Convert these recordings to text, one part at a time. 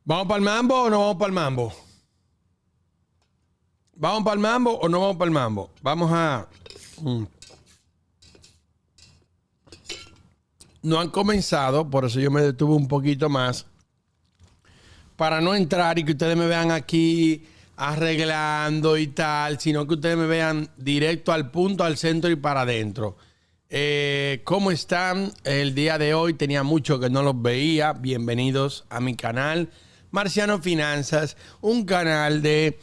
¿Vamos para el mambo o no vamos para el mambo? ¿Vamos para el mambo o no vamos para el mambo? Vamos a... No han comenzado, por eso yo me detuve un poquito más. Para no entrar y que ustedes me vean aquí arreglando y tal, sino que ustedes me vean directo al punto, al centro y para adentro. ¿Cómo están? El día de hoy tenía mucho que no los veía. Bienvenidos a mi canal Marciano Finanzas, un canal de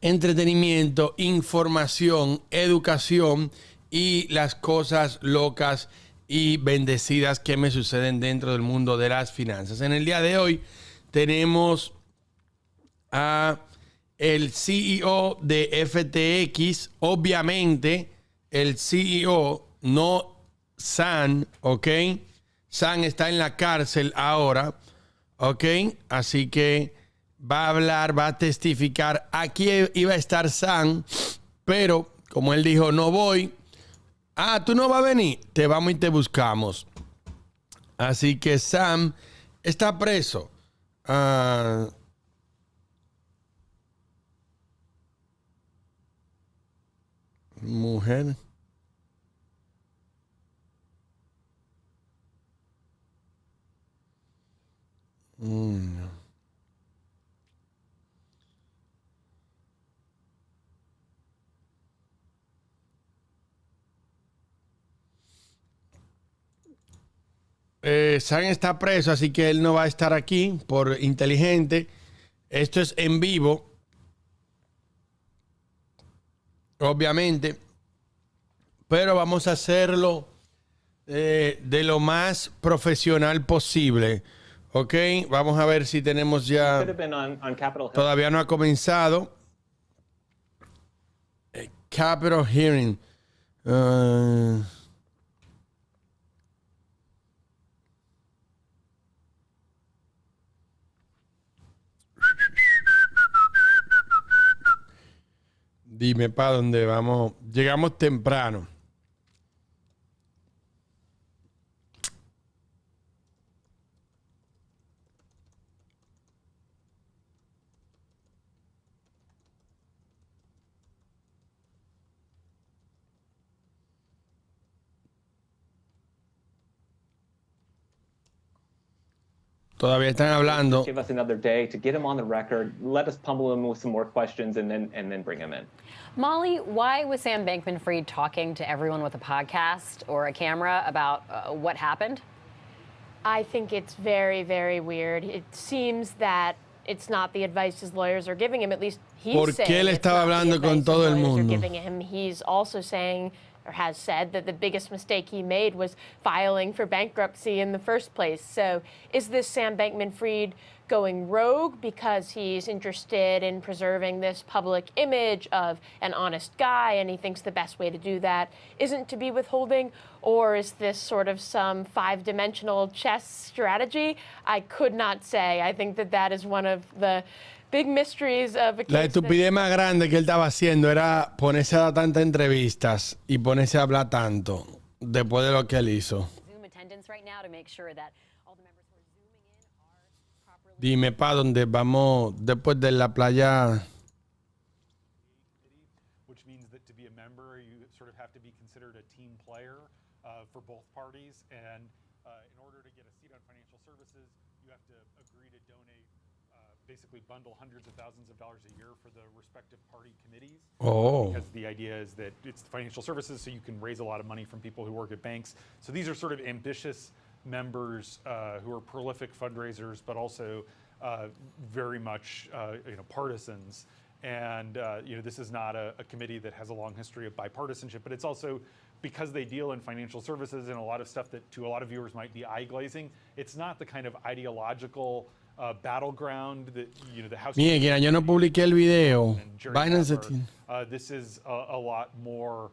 entretenimiento, información, educación y las cosas locas y bendecidas que me suceden dentro del mundo de las finanzas. En el día de hoy tenemos a el CEO de FTX, obviamente el CEO, no Sam, ¿ok? Sam está en la cárcel ahora, ¿ok? Así que va a hablar, va a testificar. Aquí iba a estar Sam, pero como él dijo, no voy. Ah, ¿tú no vas a venir? Te vamos y te buscamos. Así que Sam está preso. Mujer. No. Sam está preso, así que él no va a estar aquí por inteligente. Esto es en vivo, obviamente, pero vamos a hacerlo de lo más profesional posible. Ok, vamos a ver si tenemos ya... Todavía no ha comenzado. Capitol Hearing. Dime para dónde vamos. Llegamos temprano. Todavía están hablando. Give us another day to get him on the record. Let us pummel him with some more questions and then bring him in. Molly, why was Sam Bankman-Fried talking to everyone with a podcast or a camera about what happened? I think it's very, very weird. It seems that it's not the advice his lawyers are giving him. At least he's saying ¿Por qué él estaba hablando con todo el mundo? giving him. He's also saying, or has said, that the biggest mistake he made was filing for bankruptcy in the first place. So is this Sam Bankman-Fried going rogue because he's interested in preserving this public image of an honest guy and he thinks the best way to do that isn't to be withholding? Or is this sort of some five-dimensional chess strategy? I could not say. I think that is one of the big mysteries of a case. La estupidez más grande que él estaba haciendo era ponerse a dar tantas entrevistas y ponerse a hablar tanto después de lo que él hizo. Dime para dónde vamos después de la playa. Which means that to be a member, you sort of have to be considered a team player for both parties. And in order to get a seat on financial services, you have to agree to donate, basically bundle hundreds of thousands of dollars a year for the respective party committees. Oh. Because the idea is that it's financial services, so you can raise a lot of money from people who work at banks. So these are sort of ambitious members who are prolific fundraisers, but also very much partisans. And this is not a committee that has a long history of bipartisanship, but it's also because they deal in financial services and a lot of stuff that to a lot of viewers might be eye glazing. It's not the kind of ideological battleground that the House. Mira, yo no publiqué el video. Binance. This is a lot more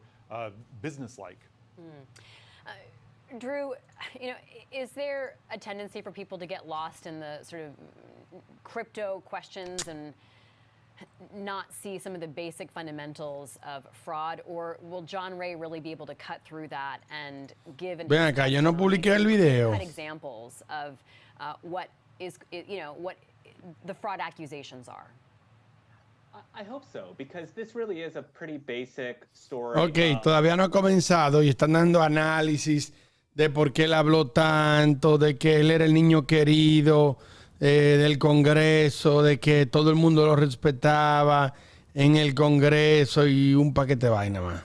business-like. Drew, is there a tendency for people to get lost in the sort of crypto questions and not see some of the basic fundamentals of fraud, or will John Ray really be able to cut through that and give Ven acá, yo no publiqué el video. examples of what is, you know, what the fraud accusations are. I hope so, because this really is a pretty basic story. Ok, todavía no ha comenzado y están dando análisis de por qué él habló tanto, de que él era el niño querido del Congreso, de que todo el mundo lo respetaba en el Congreso y un paquete de vaina más.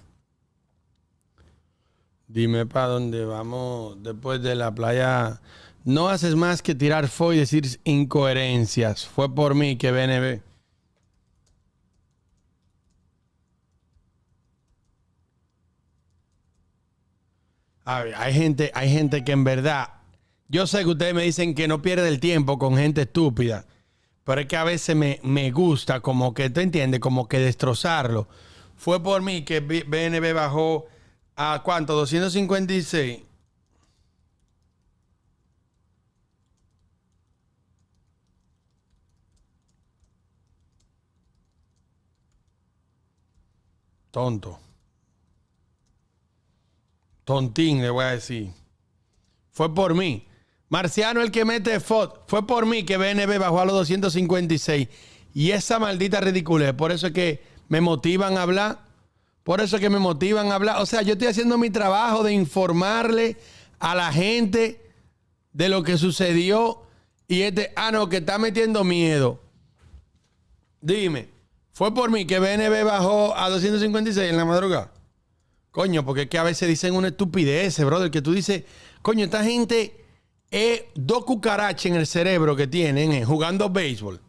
Dime para dónde vamos después de la playa. No haces más que tirar fo y decir incoherencias. Fue por mí que BNB. A ver, hay gente que en verdad, yo sé que ustedes me dicen que no pierde el tiempo con gente estúpida, pero es que a veces me gusta como que, ¿te entiendes? Como que destrozarlo. Fue por mí que BNB bajó a ¿cuánto? 256. Tonto. Tontín, le voy a decir. Fue por mí. Marciano, el que mete FOD. Fue por mí que BNB bajó a los 256. Y esa maldita ridiculez. Por eso es que me motivan a hablar. Por eso es que me motivan a hablar. O sea, yo estoy haciendo mi trabajo de informarle a la gente de lo que sucedió. Y no, que está metiendo miedo. Dime, ¿fue por mí que BNB bajó a 256 en la madrugada? Coño, porque es que a veces dicen una estupidez, brother, que tú dices, coño, esta gente es dos cucarachas en el cerebro que tienen jugando béisbol.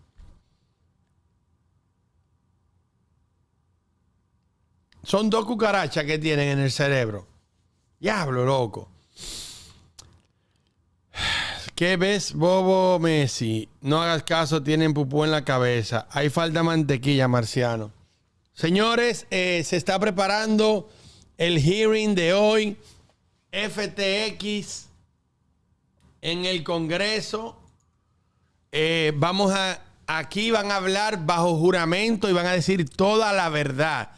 Son dos cucarachas que tienen en el cerebro. Diablo, loco. ¿Qué ves, bobo Messi? No hagas caso, tienen pupú en la cabeza. Ahí falta mantequilla, Marciano. Señores, se está preparando el hearing de hoy, FTX en el Congreso. Aquí van a hablar bajo juramento y van a decir toda la verdad.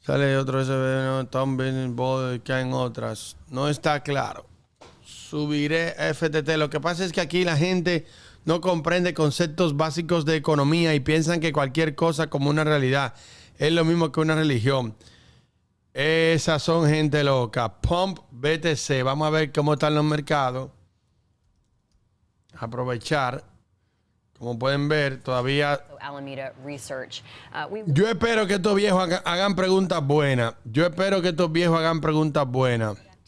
Sale otro SB, también caen otras. No está claro. Subiré FTT. Lo que pasa es que aquí la gente no comprende conceptos básicos de economía y piensan que cualquier cosa como una realidad es lo mismo que una religión. Esas son gente loca. Pump BTC. Vamos a ver cómo están los mercados. Aprovechar. Como pueden ver, todavía... Yo espero que estos viejos hagan preguntas buenas.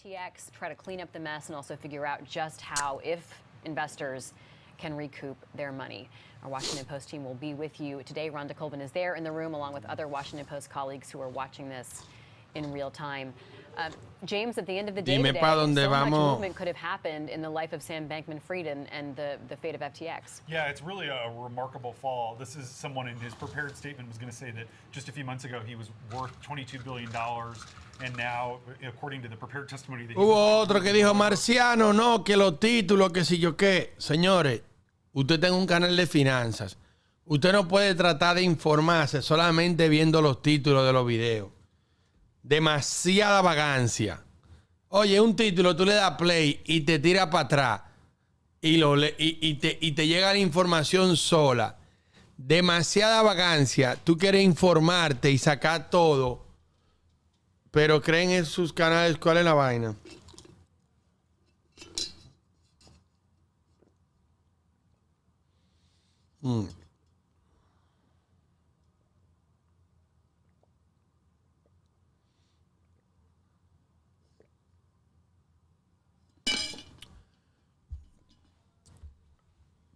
FTX try to clean up the mess and also figure out just how, if investors can recoup their money. Our Washington Post team will be with you today. Rhonda Colvin is there in the room along with other Washington Post colleagues who are watching this in real time. James, at the end of the day today, so much movement could have happened in the life of Sam Bankman-Fried and the fate of FTX. Yeah, it's really a remarkable fall. This is someone in his prepared statement was going to say that just a few months ago he was worth $22 billion, and now, according to the prepared testimony... That Hubo otro que dijo, Marciano, no, que los títulos, que si yo qué. Señores, usted tiene un canal de finanzas. Usted no puede tratar de informarse solamente viendo los títulos de los videos. Demasiada vagancia. Oye, un título, tú le das play y te tira para atrás y te llega la información sola. Demasiada vagancia. Tú quieres informarte y sacar todo, pero creen en sus canales. ¿Cuál es la vaina?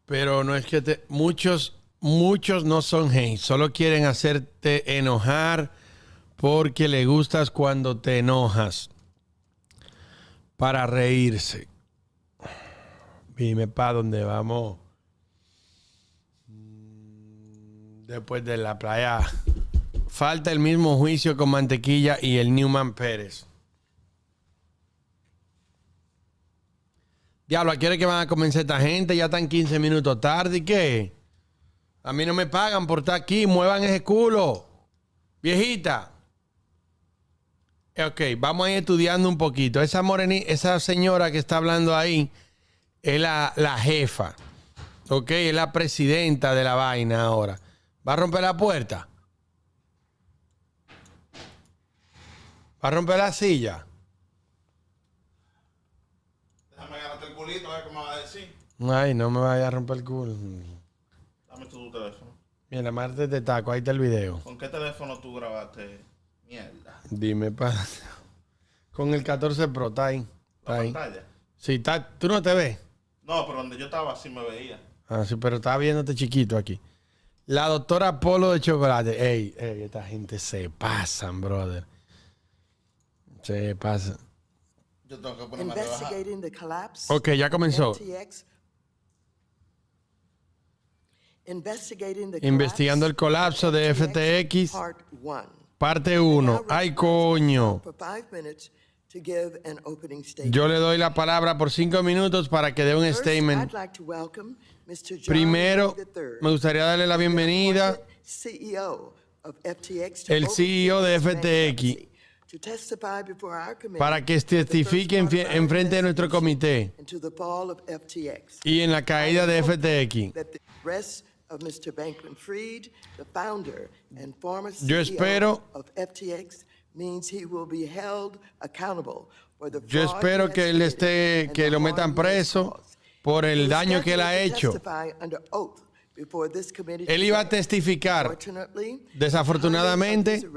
Pero no es que muchos no son hate, solo quieren hacerte enojar porque le gustas cuando te enojas para reírse. Dime para dónde vamos después de la playa. Falta el mismo juicio con Mantequilla y el Newman Pérez. Diablo, ¿a qué hora que van a comenzar esta gente? Ya están 15 minutos tarde. ¿Y qué? A mí no me pagan por estar aquí. Muevan ese culo. Viejita. Ok, vamos a ir estudiando un poquito. Esa señora que está hablando ahí es la jefa. Ok, es la presidenta de la vaina ahora. ¿Va a romper la puerta? ¿Va a romper la silla? Déjame agarrarte el culito, a ver qué me va a decir. Ay, no me vaya a romper el culo. Dame tu teléfono. Mira, Marte de taco, ahí está el video. ¿Con qué teléfono tú grabaste? Mierda. Dime, con el 14 Pro, está ahí. Está ¿La ahí. pantalla? Sí, está. ¿Tú no te ves? No, pero donde yo estaba sí me veía. Ah, sí, pero estaba viéndote chiquito aquí. La doctora Polo de chocolate. Ey, esta gente se pasan, brother. Se pasan. Yo tengo que ponerme a trabajar. Ok, ya comenzó. Investigando el colapso de FTX, parte 1. Ay, coño. Yo le doy la palabra por 5 minutos para que dé un statement. Primero, me gustaría darle la bienvenida el CEO de FTX para que testifique en frente de nuestro comité y en la caída de FTX. Yo espero que él que lo metan preso por el daño que él ha hecho. Él iba a testificar. Desafortunadamente,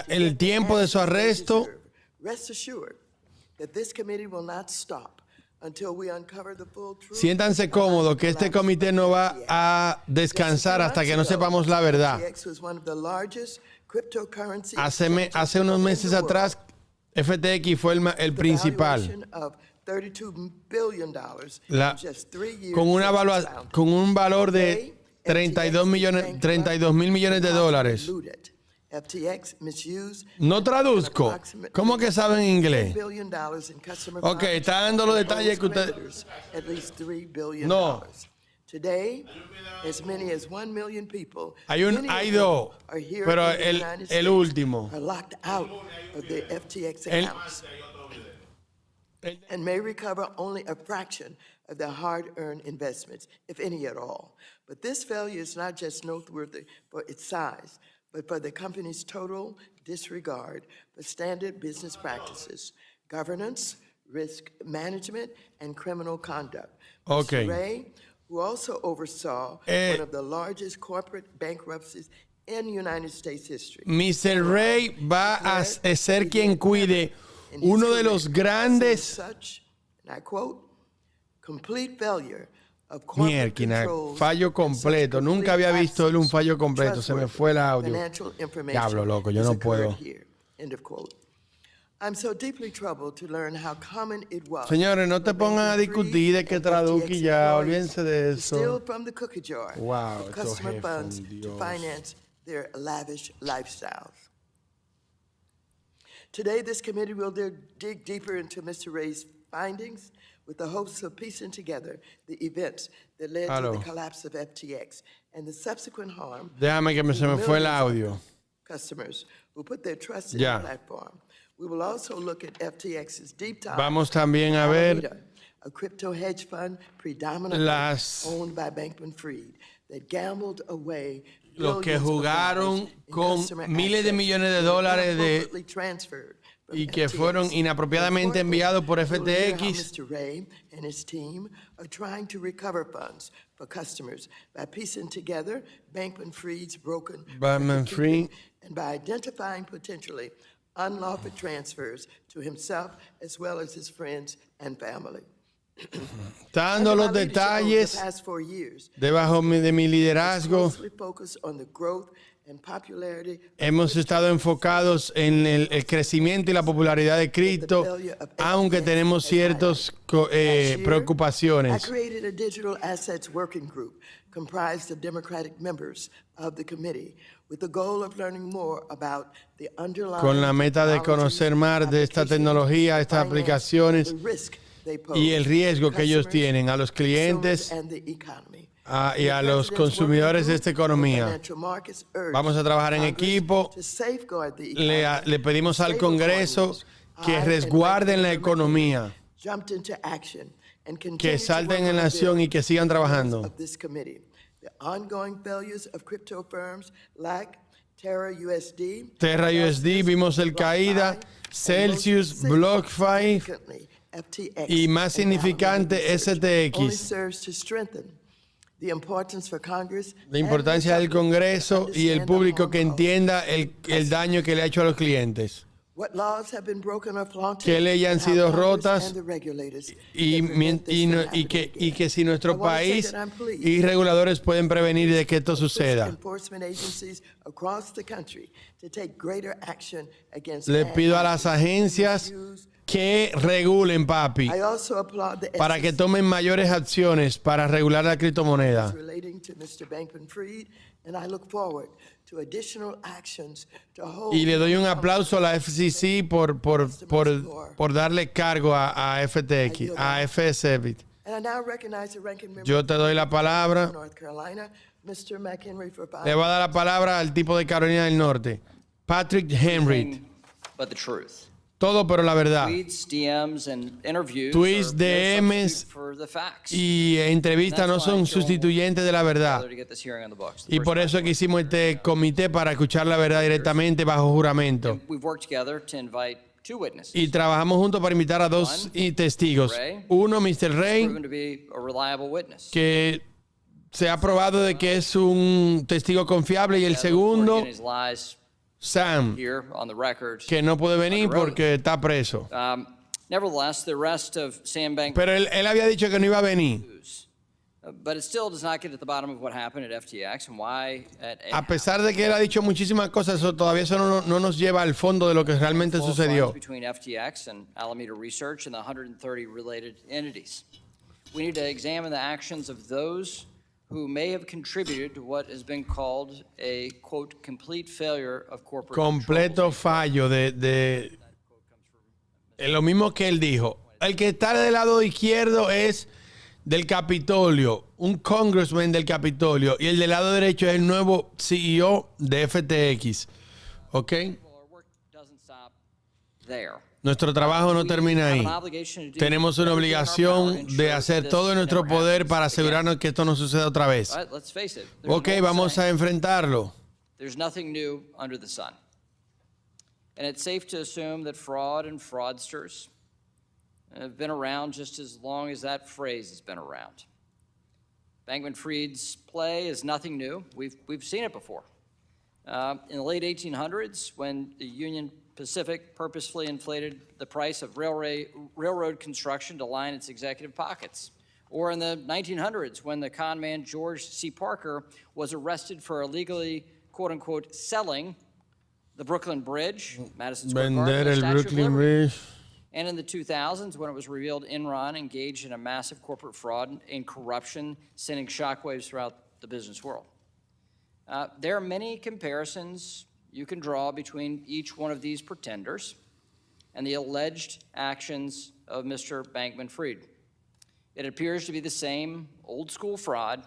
el tiempo de su arresto siéntanse cómodos que este comité no va a descansar hasta que no sepamos la verdad. Hace unos meses atrás, FTX fue el principal. Con un valor de 32 mil millones de dólares. No traduzco. ¿Cómo que saben inglés? Ok, está dando los detalles que usted... No. Hay dos, pero el último. And may recover only a fraction of their hard-earned investments, if any at all. But this failure is not just noteworthy for its size, but for the company's total disregard for standard business practices, governance, risk management, and criminal conduct. Okay. Mr. Ray, who also oversaw one of the largest corporate bankruptcies in United States history. Mr. Ray va a ser quien cuide uno de los grandes... Mierda, fallo completo. Nunca había visto él un fallo completo. Se me fue el audio. Diablo, loco, yo no puedo. Señores, no te pongan a discutir de que traduzca y ya. Olvídense de eso. Wow, estos jefes, Dios. Today, this committee will dig deeper into Mr. Ray's findings with the hopes of piecing together the events that led to the collapse of FTX and the subsequent harm. Déjame que se me fue el audio. Customers who put their trust in the platform. We will also look at FTX's deep dive. Vamos también a ver a crypto hedge fund predominantly owned by Bankman-Fried that gambled away los que jugaron con miles de millones de dólares y que fueron inapropiadamente enviados por FTX. Bankman-Fried and by identifying potentially unlawful transfers to himself as well as his friends and family. Está dando los detalles debajo de mi liderazgo. Hemos estado enfocados en el crecimiento y la popularidad de cripto, aunque tenemos ciertas preocupaciones. Con la meta de conocer más de esta tecnología, estas aplicaciones y el riesgo que ellos tienen a los clientes y a los consumidores de esta economía. Vamos a trabajar en equipo. Le pedimos al Congreso que resguarden la economía. and continue que to salten work en on la the acción y bill que sigan with members trabajando. of this committee. The ongoing failures of crypto firms like Terra USD, vimos el caída, Celsius, BlockFi y más significante only STX. serves to strengthen the importance for Congress La importancia del Congreso y el público que entienda el daño que le ha hecho a los clientes. qué leyes han sido rotas y que si nuestro país y reguladores pueden prevenir de que esto suceda. Le pido a las agencias que regulen, papi, para que tomen mayores acciones para regular la criptomoneda. Y le doy un aplauso a la FCC por darle cargo a FTX, a FSB. Yo te doy la palabra. Le voy a dar la palabra al tipo de Carolina del Norte, Patrick Henry. But the truth. Todo pero la verdad. Tweets, DMs, and interviews Tweets, are no DMs substitute for the facts. y entrevistas no son sustituyentes de la verdad. To get this hearing on the books. The Y first por eso es que hicimos este comité para escuchar la verdad directamente bajo juramento. we've worked together to invite two witnesses. Y trabajamos juntos para invitar a dos testigos. Uno, Mr. Ray, Proven to be a reliable witness. que se ha probado de que es un testigo confiable. Y el segundo, His lies Sam, here on the record. que no puede venir porque está preso. Nevertheless, the rest of Sam Bankman Pero él había dicho que no iba a venir. but it still does not get at the bottom of what happened at FTX and why at A pesar de que él ha dicho muchísimas cosas, todavía eso no nos lleva al fondo de lo que realmente sucedió. Between FTX and Alameda Research and the 130 related entities. We need to examine the actions of those who may have contributed to what has been called a, quote, complete failure of corporate Completo fallo de lo mismo que él dijo. El que está del lado izquierdo es del Capitolio, un congressman del Capitolio, y el del lado derecho es el nuevo CEO de FTX. ¿Ok? Nuestro trabajo no termina ahí. Tenemos una obligación de hacer todo en nuestro poder para asegurarnos que esto no suceda otra vez. Ok, vamos a enfrentarlo. There's nothing new under the sun. And it's safe to assume that fraud and fraudsters have been around just as long as that phrase has been around. Bankman-Fried's play is nothing new. We've seen it before. In the late 1800s, when the Union Pacific purposefully inflated the price of railroad construction to line its executive pockets. Or in the 1900s, when the con man George C. Parker was arrested for illegally, quote-unquote, selling the Brooklyn Bridge, Madison Square Garden, the Statue of Liberty. And in the 2000s, when it was revealed Enron engaged in a massive corporate fraud and corruption, sending shockwaves throughout the business world. There are many comparisons you can draw between each one of these pretenders and the alleged actions of Mr. Bankman-Fried. It appears to be the same old-school fraud,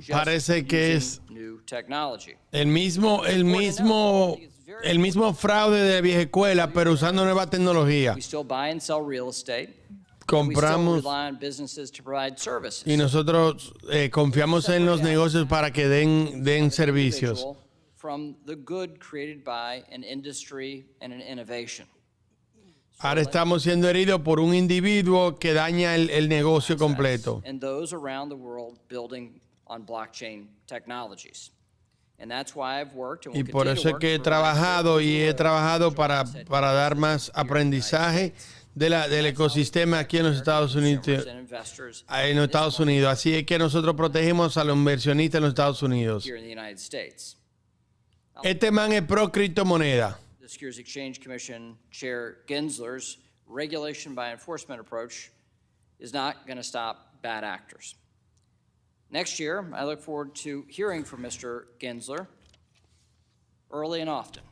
Parece que es new technology. el mismo fraude de vieja escuela, pero usando nueva tecnología. We still buy and sell real estate. Compramos y nosotros confiamos en los negocios para que den servicios. Ahora estamos siendo heridos por un individuo que daña el negocio completo. Y por eso es que he trabajado para dar más aprendizaje del ecosistema aquí en los Estados Unidos. Así es que nosotros protegemos a los inversionistas en los Estados Unidos. Este man es pro criptomoneda. The Securities Exchange Commission Chair Gensler's regulation by enforcement approach is not going to stop bad actors. Next year, I look forward to hearing from Mr. Gensler early and often.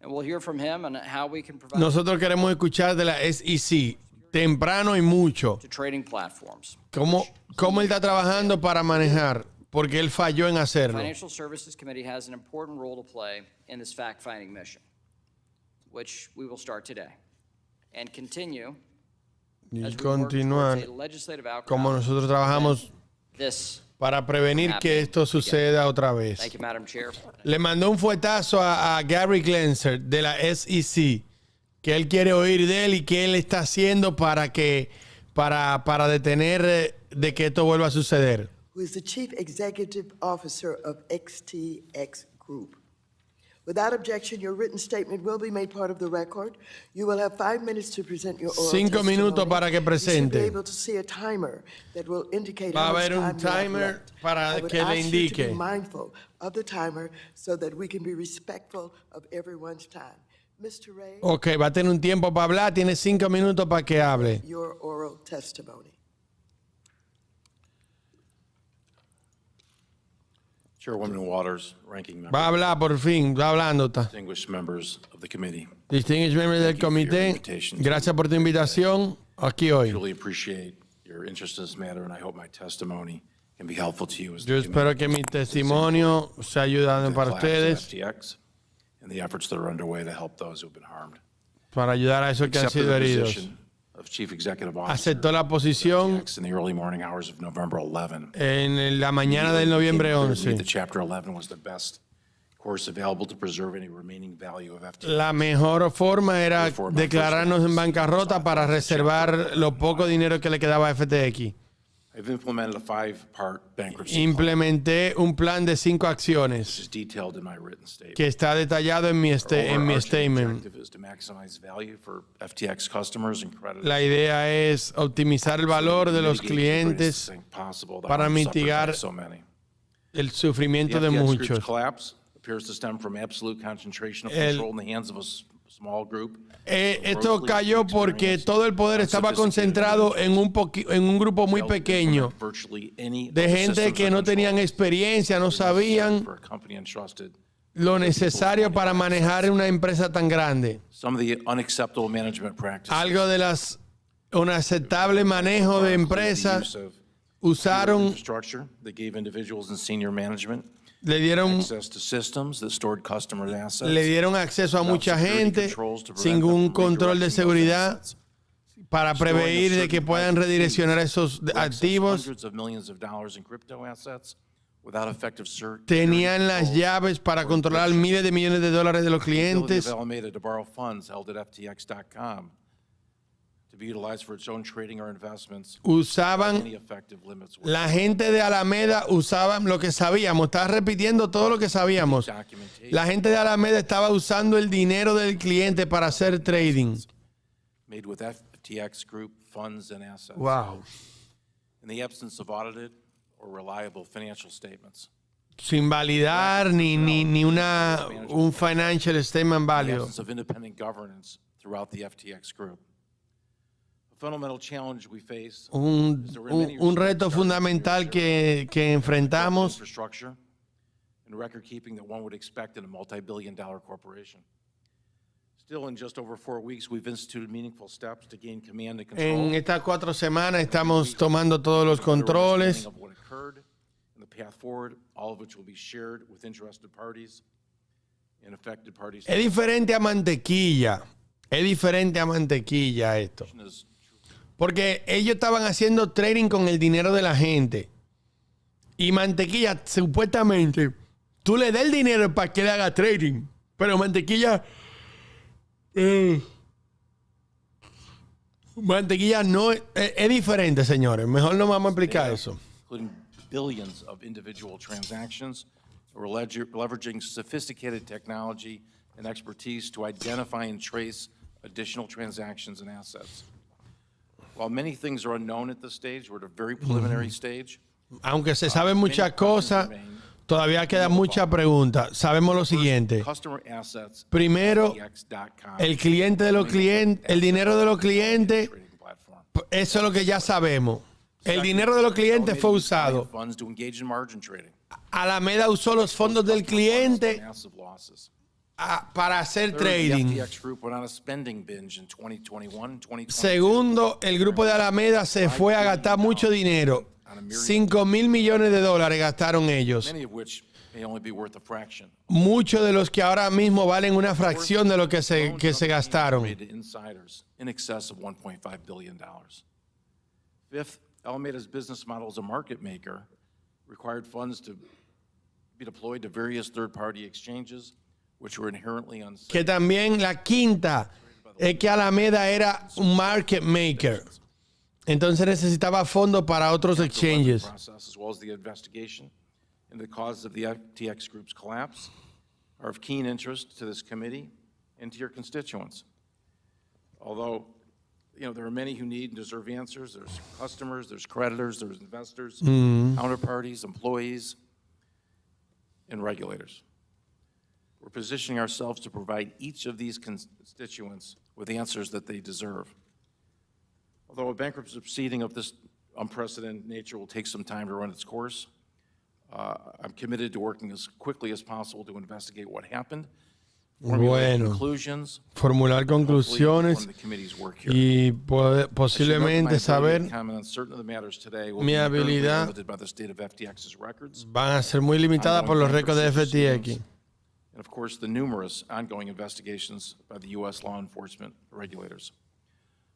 And we'll hear from him on how we can provide Nosotros queremos escuchar de la SEC temprano y mucho. to trading platforms. ¿Cómo él está trabajando para manejar? Porque él falló en hacerlo. The Financial Services Committee has an important role to play in this fact-finding mission, which we will start today and continue Y as we work continuar, towards a legislative como outcome nosotros trabajamos this. para prevenir que esto suceda otra vez. Thank you, Madam Chair. Le mandó un fuetazo a Gary Gensler de la SEC, que él quiere oír de él y que él está haciendo para detener de que esto vuelva a suceder. Who is the Chief Executive Officer of XTX Group. Without objection, your written statement will be made part of the record. You will have 5 minutes to present your oral 5 minutos testimony. para que You should be presente. able to see a timer that will indicate Va a how much haber un time you have timer left. para I would que le ask you to be indique. mindful of the timer so that we can be respectful of everyone's time. Mr. Ray, Ok, va a tener un tiempo para hablar, tiene 5 minutos para que hable. your oral testimony. Chairwoman Waters, Ranking Va a Member, hablar por fin, va hablando. distinguished members of the committee. Distinguished members del Thank you for your comité, invitation. gracias por tu invitación aquí hoy. Truly appreciate your interest in this matter, and I hope my testimony can be helpful to you as the Yo espero que mi testimonio sea ayudando para ustedes, FTX and the efforts that are underway to help those who have been harmed. para ayudar a esos que han Accepted sido the heridos. position of Chief Executive Officer Aceptó la posición FTX in the early morning hours of November 11. en la mañana del noviembre The 11. Chapter 11 was the best course available to preserve any remaining value of FTX. La mejor forma era declararnos en bancarrota para reservar lo poco dinero que le quedaba a FTX. I've implemented a 5-part bankruptcy plan, Implementé un plan de 5 which acciones is detailed in my written statement. que está detallado en mi Our overarching statement. objective is to maximize value for FTX customers and creditors. La idea es optimizar el valor de los clientes para mitigar el sufrimiento de muchos. Collapse appears to stem from absolute concentration of El- control in the hands of a small group. Esto cayó porque todo el poder estaba concentrado en un grupo muy pequeño de gente que no tenían experiencia, no sabían lo necesario para manejar una empresa tan grande. Some of the unacceptable management practices Algo de las inaceptable manejo de empresas usaron, infrastructure that gave individuals in senior management le dieron access to systems that stored customer assets. le dieron acceso a without mucha security gente controls to prevent sin them un from control de redirecting those seguridad assets. para prevenir de que puedan redireccionar esos activos. Hundreds of millions of dollars in crypto assets without effective Tenían las llaves para controlar miles de millones de dólares de los clientes. Alameda to borrow funds held at FTX.com to be utilized for its own trading or investments. Usaban, Any effective limits were la gente de Alameda usaban lo que sabíamos. Estaba repitiendo todo lo que sabíamos. La gente de Alameda estaba usando el dinero del cliente para hacer trading. made with FTX Group funds and assets. Wow. In the absence of audited or reliable financial statements. Sin validar ni un financial statement In the válido. absence of independent governance throughout the FTX Group. A fundamental challenge we face Un reto fundamental que enfrentamos infrastructure and record keeping that one would expect in a multi-billion-dollar corporation. Still, in just over 4 weeks, we've instituted meaningful steps to gain command and control. en estas 4 semanas estamos tomando todos los controles. Of what occurred and the path forward, all of which will be shared with interested parties and affected parties. Es diferente a mantequilla. Es diferente a mantequilla esto. Porque ellos estaban haciendo trading con el dinero de la gente. Y mantequilla, supuestamente, tú le das el dinero para que le haga trading. Pero mantequilla... mantequilla no es diferente, señores. Mejor no vamos a explicar eso. Including billions of individual transactions. We're leveraging sophisticated technology and expertise to identify and trace additional transactions and assets. While many things are unknown at this stage, we're at a very preliminary stage. Aunque se saben muchas cosas, todavía quedan muchas preguntas. Sabemos lo siguiente. Customer assets. Primero, el cliente de los clientes, el dinero de los clientes, eso es lo que ya sabemos. El dinero de los clientes fue usado. Funds to engage in margin trading. Alameda usó los fondos del cliente Massive losses. para hacer Third, trading. The FTX Group went on a spending binge in 2021, 2022. Segundo, el grupo de Alameda se fue a gastar mucho dinero. $5,000 millones gastaron ellos. Many of which may only be worth a fraction. muchos de los que ahora mismo valen una fracción de lo que se gastaron. Made to insiders in excess of $1.5 billion. Fifth, Alameda's business model as a market maker required funds to be deployed to various third-party exchanges, which were inherently unsafe. Que también la quinta es que Alameda era un market maker. Entonces necesitaba fondos para otros exchanges. Process, as well as the investigation into the causes of the FTX Group's collapse, are of keen interest to this committee and to your constituents. Although, there are many who need and deserve answers. There's customers, there's creditors, there's investors, counterparties, employees, and regulators. We're positioning ourselves to provide each of these constituents with answers that they deserve. Although a bankruptcy proceeding of this unprecedented nature will take some time to run its course, I'm committed to working as quickly as possible to investigate what happened, formulate conclusions, formular conclusiones y posiblemente saber mi habilidad van a ser muy limitadas por los récords de FTX. And of course, the numerous ongoing investigations by the U.S. law enforcement regulators.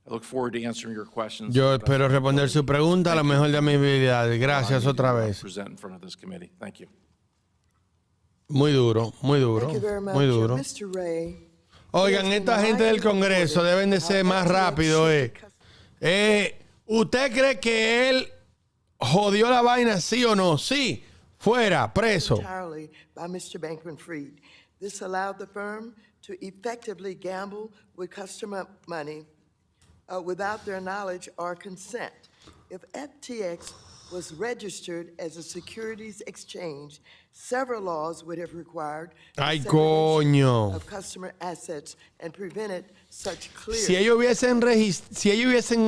I look forward to answering your questions. Yo espero responder su pregunta a lo mejor de mis habilidades. Gracias otra vez. Present in front of this committee. Thank you. Muy duro, muy duro, muy duro. Oigan, esta gente del Congreso deben de ser más rápidos. ¿Usted cree que él jodió la vaina, sí o no? Sí, fuera, preso. This allowed the firm to effectively gamble with customer money without their knowledge or consent. If FTX was registered as a securities exchange, several laws would have required segregation of customer assets and prevented such clear. Si ellos hubiesen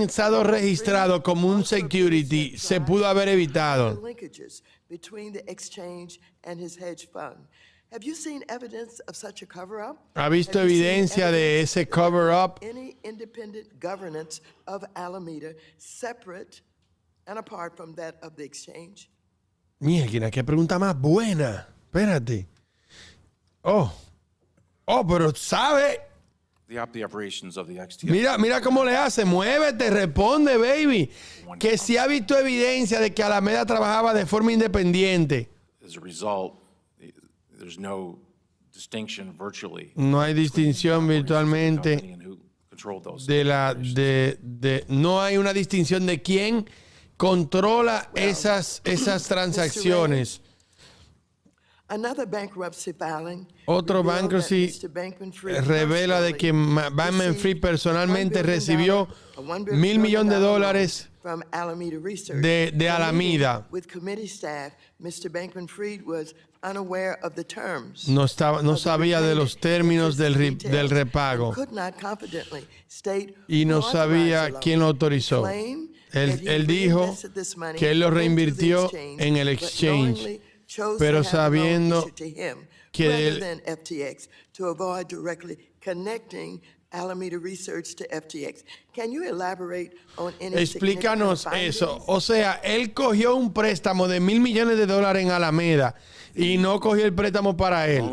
estado registrados como un security, se pudo haber evitado. Linkages between the exchange and his hedge fund. Have you seen evidence of such a cover-up? ¿Ha visto evidencia de ese cover-up? Any independent governance of Alameda separate and apart from that of the exchange? Mira, qué pregunta más buena. Espérate. Pero ¿sabe? The operations of the XTX. Mira cómo le hace. Muévete, responde, baby. Que si ha visto evidencia de que Alameda trabajaba de forma independiente. As a result, there's no distinction virtually. No hay distinción virtualmente no hay una distinción de quién controla esas transacciones. Otro bankruptcy revela de que Bankman-Fried personalmente recibió $1,000 millones de Alameda. No sabía de los términos del repago y no sabía quién lo autorizó. Él dijo que él lo reinvirtió en el exchange, pero sabiendo que él Alameda Research to FTX. Can you elaborate on any Explícanos eso. O sea, él cogió un préstamo de $1,000 millones en Alameda y no cogió el préstamo para él.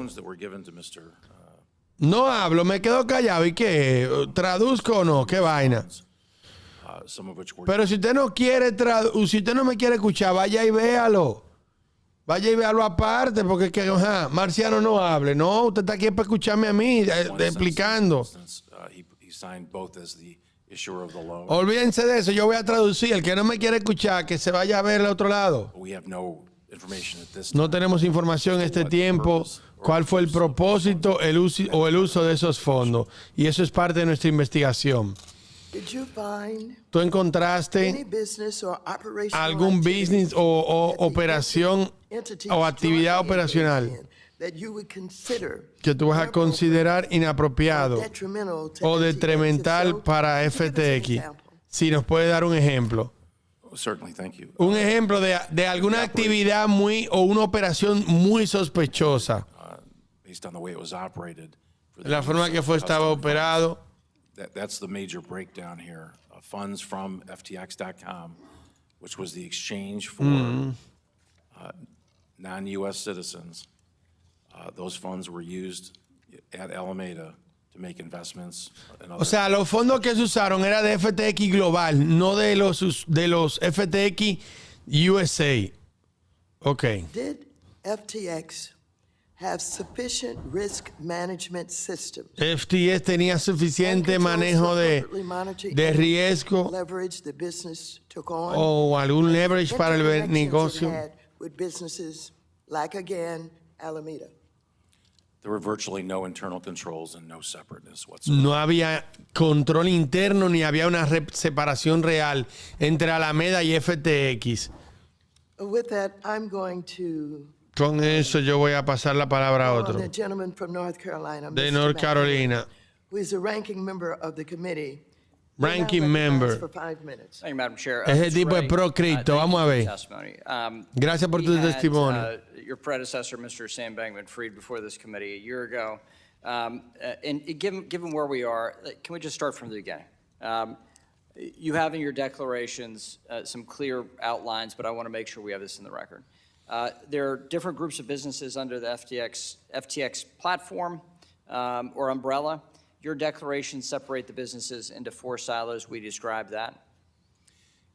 No hablo, me quedo callado. ¿Y qué? ¿Traduzco o no? ¿Qué vaina? Pero si usted no quiere si usted no me quiere escuchar, vaya y véalo. Vaya y véalo aparte, porque Marciano no hable. No, usted está aquí para escucharme a mí, explicando. Olvídense de eso, yo voy a traducir. El que no me quiere escuchar, que se vaya a ver al otro lado. No tenemos información en este tiempo. ¿Cuál fue el propósito el uso de esos fondos? Y eso es parte de nuestra investigación. ¿Tú encontraste algún business o operación o actividad operacional que tú vas a considerar inapropiado o detrimental para FTX? Si nos puede dar un ejemplo. Un ejemplo de alguna actividad o una operación muy sospechosa. La forma que estaba operado. That's the major breakdown here. Funds from FTX.com, which was the exchange for non-U.S. citizens. Those funds were used at Alameda to make investments. O sea, los fondos que se usaron era de FTX Global, no de los FTX USA. Ok. Did FTX have sufficient risk management systems? FTX tenía suficiente and controls manejo to de appropriately monitor de any riesgo leverage the business took on, o algún leverage para el interconnections it negocio. had with businesses like, again, Alameda. There were virtually no internal controls and no separateness whatsoever. No había control interno ni había una separación real entre Alameda y FTX. With that, I'm going to Con eso yo voy a pasar la palabra a call on otro. the gentleman from North Carolina, De Mr. North McNamara, Carolina. who is a ranking member of the committee. You're now Ranking recognized member. for 5 minutes. Thank you, Madam Chair. Ese Mr. tipo es Ray, pro cripto. thank Vamos you a for ver. your testimony. Gracias por tu We had, testimonio. your predecessor, Mr. Sam Bankman-Fried, before this committee a year ago. And given where we are, can we just start from the beginning? You have in your declarations some clear outlines, but I want to make sure we have this in the record. There are different groups of businesses under the FTX platform or umbrella. Your declarations separate the businesses into 4 silos. We described that.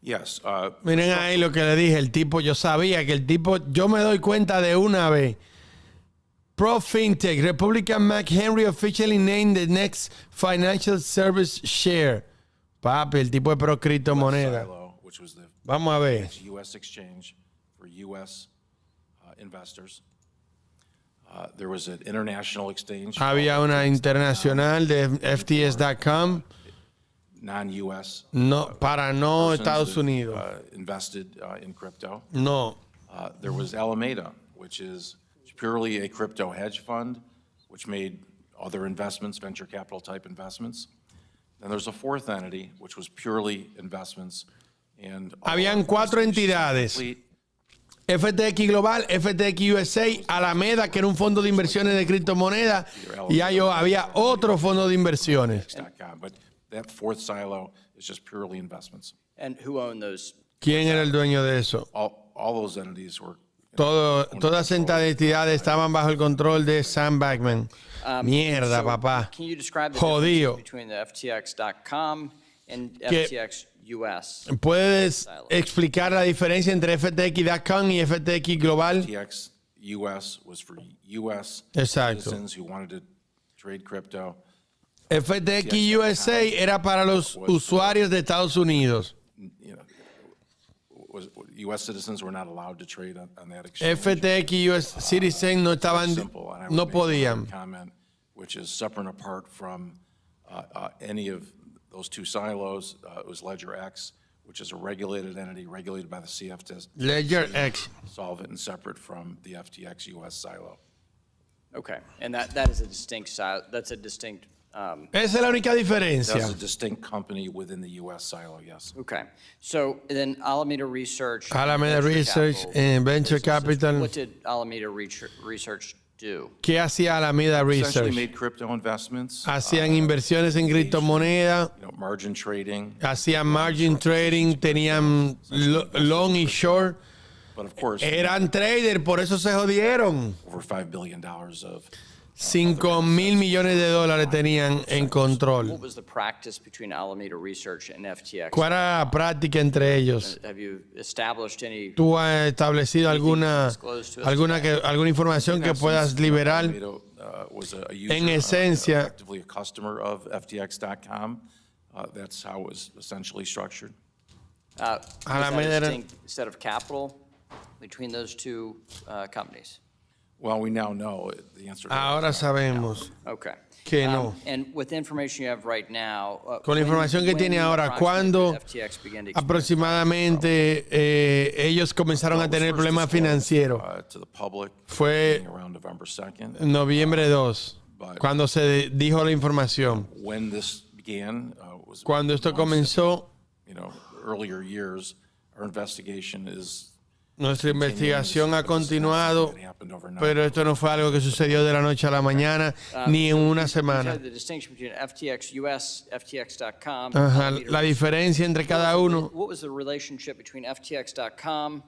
Yes. Miren ahí lo que le dije. El tipo, yo sabía que el tipo, yo me doy cuenta de una vez. Pro FinTech, Republican McHenry officially named the next financial service share. Papi, el tipo es pro criptomoneda. Silo, which was the Vamos a ver. U.S. exchange for U.S. Investors. There was an international exchange. Había una internacional de FTS.com. Non-U.S. No, para no persons Estados that, Unidos. invested in crypto. No. There was Alameda, which is purely a crypto hedge fund, which made other investments, venture capital type investments. Then there's a 4th entity, which was purely investments. And Habían 4 entidades. FTX Global, FTX USA, Alameda, que era un fondo de inversiones de criptomonedas, y había otro fondo de inversiones. But that 4th silo is just purely investments. And who owned those? ¿Quién era el dueño de eso? All those entities were Todas estas entidades estaban bajo el control de Sam Bankman. Mierda, So, papá. Can you describe the Jodido. difference between the FTX.com and Que- FTX US? ¿Puedes explicar la diferencia entre FTX.com y FTX Global? FTX US was for U.S. Exacto. citizens who wanted to trade crypto. FTX USA era para los usuarios de Estados Unidos. You know, U.S. citizens were not allowed to trade on that exchange. FTX US Citizen no estaban, Simple, and I would no make one podían. comment, which is separate and apart from any of those 2 silos. It was Ledger X, which is a regulated entity regulated by the CFTC. Ledger X. Solvent and separate from the FTX US silo. Okay, and that is a distinct silo. That's a distinct. Esa es la única diferencia. That's a distinct company within the US silo, yes. Okay, so then Alameda Research. Alameda Venture Research Capital and Venture businesses. Capital. What did Alameda Research do? ¿Qué hacía Alameda Essentially Research? made crypto investments. Hacían inversiones en criptomonedas, Margin trading. hacían margin trading, tenían long y short. But of course, Eran traders, por eso se jodieron. over $5 billion of 5.000 millones de dólares tenían en control. What was the practice between Alameda Research and FTX? ¿Cuál era la práctica entre ellos? Have you established any? ¿Tú has establecido alguna información que puedas liberar? was a user, En esencia, effectively a customer of FTX.com. That's how it was essentially structured. Is that Alameda a era- distinct set of capital between those 2 companies? Well, we now know the answer to that ahora is no. sabemos Okay. que no. And with the information you have right now, Con la información que tiene ahora, ¿cuándo aproximadamente ellos comenzaron a tener problemas financieros? To the public Fue around November 2nd. noviembre 2, cuando se dijo la información. When this began was Cuando esto comenzó, earlier years. Our investigation is nuestra investigación ha continuado, pero esto no fue algo que sucedió de la noche a la mañana, ni en una semana. The distinction between FTX US, FTX.com. Ajá, la diferencia entre cada uno What was the relationship between FTX.com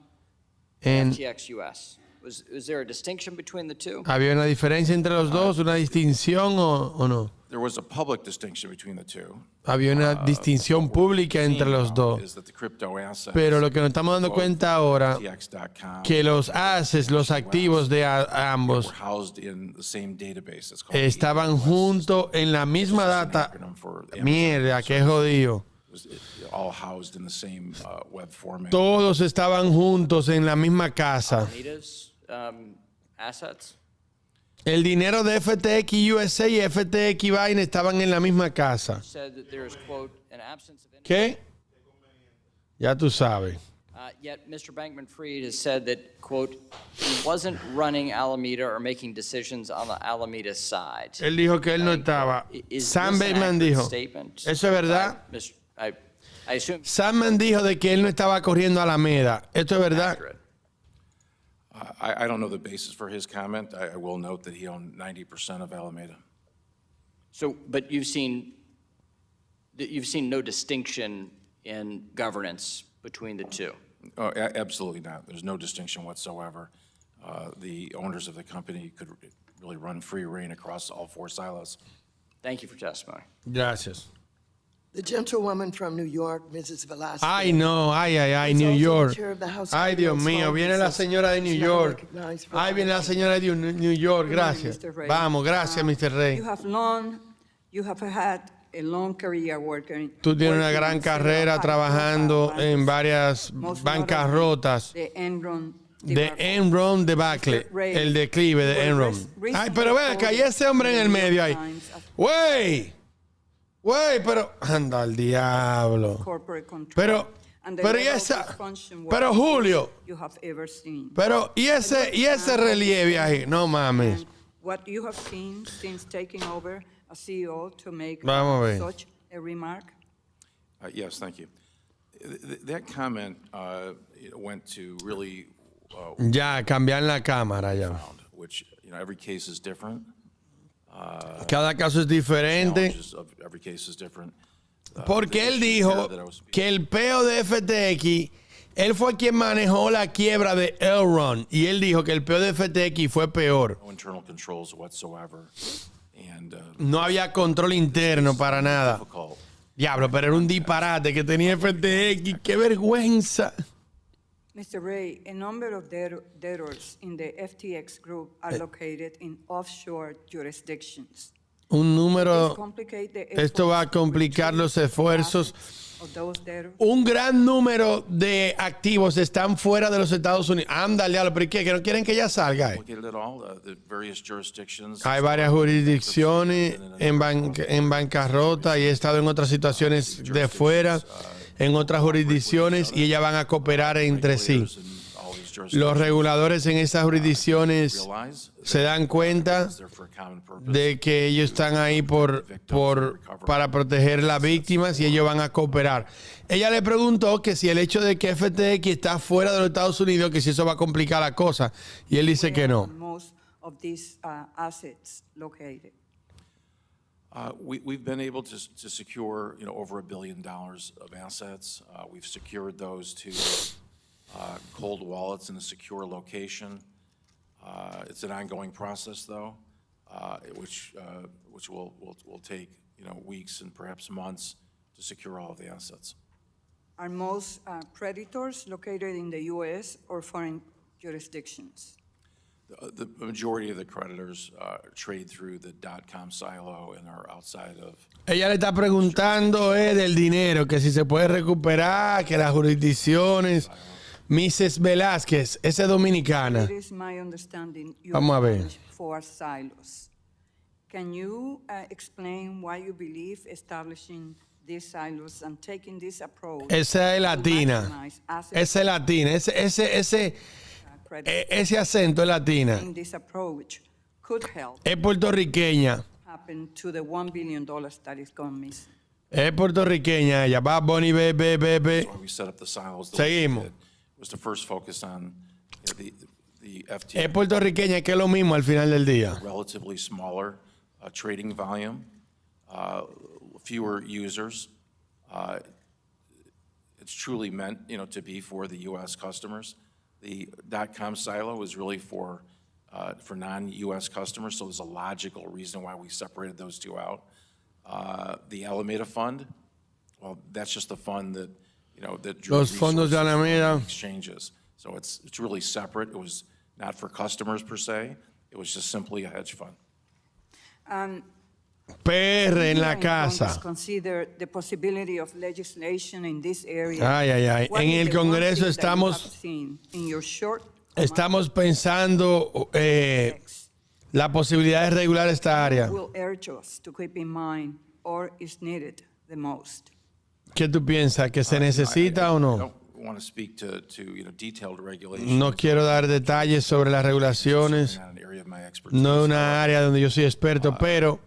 en and FTX US? Was there a distinction between the two? ¿Había una diferencia entre los dos, una distinción o no? There was a public distinction between the two. Había una distinción pública entre los dos. Is that the crypto assets, Pero lo que nos estamos dando cuenta ahora, FTX.com, que los assets, los activos de ambos, were housed in the same database. It's called estaban juntos en la misma data. Mierda, qué jodido. all housed in the same web format. Todos estaban juntos en la misma casa. Alameda's assets? El dinero de FTX USA y FTX Binance estaban en la misma casa. Said that there is, quote, an absence of ¿Qué? Ya tú sabes. Yet Mr. Bankman-Fried has said that, quote, he wasn't running Alameda or making decisions on the Alameda side. Él dijo que él no estaba. Is Sam this an Bankman accurate dijo. statement? ¿Eso es verdad? I assume Sandman dijo de que él no estaba corriendo Alameda. ¿Esto es verdad? accurate. I don't know the basis for his comment. I will note that he owned 90% of Alameda. So, but you've seen no distinction in governance between the two. Oh, absolutely not. There's no distinction whatsoever. The owners of the company could really run free reign across all four silos. Thank you for testimony. Gracias. The gentlewoman from New York, Mrs. Velasquez. Ay, no, ay, New York. Ay, Dios mío, viene la señora de New York. Ay, viene la señora de New York, gracias. Vamos, gracias, Mr. Rey. You have had a long career working. Tú tienes una gran carrera trabajando en varias bancarrotas. De Enron debacle, el declive de Enron. Ay, pero ven acá, y ese hombre en el medio ahí. Güey, pero anda al diablo. Pero y esa, pero Julio, pero y ese relieve ahí, no mames. What you have seen since taking over as CEO to make such a remark? Yes, thank you. That comment went to really Ya, cambiar la cámara ya. which, you know, every case is different. Cada caso es diferente. Challenges of every case is different. Porque él dijo que el peo de FTX, él fue quien manejó la quiebra de Enron. Y él dijo que el peo de FTX fue peor. No internal controls whatsoever. And, no había control interno para nada. Diablo, pero era un disparate que tenía FTX. ¡Qué vergüenza! Mr. Ray, a number of debtors in the FTX group are located in offshore jurisdictions. Un número, esto va a complicar los esfuerzos. Un gran número de activos están fuera de los Estados Unidos. Ándale, ¿pero qué? ¿Que no quieren que ella salga? Hay varias jurisdicciones en bancarrota y he estado en otras situaciones de fuera, en otras jurisdicciones, y ellas van a cooperar entre sí. Los reguladores en esas jurisdicciones se dan cuenta de que ellos están ahí para proteger las víctimas y ellos van a cooperar. Ella le preguntó que si el hecho de que FTX está fuera de los Estados Unidos, que si eso va a complicar la cosa. Y él dice que no. We've been able to secure, over $1 billion of assets. We've secured those to cold wallets in a secure location. It's an ongoing process, though, which will take weeks and perhaps months to secure all of the assets. Are most creditors located in the U.S. or foreign jurisdictions? The majority of the creditors trade through the .com silo and are outside of. Ella le está preguntando del dinero, que si se puede recuperar, que las jurisdicciones. Mrs. Velázquez, esa es dominicana. Vamos a ver. Four silos. Can you explain why you believe establishing these silos and taking this approach? Esa es latina. Esa es latina. Ese acento es latina. This approach could help. Es puertorriqueña. Happen to the $1 billion that is gone missing. Es puertorriqueña ella. Va Bonnie, bebé. Seguimos. Was to first focus on the FTX. Es puertorriqueña, que es lo mismo al final del día. Relatively smaller trading volume, fewer users. It's truly meant, to be for the U.S. customers. The .com silo is really for non-U.S. customers, so there's a logical reason why we separated those two out. The Alameda Fund, well, that's just the fund that, that drew Los fondos de resources from Alameda. exchanges. So it's really separate. It was not for customers per se. It was just simply a hedge fund. PR en la casa. Consider the possibility of legislation in this area. Ay, ay, ay. What En is el the one Congreso thing that you estamos, have seen in your short estamos pensando la posibilidad de regular esta área. will urge us to keep in mind or is needed the most? ¿Qué tú piensas? ¿Que se necesita o I no? don't want to speak to detailed regulations. No quiero dar detalles sobre las regulaciones. Not an area of my expertise. No es una área donde yo soy experto, pero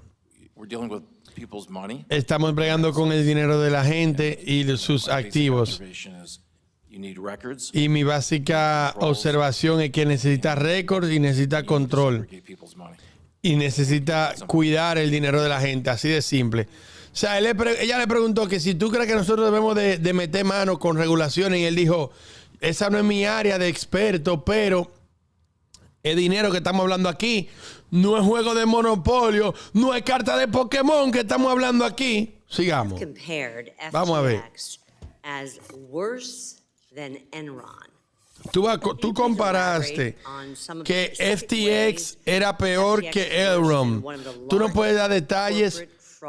We're dealing with people's money. estamos bregando con el dinero de la gente y de sus My basic activos. observation is you need records. Y mi básica observación es que necesita récords y necesita control. Segregate people's money. Y necesita cuidar el dinero de la gente, así de simple. O sea, ella le preguntó que si tú crees que nosotros debemos de meter mano con regulaciones, y él dijo, esa no es mi área de experto, pero el dinero que estamos hablando aquí no es juego de monopolio, no es carta de Pokémon que estamos hablando aquí. Sigamos. Vamos a ver. As worse than Enron. Tú comparaste que FTX era peor que Enron. Tú no puedes dar detalles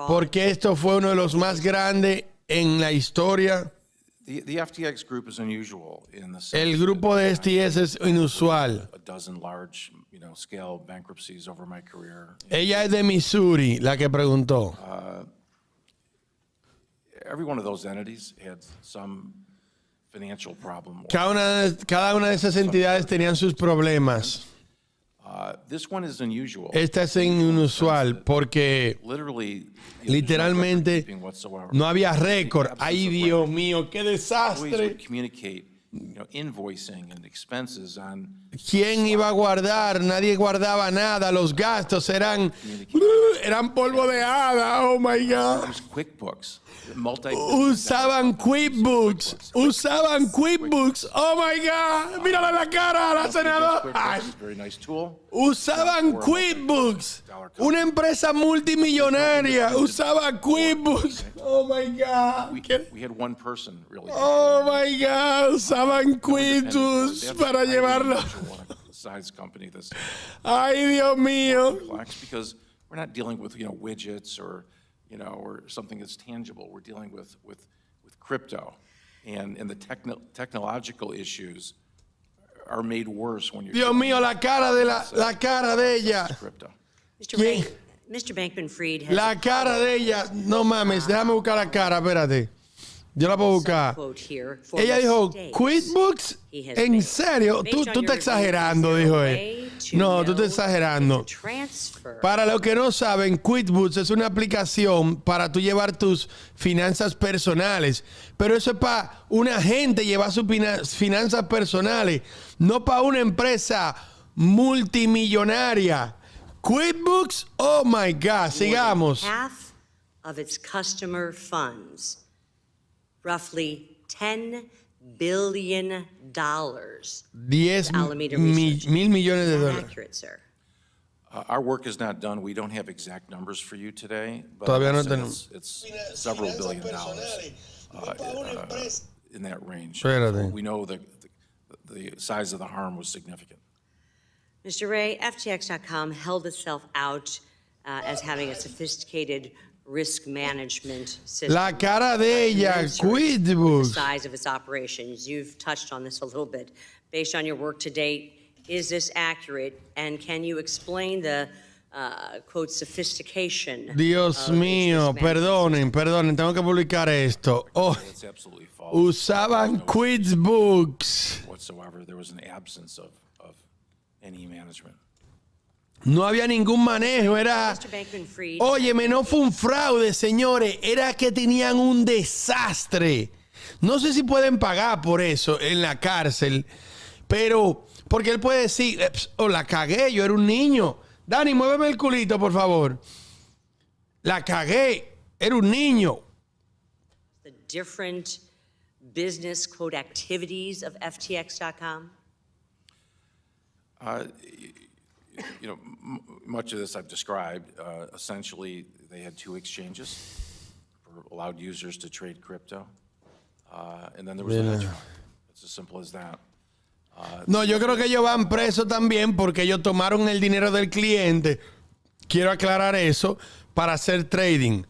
porque esto fue uno de los más grandes en la historia. The FTX group is unusual in the sense El grupo de FTX es inusual. a dozen large, scale bankruptcies over my career. Ella es de Missouri, la que preguntó. Every one of those entities had some financial problem. Cada una de esas entidades tenían sus problemas. This one is unusual. Esta es inusual porque literalmente no había récord. Ay, Dios mío, qué desastre. Invoicing and expenses on ¿Quién iba a guardar? Nadie guardaba nada. Los gastos eran polvo de hada. Oh my God. QuickBooks. Usaban QuickBooks. Oh my God. Mírale la cara a la senadora. Very nice tool. Usaban QuickBooks. Una empresa multimillonaria usaba QuickBooks. Oh my God. We had one person really. Oh my God. Usaban QuickBooks para llevarlo. Size company this. Ay, Dios mío. Because we're not dealing with widgets or or something that's tangible. We're dealing with crypto, and the technological issues are made worse when you're. Dios mío, la cara de ella. Crypto. Mr. Bankman-Fried has La cara de ella. No mames, déjame buscar la cara, espérate. Yo la puedo buscar. Ella dijo, QuickBooks, ¿en serio? Tú estás exagerando, dijo él. No, tú estás exagerando. Para los que no saben, QuickBooks es una aplicación para tú llevar tus finanzas personales. Pero eso es para una gente llevar sus finanzas personales, no para una empresa multimillonaria. QuickBooks, oh my God, sigamos. half of its customer funds, roughly $10 billion. 10 mil millones de dólares. Accurate, sir. Our work is not done. We don't have exact numbers for you today. But Todavía no I'll say tenemos. it's several $billion in that range. Espérate. We know the size of the harm was significant. Mr. Ray, FTX.com held itself out as having a sophisticated risk management system. La cara de ella, The QuickBooks. size of its operations. You've touched on this a little bit. Based on your work to date, is this accurate? And can you explain the, quote, sophistication? Dios of its mío, risk management perdonen, tengo que publicar esto. Oh, That's absolutely false. usaban QuickBooks. Whatsoever. There was an absence of any management. No había ningún manejo, era... Mr. Bankman-Fried. Óyeme, no fue un fraude, señores. Era que tenían un desastre. No sé si pueden pagar por eso en la cárcel, pero... Porque él puede decir, la cagué, yo era un niño. Dani, muéveme el culito, por favor. La cagué, era un niño. The different business, quote, activities of FTX.com? You know, much of this I've described. Essentially, they had 2 exchanges for allowed users to trade crypto. And then there was the hedge fund. It's as simple as that. No, yo creo que ellos van presos también porque ellos tomaron el dinero del cliente. Quiero aclarar eso para hacer trading.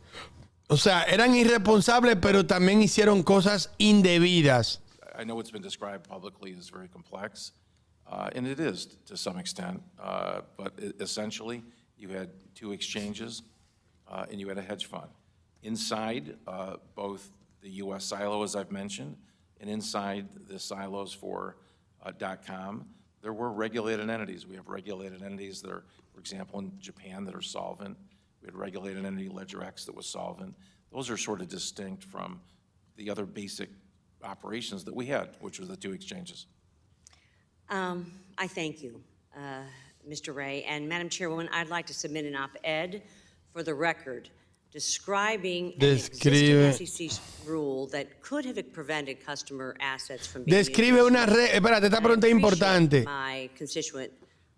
O sea, eran irresponsables, pero también hicieron cosas indebidas. I know it's been described publicly as very complex, and it is to some extent, but essentially you had 2 exchanges and you had a hedge fund. Inside both the U.S. silo, as I've mentioned, and inside the silos for .com, there were regulated entities. We have regulated entities that are, for example, in Japan that are solvent. We had regulated entity LedgerX that was solvent. Those are sort of distinct from the other basic operations that we had, which was the 2 exchanges. I thank you, Mr. Ray. And Madam Chairwoman, I'd like to submit an op-ed for the record describing an existing SEC rule that could have prevented customer assets from being Describe una regla. Espérate, esta pregunta es importante. My constituent,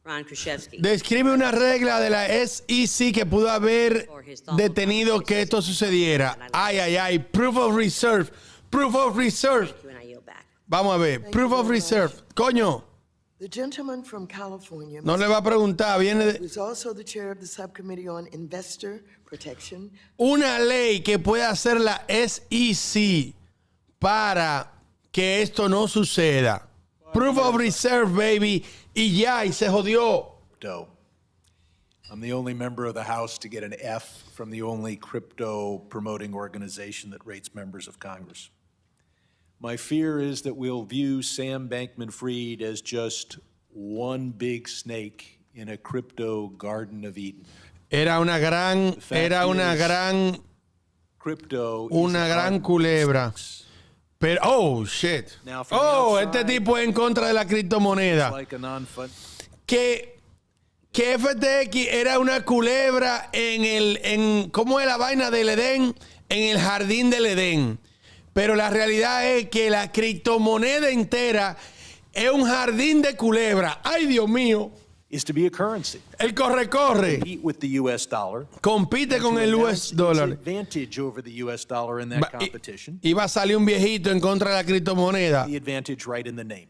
Ron Kruszewski. Describe una regla de la SEC que pudo haber detenido que esto sucediera. Ay, ay, ay. Proof of reserve. Proof of reserve. Vamos a ver. Proof of reserve. Coño. The gentleman from California. No le va a preguntar. Viene de... Who's also the chair of the subcommittee on investor protection. Una ley que pueda hacer la SEC para que esto no suceda. Proof of reserve, baby. Y ya, y se jodió. I'm the only member of the House to get an F from the only crypto promoting organization that rates members of Congress. My fear is that we'll view Sam Bankman-Fried as just one big snake in a crypto Garden of Eden. Era una gran culebra. Pero, oh, shit. Oh, este tipo es en contra de la criptomoneda. Que FTX era una culebra ¿cómo es la vaina del Edén? En el jardín del Edén. Pero la realidad es que la criptomoneda entera es un jardín de culebra. ¡Ay, Dios mío! Is to be a currency. El corre-corre. Compete with the US dollar. Compite con el US dollar. Advantage over the US dollar in that competition. Iba a salir un viejito en contra de la criptomoneda. The advantage right in the name.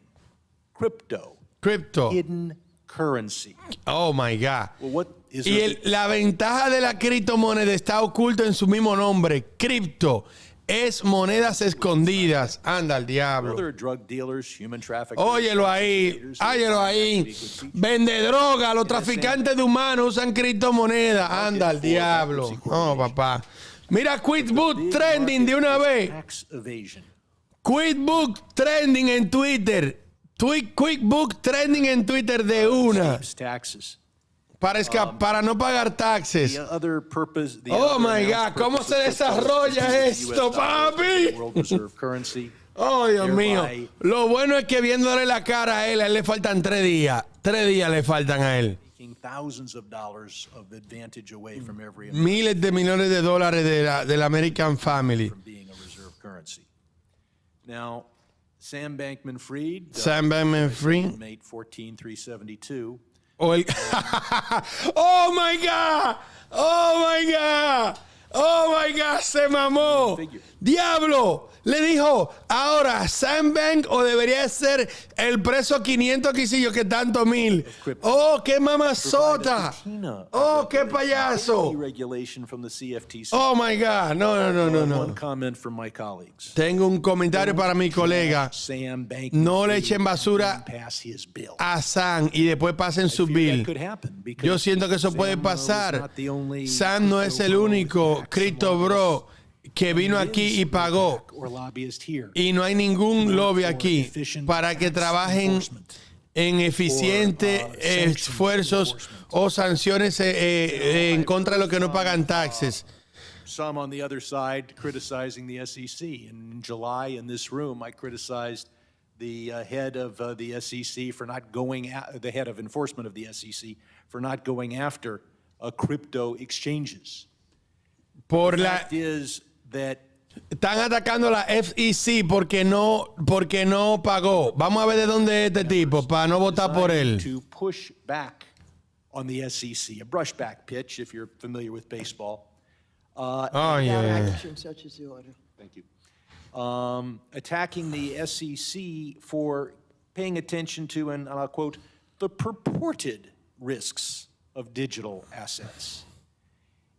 Crypto. Crypto. Hidden currency. Oh my God. Well, what is la ventaja de la criptomoneda está oculta en su mismo nombre. Cripto. Es monedas escondidas. Anda al diablo. Óyelo ahí. Óyelo ahí. Vende droga. Los traficantes de humanos usan criptomonedas. Anda al diablo. Oh, papá. Mira, QuickBook trending de una vez. QuickBook trending en Twitter. QuickBook trending en Twitter de una. Para no pagar taxes. Oh my God, ¿cómo se desarrolla esto, papi? Oh, Dios mío. Lo bueno es que viéndole la cara a él le faltan 3 días. 3 días le faltan a él. Miles de millones de dólares de la American Family. Now, Sam Bankman-Fried. Sam Bankman-Fried. 14,372. Oh my God! Oh my God! Oh my God! Se mamó. Diablo. Le dijo, ahora, Sam Bank o debería ser el preso 500 quisillos que tanto 1000. Oh, qué mamazota. Oh, qué payaso. Oh my God. No. Tengo un comentario para mi colega. No le echen basura a Sam y después pasen su bill. Yo siento que eso puede pasar. Sam no es el único Crypto Bro que vino aquí y pagó. Y no hay ningún lobby aquí para que trabajen en eficientes esfuerzos o sanciones en contra de los que no pagan taxes. Some on the other side criticizing the SEC. In July in this room, I criticized the head of the SEC for not going, the head of enforcement of the SEC for not going after crypto exchanges. Por the fact is that Están atacando a la FEC porque no pagó. Vamos a ver de dónde es este tipo para no votar por él. To push back on the SEC, a brushback pitch, if you're familiar with baseball. Oh, yeah. Action such as the order. Thank you. Attacking the SEC for paying attention to, and I'll quote, the purported risks of digital assets.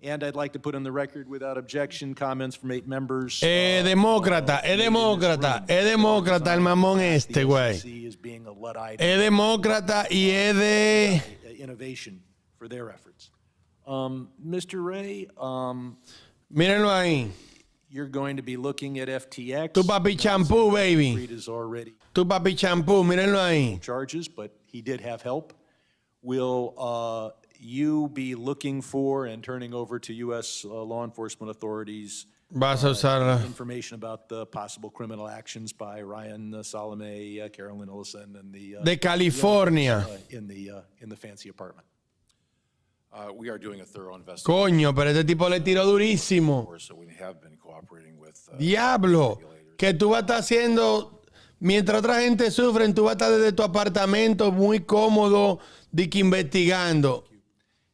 And I'd like to put on the record, without objection, comments from 8 members. Demócrata el mamón este, güey. Es demócrata y es de... Innovation for their efforts. Mr. Ray, mírenlo ahí. you're going to be looking at FTX. Tu papi champú, baby. Reed is already Tu papi champú, mírenlo ahí. charges, but he did have help. Will you be looking for and turning over to U.S. Law enforcement authorities Vas a usarla. information about the possible criminal actions by Ryan Salome, Carolyn Ellison, and the De California. in the fancy apartment? We are doing a thorough investigation. Coño, pero este tipo le tiró durísimo. So we have been cooperating with Diablo, que tú vas a estar haciendo, mientras otra gente sufre, tú vas a estar desde tu apartamento muy cómodo, de que investigando.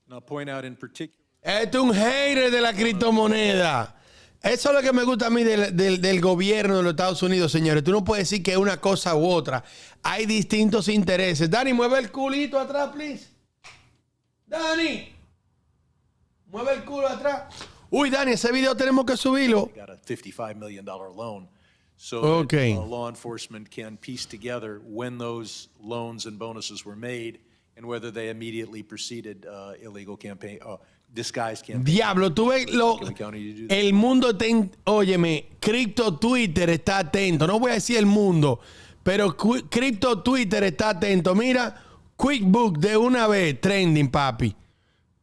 And I'll point out in particular. Este es un hater de la criptomoneda. Eso es lo que me gusta a mí del gobierno de los Estados Unidos, señores. Tú no puedes decir que es una cosa u otra. Hay distintos intereses. Dani, mueve el culito atrás, please. Dani, mueve el culo atrás. Uy, Dani, ese video tenemos que subirlo. Got a $55 million loan. So Okay. that, law enforcement can piece together when those loans and bonuses were made and whether they immediately preceded illegal campaign, disguised campaign. Diablo, tú ves Can we count on you to do that? el mundo, óyeme, Crypto Twitter está atento. No voy a decir el mundo, pero Crypto Twitter está atento. Mira, QuickBook de una vez, trending, papi.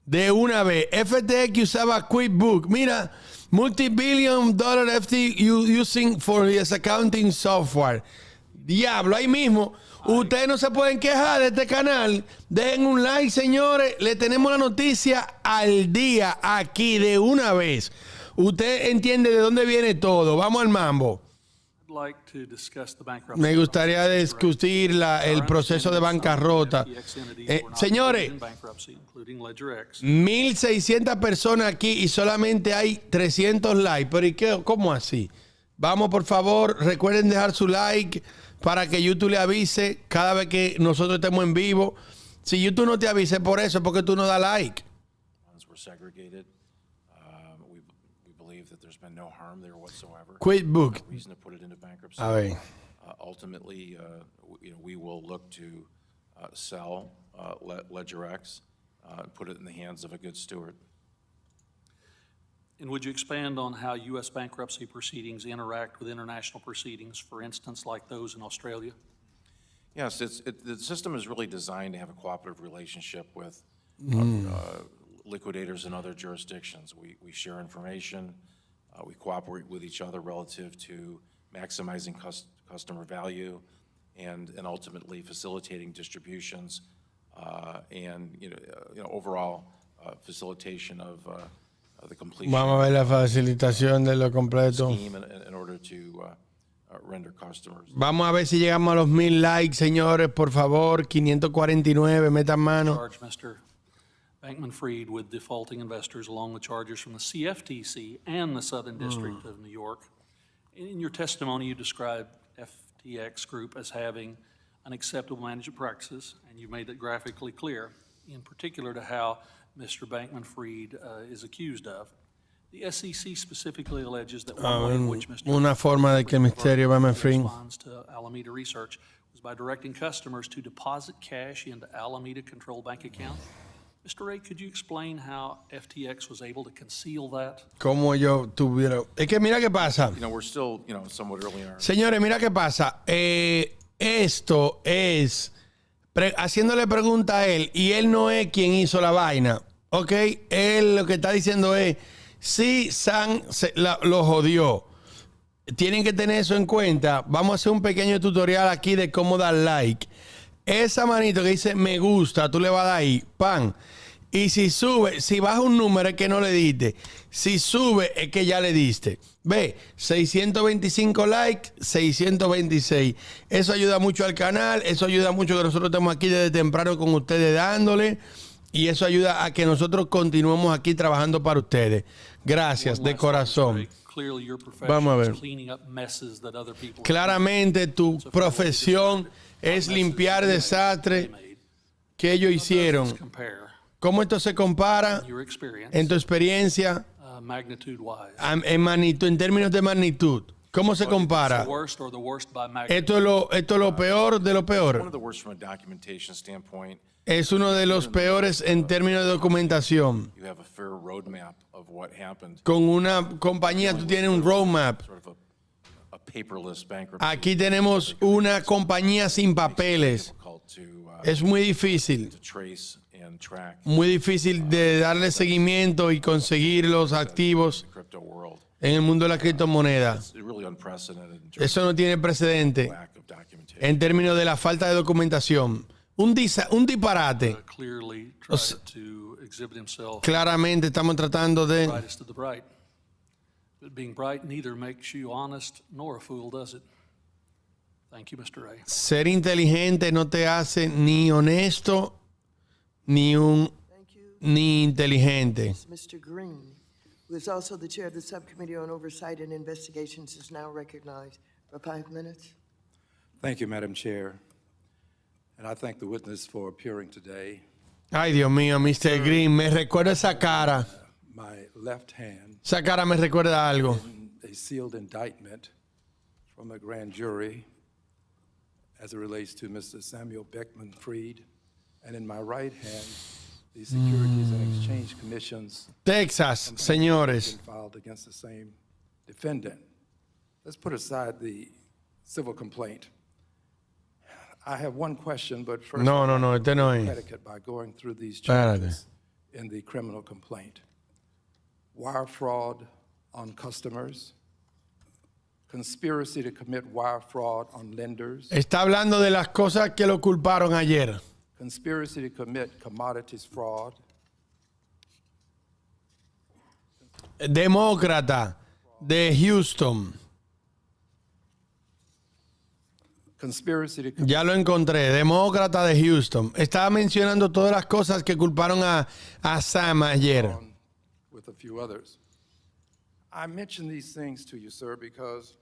De una vez. FTX usaba QuickBook. Mira, multi-billion dollar FT using for his accounting software. Diablo, ahí mismo. Ustedes no se pueden quejar de este canal. Dejen un like, señores. Le tenemos la noticia al día aquí de una vez. Usted entiende de dónde viene todo. Vamos al mambo. Me gustaría discutir el proceso de bancarrota. Señores, 1,600 personas aquí y solamente hay 300 likes. ¿Pero y qué? ¿Cómo así? Vamos, por favor, recuerden dejar su like para que YouTube le avise cada vez que nosotros estemos en vivo. Si YouTube no te avise por eso, ¿por qué tú no das like? QuickBook. A ver. Ultimately, we will look to sell LedgerX and put it in the hands of a good steward. And would you expand on how U.S. bankruptcy proceedings interact with international proceedings, for instance, like those in Australia? Yes, the system is really designed to have a cooperative relationship with liquidators in other jurisdictions. We share information. We cooperate with each other relative to maximizing customer value and ultimately facilitating distributions and overall facilitation of the completion. Vamos a ver la facilitación de lo completo. Scheme in order to render customers. Vamos a ver si llegamos a los 1,000 likes, señores, por favor. 549, metan mano. Charge Mr. Bankman-Fried with defaulting investors along with charges from the CFTC and the Southern District of New York. In your testimony, you described FTX Group as having unacceptable management practices, and you made that graphically clear, in particular to how Mr. Bankman-Fried is accused of. The SEC specifically alleges that one way in which Mr. Una forma de que el misterio Bankman-Fried responds to Alameda Research was by directing customers to deposit cash into Alameda-controlled bank accounts. Mr. Ray, could you explain how FTX was able to conceal that? Como yo tuviera. Es que mira qué pasa. We're still, somewhat early in our. Señores, mira qué pasa. Esto es haciéndole pregunta a él y él no es quien hizo la vaina. ¿Ok? Él lo que está diciendo es, sí, Sam lo jodió. Tienen que tener eso en cuenta. Vamos a hacer un pequeño tutorial aquí de cómo dar like. Esa manito que dice me gusta, tú le vas a dar ahí, pan. Y si sube, si baja un número es que no le diste. Si sube es que ya le diste. Ve, 625 likes, 626. Eso ayuda mucho al canal, eso ayuda mucho que nosotros estemos aquí desde temprano con ustedes dándole. Y eso ayuda a que nosotros continuemos aquí trabajando para ustedes. Gracias, de corazón. Vamos a ver. Claramente tu profesión es limpiar desastres que ellos hicieron. ¿Cómo esto se compara en tu experiencia en magnitud, en términos de magnitud? ¿Cómo se compara? ¿Esto es lo peor de lo peor? Es uno de los peores en términos de documentación. Con una compañía tú tienes un roadmap. Aquí tenemos una compañía sin papeles. Es muy difícil. Muy difícil de darle seguimiento y conseguir los activos en el mundo de la criptomoneda. Eso no tiene precedente en términos de la falta de documentación. Un disparate. Claramente estamos tratando de... Ser inteligente no te hace ni honesto ni inteligente. Mr. Green, who is also the chair of the Subcommittee on Oversight and Investigations, is now recognized for 5 minutes. Thank you, Madam Chair. And I thank the witness for appearing today. Ay, Dios mío, Mr. Green, me recuerda esa cara. My left hand. Esa cara me recuerda algo. A sealed indictment from a grand jury as it relates to Mr. Samuel Beckman-Fried. And in my right hand, the Securities and Exchange Commission's Texas, señores. filed against the same defendant. Let's put aside the civil complaint. I have one question, but first, No, este no es. predicate by going through these charges in the criminal complaint. Wire fraud on customers, conspiracy to commit wire fraud on lenders, Está hablando de las cosas que lo culparon ayer. conspiracy to commit commodities fraud, Demócrata de Houston. conspiracy to commit Ya lo encontré. Demócrata de Houston. Estaba mencionando todas las cosas que culparon a Sam ayer. with a few others. I mention these things to you, sir, because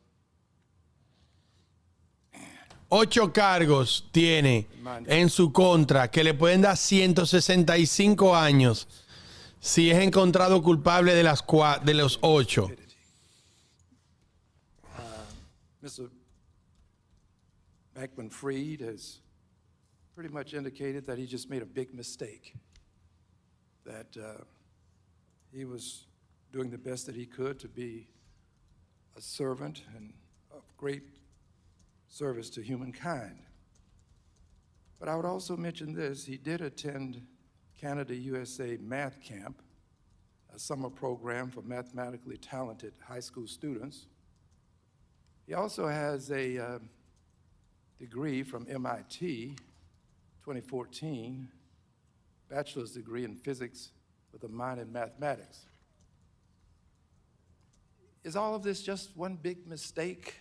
8 cargos tiene en su contra que le pueden dar 165 años si es encontrado culpable de los 8. Mr. Beckman-Fried has pretty much indicated that he just made a big mistake, that he was doing the best that he could to be a servant and of great service to humankind. But I would also mention this. He did attend Canada USA Math Camp, a summer program for mathematically talented high school students. He also has a degree from MIT, 2014, bachelor's degree in physics with a minor in mathematics. Is all of this just one big mistake?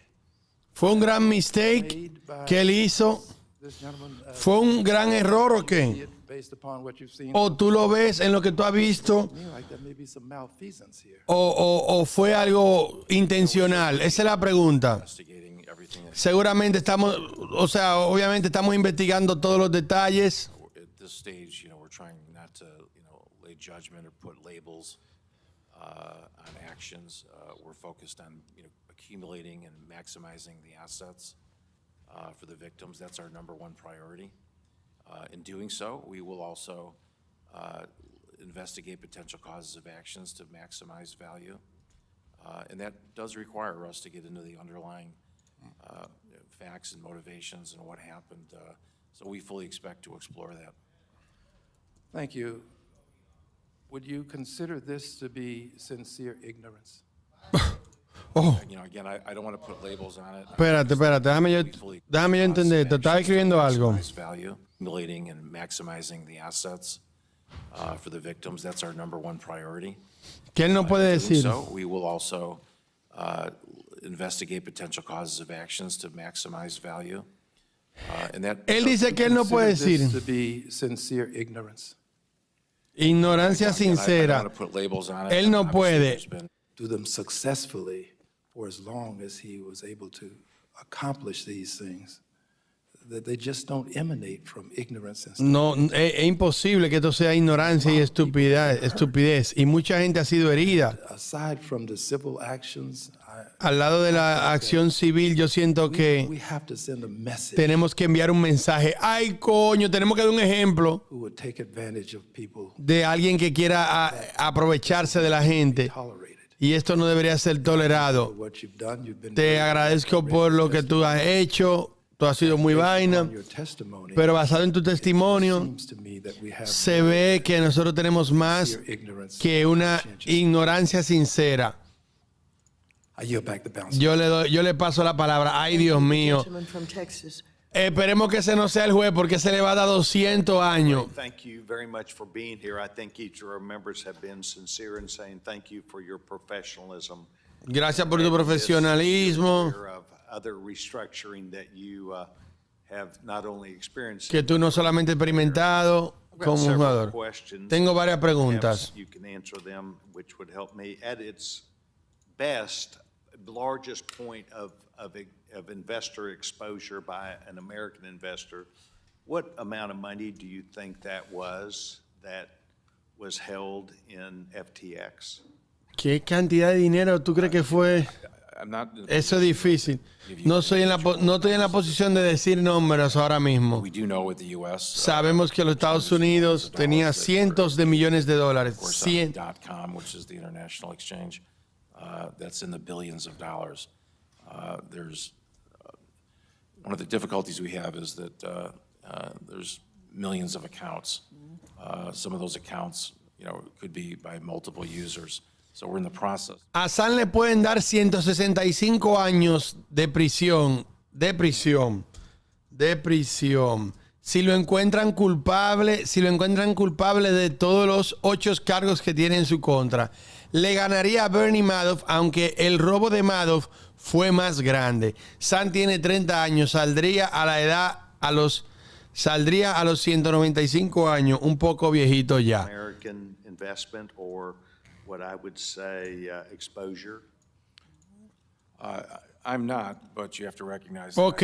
¿Fue un gran mistake que él hizo? ¿Fue un gran error o qué? ¿O tú lo ves en lo que tú has visto? ¿O fue algo intencional? Esa es la pregunta. Seguramente estamos, o sea, obviamente estamos investigando todos los detalles. At this stage, we're trying not to, lay judgment or put labels on actions. We're focused on, accumulating and maximizing the assets for the victims. That's our number one priority. In doing so, we will also investigate potential causes of actions to maximize value. And that does require us to get into the underlying facts and motivations and what happened. So we fully expect to explore that. Thank you. Would you consider this to be sincere ignorance? Again, I don't want to put labels on it. Espérate, déjame yo entender. Te estaba escribiendo algo. Value, accumulating and maximizing the assets for the victims. That's our number one priority. ¿Qué él no puede decir? So we will also investigate potential causes of actions to maximize value. And that, Él dice que él no puede Consider decir. this to be sincere ignorance. Ignorancia I don't sincera. want to put labels on it. Él no Obviously, puede. there's been- Do them successfully for as long as he was able to accomplish these things, that they just don't emanate from ignorance and No, es imposible que esto sea ignorancia y estupidez. Y mucha gente ha sido herida. aside from the civil actions, Al lado de la acción civil, yo siento que we have to send a message tenemos que enviar un mensaje. Ay, coño, tenemos que dar un ejemplo who would take advantage of people de alguien que quiera aprovecharse de la gente. tolerated. Y esto no debería ser tolerado. What you've done, you've been Te agradezco por lo que tú has hecho. Tú has sido muy vaina. your testimony. Pero basado en tu testimonio, Seems to me that we have se ve que nosotros tenemos más ignorance. que una ignorancia sincera. I yield back the balance. Yo le paso la palabra. Ay, Dios mío. Gentleman from Texas. Esperemos que ese no sea el juez porque se le va a dar 200 años. Thank you very much for being here. I think each of our members have been sincere in saying thank you for your professionalism. Gracias por tu profesionalismo. Of other restructuring that you have not only experienced. Que tú no solamente has experimentado como jugador. Tengo varias preguntas. You can answer them, which would help me. At its best, largest point of investor exposure by an American investor, what amount of money do you think that was held in FTX? ¿Qué cantidad de dinero tú crees que fue? Eso es difícil. No estoy en la posición de decir números ahora mismo. Sabemos que los Estados Unidos tenía cientos de millones de dólares. .com, which is the international exchange, that's in the billions of dollars. There's one of the difficulties we have is that there's millions of accounts. Some of those accounts, could be by multiple users. So we're in the process. A San le pueden dar 165 años de prisión. Si lo encuentran culpable de todos los 8 cargos que tiene en su contra. Le ganaría a Bernie Madoff, aunque el robo de Madoff fue más grande. San tiene 30 años, saldría a los 195 años, un poco viejito ya. American investment or what I would say exposure. I'm not, but you have to recognize. Ok,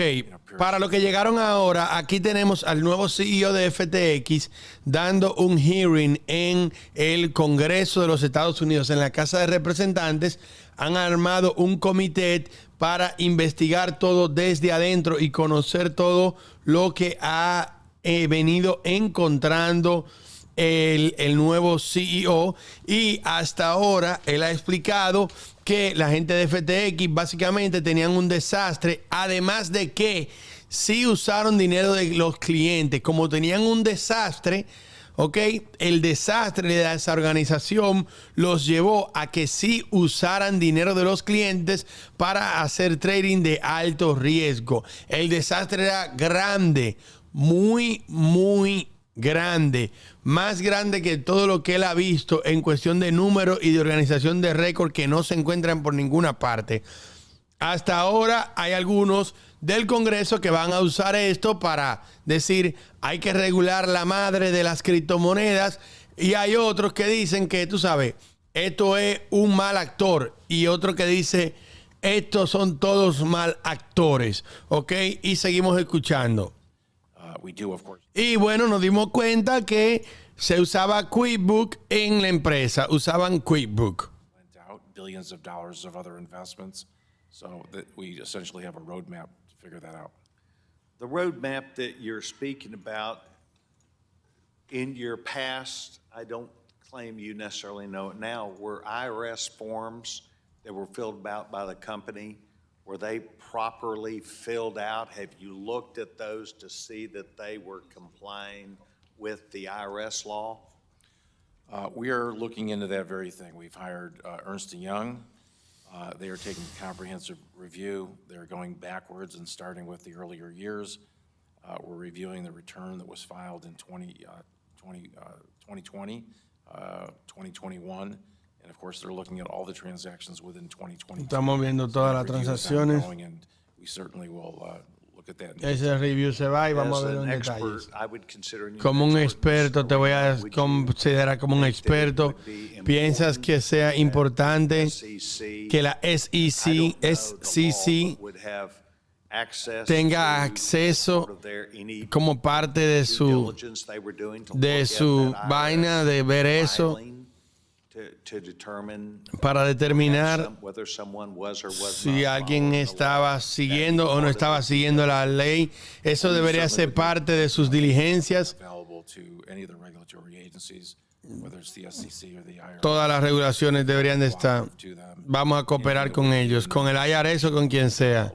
para lo que llegaron ahora, aquí tenemos al nuevo CEO de FTX dando un hearing en el Congreso de los Estados Unidos, en la Casa de Representantes. Han armado un comité para investigar todo desde adentro y conocer todo lo que ha venido encontrando el nuevo CEO. Y hasta ahora él ha explicado que la gente de FTX básicamente tenían un desastre, además de que sí usaron dinero de los clientes. Como tenían un desastre, ¿ok? El desastre de esa organización los llevó a que sí usaran dinero de los clientes para hacer trading de alto riesgo. El desastre era grande, muy, muy grande, más grande que todo lo que él ha visto en cuestión de números y de organización de récord que no se encuentran por ninguna parte. Hasta ahora hay algunos del Congreso que van a usar esto para decir hay que regular la madre de las criptomonedas, y hay otros que dicen que, tú sabes, esto es un mal actor, y otro que dice estos son todos mal actores, ¿ok? Y seguimos escuchando. We do, of course. Y bueno, nos dimos cuenta que se usaba QuickBook en la empresa. Usaban QuickBook. Billions of dollars of other investments. So that we essentially have a roadmap to figure that out. The roadmap that you're speaking about, in your past, I don't claim you necessarily know it now, were IRS forms that were filled out by the company. Were they properly filled out? Have you looked at those to see that they were complying with the IRS law? We are looking into that very thing. We've hired Ernst & Young. They are taking a comprehensive review. They're going backwards and starting with the earlier years. We're reviewing the return that was filed in 2020, 2021, and of course, they're looking at all the transactions within 2022. Estamos viendo todas las transacciones. And we certainly will look at that. Ese review se va y vamos a ver en expert, detalles. I would consider you Como an un expert experto, te voy a considerar como un experto. ¿Piensas que sea importante que la SEC would have access tenga to acceso sort of any como parte de due su diligence they were doing to look at that vaina de ver eso filing to determine para determinar whether someone was or was si not alguien estaba siguiendo o no estaba siguiendo la ley? Eso debería ser parte de sus diligencias. Available to any of the regulatory agencies, whether it's the SEC or the IRS. Todas las regulaciones deberían de estar. Vamos a cooperar con ellos, con el IRS o con quien sea.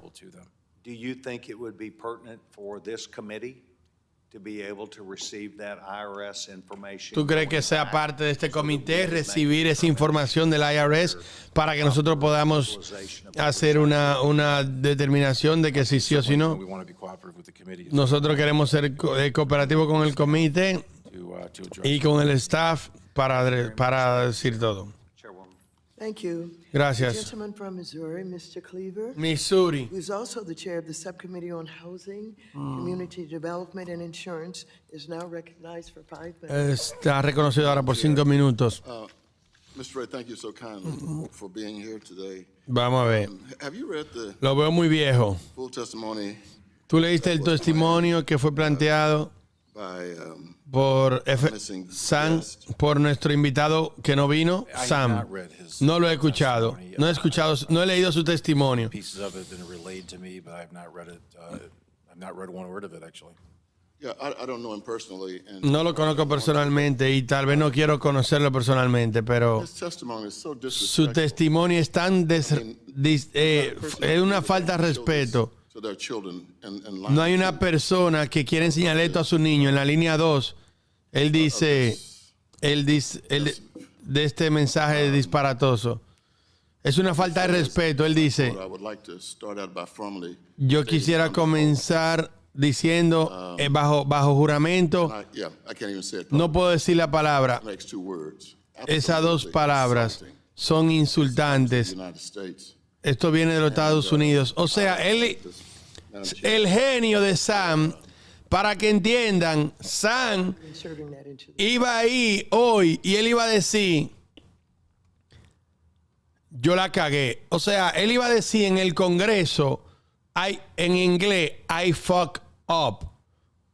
Do you think it would be pertinent for this committee to be able to receive that IRS information? ¿Tú crees que sea parte de este comité recibir esa información del IRS para que nosotros podamos hacer una determinación de que si sí o si no? Nosotros queremos ser cooperativos con el comité y con el staff para decir todo. Thank you. Gracias. The gentleman from Missouri, Mr. Cleaver. Missouri. Who's also the chair of the Subcommittee on Housing, Community Development and Insurance, is now recognized for 5 minutes. Está reconocido ahora por 5 minutos. Mr. Ray, thank you so kindly for being here today. Vamos a ver. Have you read the Lo veo muy viejo. full testimony ¿Tú leíste el testimonio que fue planteado by por Sam, por nuestro invitado que no vino, Sam? No lo he escuchado. No he leído su testimonio. Pieces of it have been relayed to me, but I've not read it. I've not read one word of it, actually. Yeah, I don't know him personally. And No lo conozco personalmente y tal vez no quiero conocerlo personalmente, pero his testimony is so su disrespectful testimonio es tan es una falta de respeto. to their children and line No hay una persona que quiere enseñar esto a su niño. En la línea 2, él dice de este mensaje disparatoso. Es una falta de respeto. Él dice, I would like to start out by formally yo quisiera comenzar diciendo bajo juramento, yeah, I can't even say it no puedo decir la palabra. next two words. Esas dos palabras son insultantes. United States. Esto viene de los Estados Unidos. O sea, el genio de Sam, para que entiendan, Sam iba ahí hoy y él iba a decir, yo la cagué. O sea, él iba a decir en el Congreso, en inglés, I fuck up.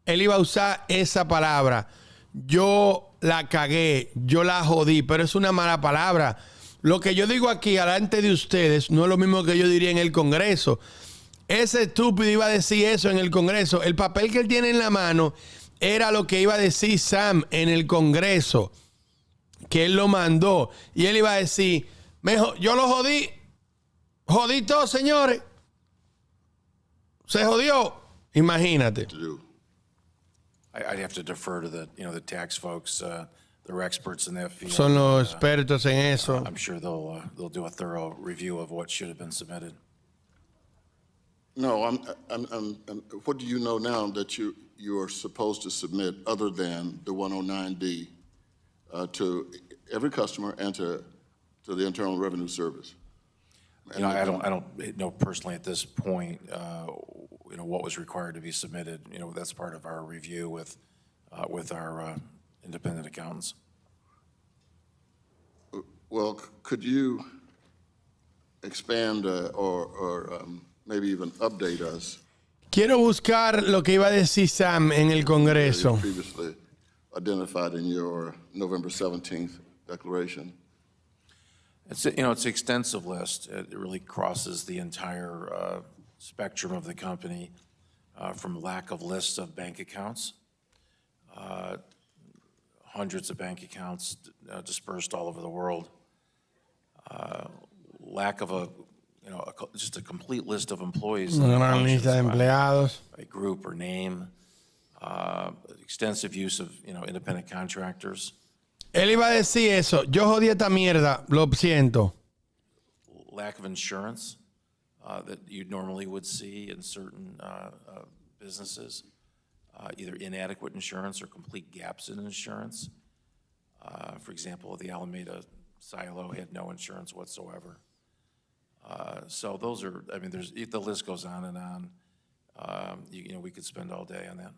Él iba a usar esa palabra. Yo la cagué, yo la jodí, pero es una mala palabra. Lo que yo digo aquí delante de ustedes no es lo mismo que yo diría en el Congreso. Ese estúpido iba a decir eso en el Congreso. El papel que él tiene en la mano era lo que iba a decir Sam en el Congreso, que él lo mandó. Y él iba a decir, yo lo jodí. Jodí todo, señores. Se jodió. Imagínate. I'd have to defer to the tax folks. They're experts in that field. Son los expertos en eso. I'm sure they'll do a thorough review of what should have been submitted. No, what do you know now that you are supposed to submit other than the 109D to every customer and to the Internal Revenue Service? I don't know personally at this point, what was required to be submitted. That's part of our review with our independent accountants. Well, could you expand or maybe even update us? Quiero buscar lo que iba a decir Sam en el Congreso. Previously identified in your November 17th declaration. It's an extensive list. It really crosses the entire spectrum of the company, from lack of lists of bank accounts, hundreds of bank accounts dispersed all over the world, lack of just a complete list of employees. Una gran lista de empleados. By group or name, extensive use of independent contractors. Él iba a decir eso. Yo jodí esta mierda. Lo siento. Lack of insurance that you normally would see in certain businesses. either inadequate insurance or complete gaps in insurance. For example, the Alameda silo had no insurance whatsoever. So those are, I mean, the list goes on and on. You know, we could spend all day on that.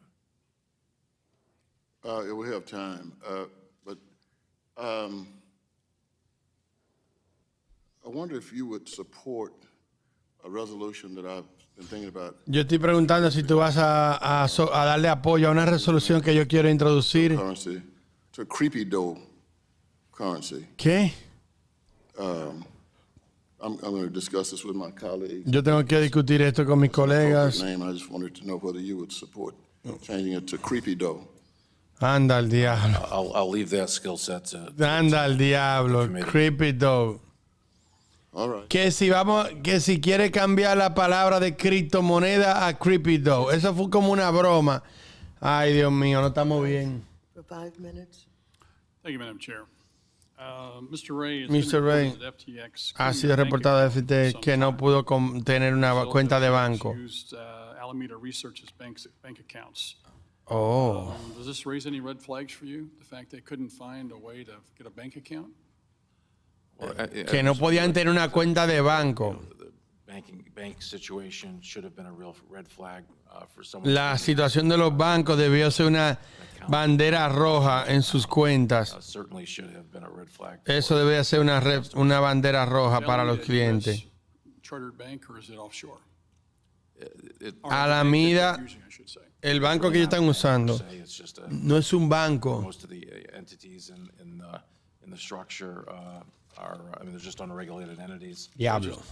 Yeah, we have time, but I wonder if you would support a resolution that I've been thinking about. Yo estoy preguntando si tú vas a darle apoyo a una resolución que yo quiero introducir. Currency, to creepy dough currency. ¿Qué? I'm going to discuss this with my colleagues. Yo tengo que discutir esto con mis colegas. Name, I just wanted to know whether you would support changing it to creepy dough. Anda al diablo. I'll leave that skill set to Anda al diablo. Creepy dough. All right. Que si quiere cambiar la palabra de criptomoneda a creepy dough. Eso fue como una broma. Ay, Dios mío, no estamos bien. For 5 minutes. Thank you, Madam Chair. Mr. Ray, Ha sido reportado de FTX que no pudo tener una cuenta de banco. Alameda Research's bank accounts. Oh. Does this raise any red flags for you? The fact they couldn't find a way to get a bank account? Que no podían tener una cuenta de banco. Bank situation should have been a real red flag for someone. La situación de los bancos debió ser una bandera roja en sus cuentas. Certainly should have been a red flag. Eso debe ser una bandera roja para los clientes. Chartered bank or is it offshore? Alameda, el banco que ellos están usando, no es un banco. Most of the entities in the structure are, I mean, they're just unregulated entities. Diablo.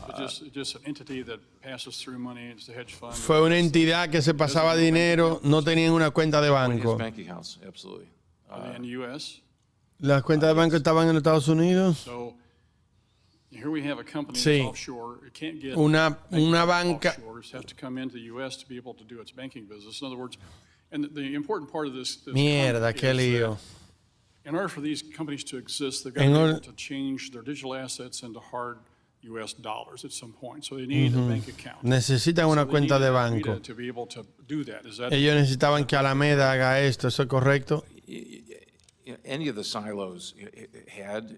Just an entity that passes through money. It's a hedge fund. Fue una entidad que se pasaba dinero, no tenían una cuenta de banco. Bank accounts, absolutely. Are they in the U.S.? Las cuentas de banco estaban en los Estados Unidos. So here we have a company Sí. that's offshore. It can't get Una banca. offshores have to come into the U.S. to be able to do its banking business. In other words, and the important part of this Mierda, comment qué is lío. that in order for these companies to exist, they've got to be able to change their digital assets into hard U.S. dollars at some point. So they need a bank account. Necesitan una cuenta de banco. To be able to do that. Is that Ellos necesitaban que Alameda haga esto, ¿eso es correcto? Any of the silos had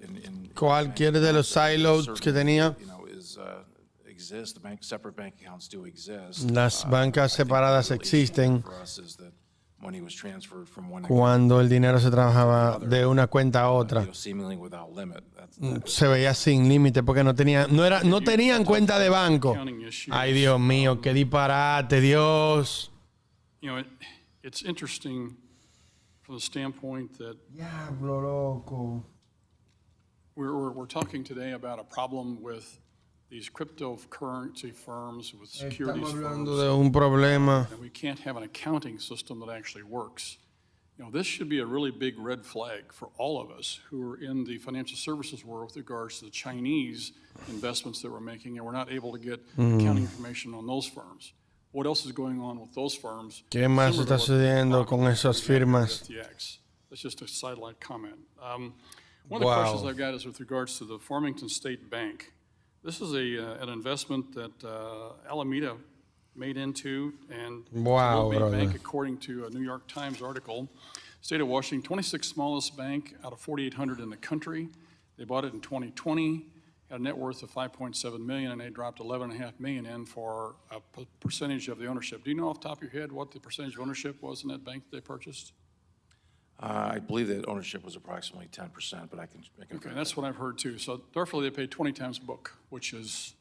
Cualquier de los silos que tenía. Exist. Separate bank accounts do exist. Las bancas separadas existen. For us is that money was transferred from one Cuando el dinero se trabajaba de una cuenta a otra, seemingly without limit. se veía sin límite porque no tenían cuenta de banco. Ay, Dios mío, qué disparate, Dios. You know, it's interesting from the standpoint that Diablo, loco. we're talking today about a problem with these cryptocurrency firms, with securities Estamos firms. hablando de un problema. And we can't have an accounting system that actually works. You know, this should be a really big red flag for all of us who are in the financial services world with regards to the Chinese investments that we're making, and we're not able to get accounting information on those firms. What else is going on with those firms? ¿Qué más está sucediendo con esas firmas? FTX. That's just a sidelight comment. One of the questions I've got is with regards to the Farmington State Bank. This is an investment that Alameda made into, and Wow, World brother. Bank, according to a New York Times article, state of Washington, 26th smallest bank out of 4,800 in the country. They bought it in 2020, had a net worth of $5.7 million, and they dropped $11.5 million in for a percentage of the ownership. Do you know off the top of your head what the percentage of ownership was in that bank that they purchased? I believe that ownership was approximately 10%, but I can. Okay, that's what I've heard too. So therefore, they paid 20 times book, which is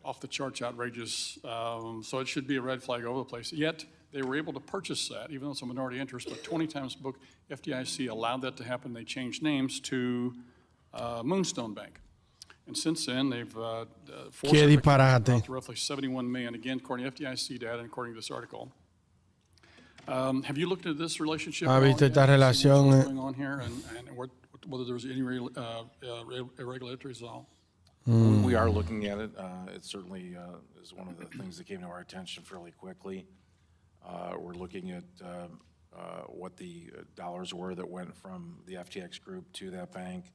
off the charts outrageous. So it should be a red flag over the place. Yet they were able to purchase that, even though it's a minority interest, but 20 times book. FDIC allowed that to happen. They changed names to Moonstone Bank. And since then, they've forced Qué disparate. roughly $71 million, again, according to FDIC data and according to this article. Have you looked at this relationship? ¿Ha visto esta relación? What's going on here and whether there's any irregularities at all? We are looking at it. It certainly is one of the things that came to our attention fairly quickly. We're looking at what the dollars were that went from the FTX group to that bank,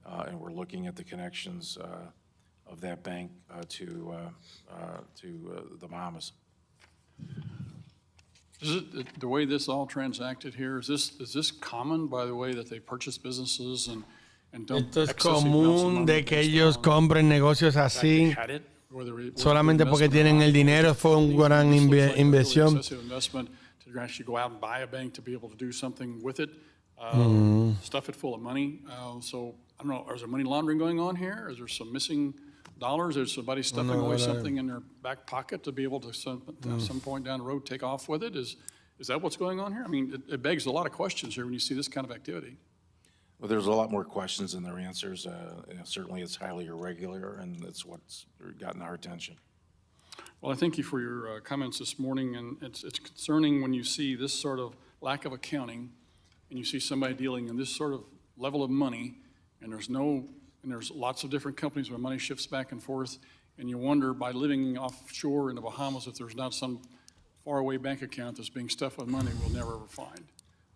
and we're looking at the connections of that bank to the Bahamas. Is it the way this all transacted here? Is this common, by the way, that they purchase businesses and dump Esto es excessive amounts of común money de que based ellos on compren negocios the fact they así had it, whether it was solamente good porque investment tienen or el not? dinero. Fue una gran This looks like a really inversión. excessive investment to actually go out and buy a bank to be able to do something with it, stuff it full of money. So I don't know, is there money laundering going on here? Is there some missing dollars? Is somebody stuffing away something in their back pocket to be able to at some point down the road take off with it? Is that what's going on here? I mean, it begs a lot of questions here when you see this kind of activity. Well, there's a lot more questions than there are answers. Certainly, it's highly irregular, and it's what's gotten our attention. Well, I thank you for your comments this morning, and it's concerning when you see this sort of lack of accounting, and you see somebody dealing in this sort of level of money, and there's lots of different companies where money shifts back and forth, and you wonder by living offshore in the Bahamas if there's not some faraway bank account that's being stuffed with money we'll never ever find.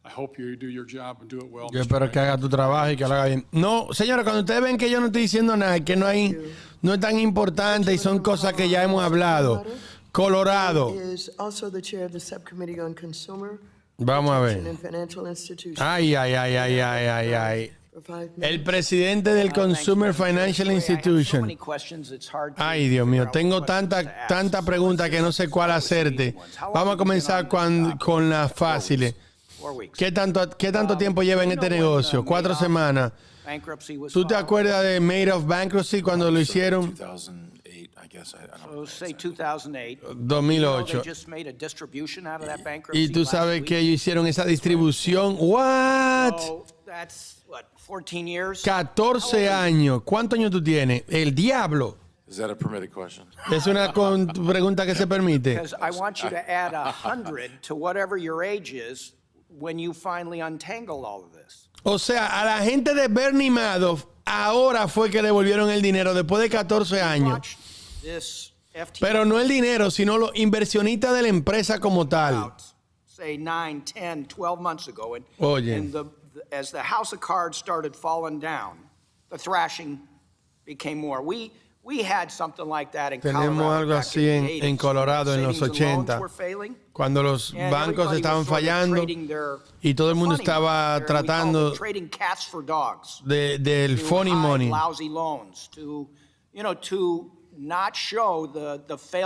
I hope you do your job and do it well. Yo espero que haga tu trabajo y que lo haga bien. No, señora, cuando ustedes ven que yo no estoy diciendo nada, que no es tan importante y son cosas que ya hemos hablado. Colorado. Is also the chair of the subcommittee on consumer Vamos a protection ver. and financial institutions. Ay. El presidente del Consumer Financial Institution. Ay, Dios mío, tengo tanta pregunta que no sé cuál hacerte. Vamos a comenzar con las fáciles. ¿Qué tanto tiempo lleva en este negocio? 4 semanas. ¿Tú te acuerdas de Made of Bankruptcy cuando lo hicieron? 2008. Y tú sabes que ellos hicieron esa distribución. What? 14 años. ¿Cuántos años tú tienes? El diablo. Is that a permitted question? Es una pregunta que se permite. Because I want you to add 100 to whatever your age is when you finally untangle all of this. O sea, a la gente de Bernie Madoff ahora fue que le devolvieron el dinero después de 14 años. Pero no el dinero, sino los inversionistas de la empresa como tal. Say 9, 10, 12 months ago. Oye. And as the house of cards started falling down, the thrashing became more. We had something like that in Colorado. Tenemos algo así en Colorado en los 80, cuando los bancos estaban fallando y todo el mundo estaba tratando del funny money.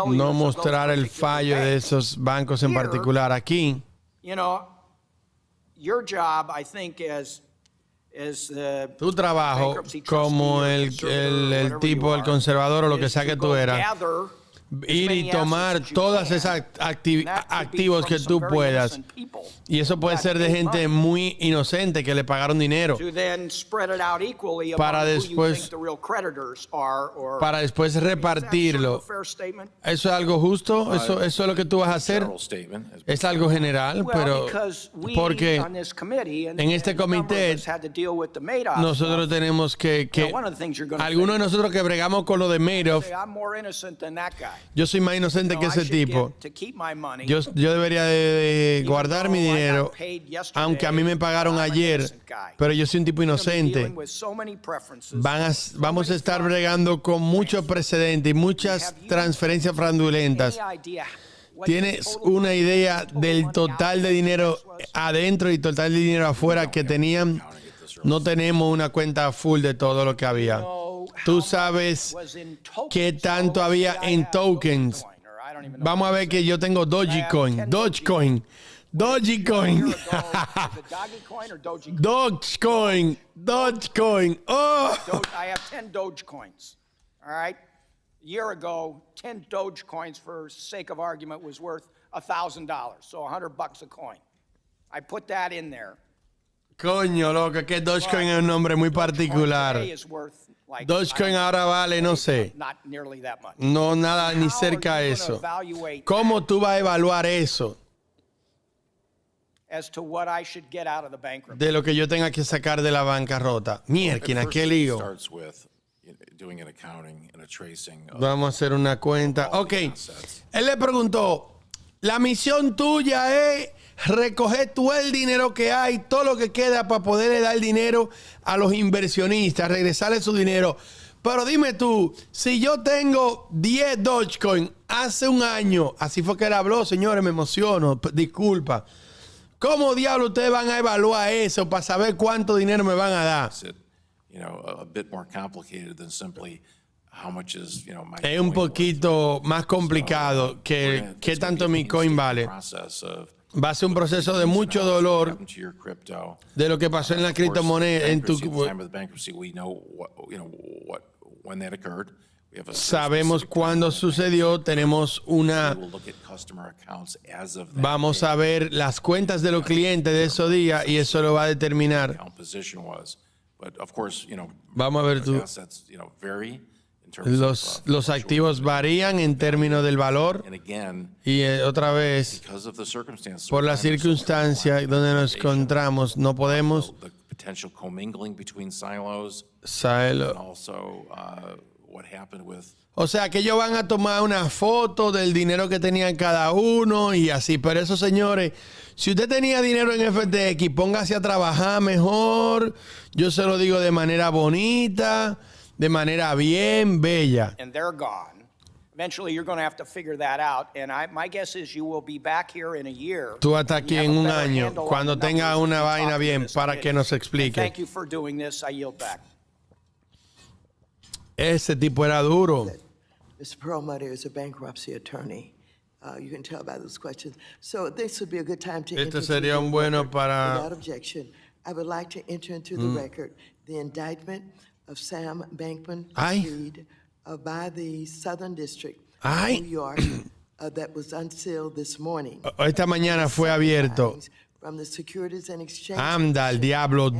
No mostrar el fallo de esos bancos en particular. Aquí, your job, I think, tu trabajo como el tipo, el conservador o lo que sea que tú eras, ir y tomar todas esas activos que tú puedas. Y eso puede ser de gente muy inocente que le pagaron dinero para después repartirlo. ¿Eso es algo justo? ¿Eso es lo que tú vas a hacer? Es algo general, pero porque en este comité nosotros tenemos que algunos de nosotros que bregamos con lo de Madoff, yo soy más inocente que ese tipo. Yo debería de guardar mi dinero, aunque a mí me pagaron ayer, pero yo soy un tipo inocente. Vamos a estar bregando con muchos precedentes y muchas transferencias fraudulentas. ¿Tienes una idea del total de dinero adentro y total de dinero afuera que tenían? No tenemos una cuenta full de todo lo que había. Tú sabes qué tanto había en tokens. Vamos a ver que yo tengo Dogecoin. Dogecoin. Oh. I have 10 Dogecoins. All right. A year ago, 10 Dogecoins, for sake of argument, was worth $1,000. So $100 a coin. I put that in there. Coño, loco, que Dogecoin es un nombre muy particular. Dogecoin ahora vale, no sé. No, nada ni cerca de eso. ¿Cómo tú vas a evaluar eso? De lo que yo tenga que sacar de la bancarrota. Mierda, qué lío. Vamos a hacer una cuenta. Ok, él le preguntó, la misión tuya es recoger todo el dinero que hay, todo lo que queda para poderle dar dinero a los inversionistas, regresarle su dinero. Pero dime tú, si yo tengo 10 Dogecoin hace un año, así fue que él habló, señores, me emociono, disculpa. ¿Cómo diablos ustedes van a evaluar eso para saber cuánto dinero me van a dar? You know, a bit more complicated than simply how much is, you know, my Es un poquito más complicado que qué tanto mi coin vale. Va a ser un proceso de mucho dolor de lo que pasó en la criptomoneda. Sabemos cuándo sucedió, tenemos una... Vamos a ver las cuentas de los clientes de esos días y eso lo va a determinar. Vamos a ver tú. Los activos varían en términos del valor y otra vez, por las circunstancias donde nos encontramos, no podemos o sea, que ellos van a tomar una foto del dinero que tenían cada uno y así. Pero eso, señores, si usted tenía dinero en FTX, póngase a trabajar mejor. Yo se lo digo de manera bonita, de manera bien bella. And they're gone. Eventually, you're going to have to figure that out. And my guess is you will be back here in a year. Tú hasta aquí en un año, cuando tenga una vaina bien, para que nos explique. Thank you for doing this. I yield back. Ese tipo era duro. Mr. Perlmutter is a bankruptcy attorney. You can tell by those questions. So this would be a good time to Este sería un bueno para... Without objection, I would like to enter into the record the indictment of Sam Bankman-Fried by the Southern District of New York that was unsealed this morning. Esta mañana fue abierto. From the Securities and Exchange Anda al diablo,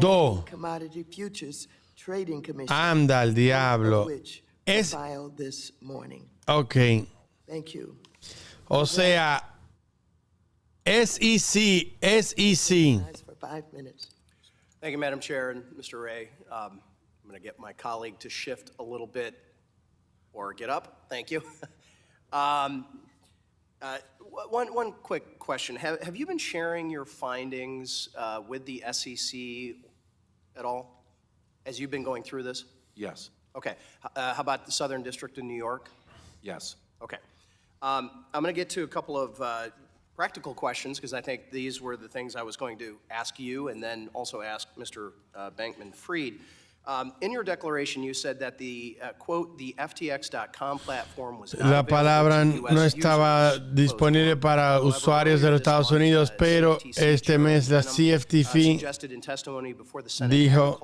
Commodity Futures Trading Commission. Anda al diablo. Es filed this morning. Ok. Thank you. O sea, SEC. For 5 minutes. Thank you, Madam Chair and Mr. Ray. I'm going to get my colleague to shift a little bit or get up. Thank you. One quick question. Have you been sharing your findings with the SEC at all as you've been going through this? Yes. Okay. How about the Southern District of New York? Yes. Okay. I'm going to get to a couple of practical questions because I think these were the things I was going to ask you and then also ask Mr. Bankman-Fried. In your declaration, you said that the, quote, the FTX.com platform was not La palabra no estaba disponible para usuarios de los Estados Unidos, pero este mes la CFTC dijo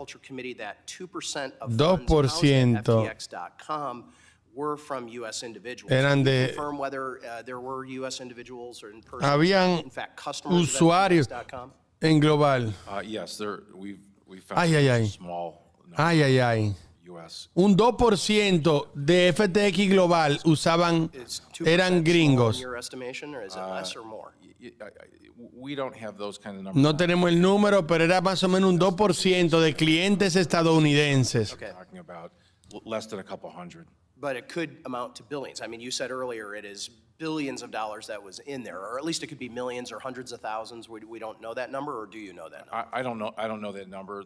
2% were from U.S. individuals. eran de... Confirm whether there were U.S. individuals or in person. Habían in fact, customers usuarios of FTX.com? en global. Yes, we found a small US. Un 2% de FTX global usaban, eran gringos. In your estimation, or is it less or more? We don't have those kind of numbers. No tenemos el número, pero era más o menos un 2% de clientes estadounidenses. Okay. Talking about less than a couple hundred. But it could amount to billions. I mean, you said earlier it is billions of dollars that was in there, or at least it could be millions or hundreds of thousands. We don't know that number, or do you know that number? I don't know. I don't know that number.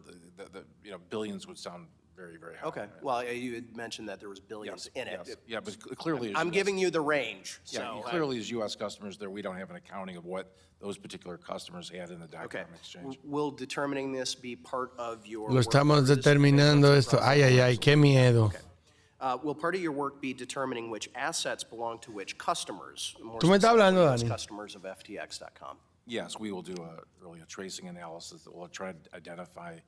You know, billions would sound very, very high. Okay. Well, you had mentioned that there was billions in it. Yes. Yeah, but clearly, I'm giving you the range. Yeah, clearly, as U.S. customers, there we don't have an accounting of what those particular customers had in the .com exchange. Will determining this be part of your? Lo estamos determinando esto. Ay, qué miedo. Okay. Will part of your work be determining which assets belong to which customers? ¿Tú me estás hablando, Dani? Customers of FTX.com. Yes, we will do really a tracing analysis that will try to identify,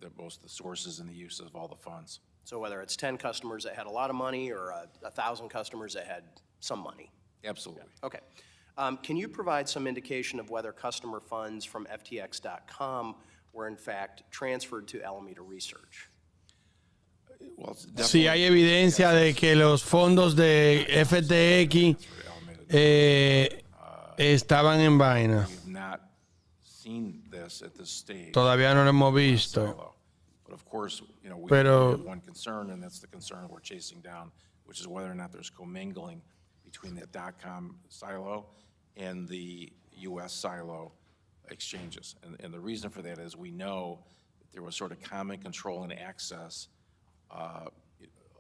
the sources and the uses of all the funds. So whether it's 10 customers that had a lot of money or 1,000 customers that had some money. Absolutely. Okay. Can you provide some indication of whether customer funds from FTX.com were in fact transferred to Alameda Research? Si hay evidencia de que los fondos de FTX estaban en vaina. Todavía no lo hemos visto. Pero one concern, and that's the concern we're chasing down, which is whether or not there's commingling between the .com silo and the U.S. silo exchanges. And the reason for that is we know that there was sort of common control and access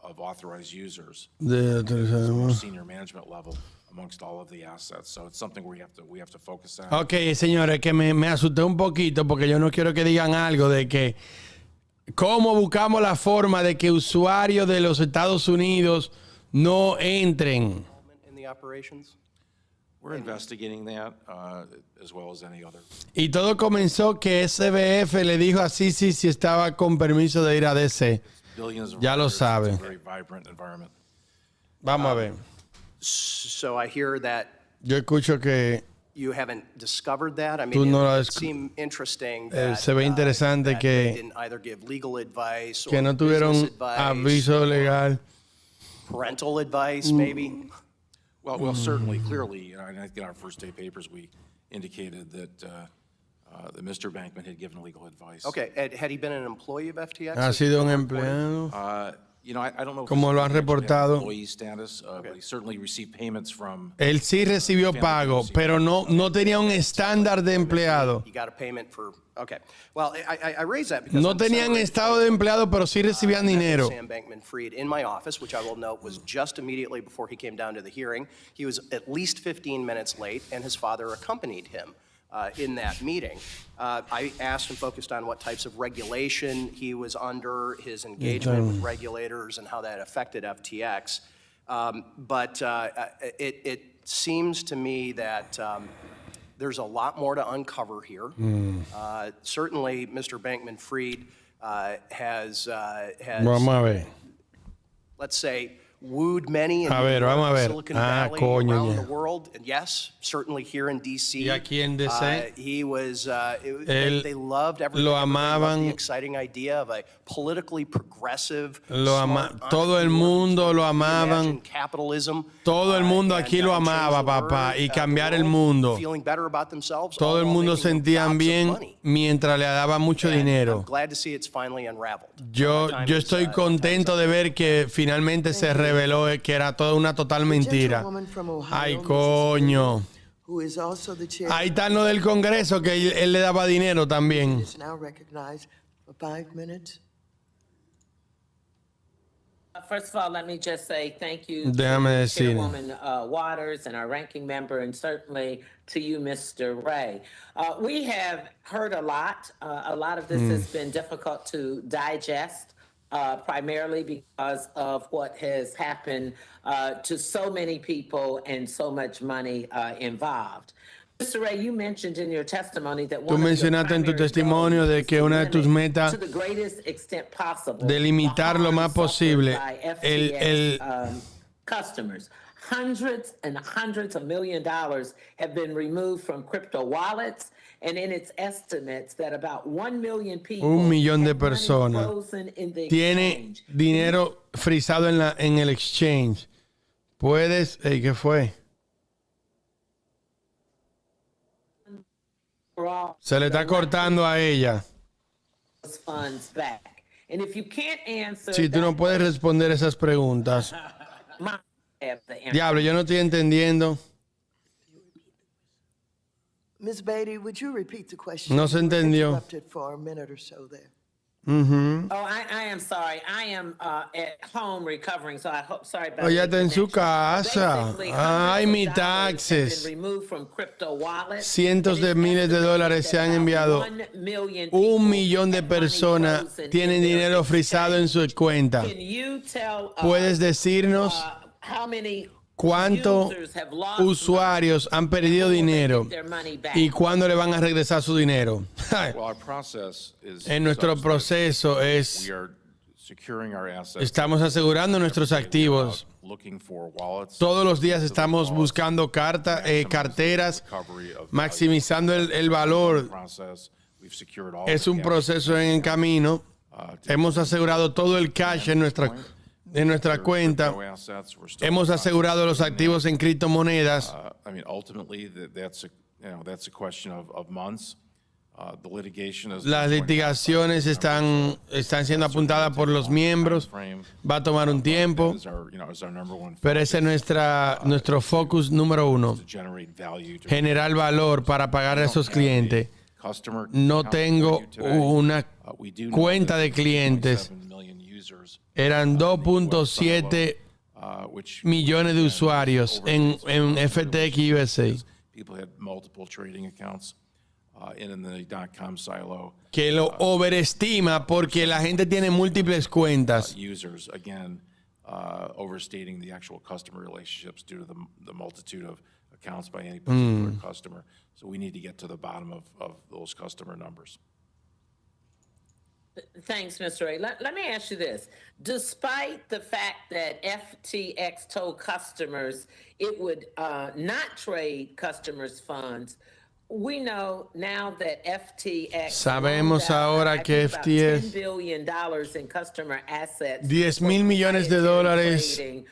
of authorized users De at a more autorizado. senior management level amongst all of the assets. So it's something we have to focus on. Ok, señores, que me asusté un poquito porque yo no quiero que digan algo de que cómo buscamos la forma de que usuarios de los Estados Unidos no entren. In the operations? We're investigating that as well as any other. Y todo comenzó que SBF le dijo a Sisi si estaba con permiso de ir a DC. Billions of Ya lo records, sabe. it's a very vibrant environment. Vamos a ver. So I hear that Yo escucho que you haven't discovered that. I Tú mean, no lo it has- would seem interesting that, se ve interesante that they que, didn't either give legal advice or que no tuvieron business advice, aviso legal. parental advice, maybe. Well, certainly, clearly, and I think in our first day papers, we indicated that that Mr. Bankman had given legal advice. Okay, had he been an employee of FTX? Ha sido un empleado. You know, I don't know if Como he's lo han mentioned reportado. employee status, but he certainly received payments from. Él sí recibió pago, pero no tenía un estándar de empleado. He got a payment for, okay. Well, I raise that because No I'm tenían celebrating estado de empleado, pero sí recibían dinero. Sam Bankman-Fried in my office, which I will note was just immediately before he came down to the hearing. He was at least 15 minutes late, and his father accompanied him in that meeting. I asked and focused on what types of regulation he was under, his engagement with regulators, and how that affected FTX. But it seems to me that there's a lot more to uncover here. Certainly, Mr. Bankman-Fried has, Vamos a ver. let's say, wooed many in A ver, vamos a ver. Silicon Ah, Valley, coño, around ya. the world. And yes, certainly here in D.C. Y aquí en DC. He was, Él they loved everything. lo Everybody loved amaban. the exciting idea of a politically progressive, Todo el mundo lo amaban. capitalism. Todo el mundo aquí lo amaba, papá, y cambiar el mundo. Feeling better about themselves. Todo el mundo sentían bien mientras le daban mucho dinero. Glad to see it's finally unraveled. Yo estoy contento de ver que finalmente se reveló que era toda una total mentira. Ay, coño. Who is also the chair. Ahí está lo del Congreso, que él le daba dinero también. Is now recognized for 5 minutes. First of all, let me just say thank you Déjame to decir. Chairwoman Waters and our ranking member, and certainly to you, Mr. Ray. We have heard a lot. A lot of this has been difficult to digest, primarily because of what has happened to so many people and so much money involved. Mr. Ray, you mentioned in your testimony that Tú one of your mencionaste en tu primary testimonio goals de is que to una de tus limit metas to the greatest extent possible de limitar lo más posible el customers. Hundreds and hundreds of $1 million have been removed from crypto wallets, and in its estimates that about 1 million people 1 millón de have money personas frozen in the tiene exchange. dinero frisado en el exchange. Puedes, ¿qué fue? Se le está cortando a ella. Those funds back. And if you can't answer Si tú no puedes responder esas preguntas. my have the answer. Diablo, yo no estoy entendiendo. Ms. Beatty, would you repeat the question? No se You were entendió. interrupted for a minute or so there. Ujú. Oh, I am sorry. I am at home recovering, so I hope. Sorry about Ella the está en su connection. casa. Basically, Ay, hundreds mis of dollars have taxes. been removed from crypto wallets. Cientos de miles de dólares se han enviado. 1 million 1 millón de personas tienen dinero frisado en su cuenta. Can you tell ¿Puedes decirnos how many cuántos users have lost usuarios han perdido dinero their money back? y cuándo le van a regresar su dinero? Well, our process is En nuestro such that proceso es, we are securing our assets. estamos asegurando nuestros activos. Looking for wallets. Todos los días estamos buscando carteras, maximizando el valor. Process. We've secured all Es the un cash. proceso en camino. Hemos asegurado todo el cash en nuestra cuenta. Hemos asegurado los activos en criptomonedas. I mean, ultimately, that's a question of months. The litigation is Las litigaciones están siendo apuntadas por los miembros. Va a tomar un tiempo. is our number one Pero ese es nuestro focus número uno. to generate value to Generar valor para pagar a esos clientes. customer No account tengo for you today. una We do know cuenta that de clientes 2.7 million eran 2.7 millones de usuarios en FTX USA. People had multiple trading accounts in the .com silo. Que lo overestima porque la gente tiene múltiples cuentas. Users, again, overstating the actual customer relationships due to the multitude of accounts by any particular customer. So we need to get to the bottom of those customer numbers. Thanks, Mr. Ray. Let me ask you this. Despite the fact that FTX told customers it would not trade customers' funds, we know now that FTX Sabemos ahora que FTX $10 billion in customer assets, 10,000 millones de dólares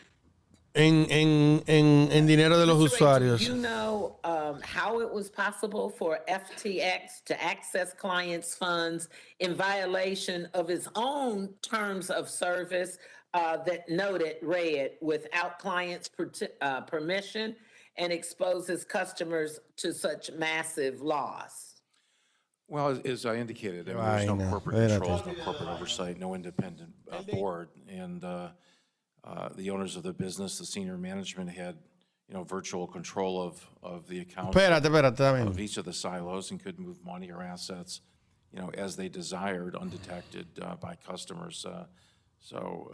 en dinero de los usuarios. Do you know how it was possible for FTX to access clients' funds in violation of its own terms of service that read, without clients' permission, and exposes customers to such massive loss? Well, as I indicated, there's no corporate controls, no corporate oversight, no independent board, and the owners of the business, the senior management had, virtual control of the account of each of the silos and could move money or assets, as they desired, undetected by customers. So,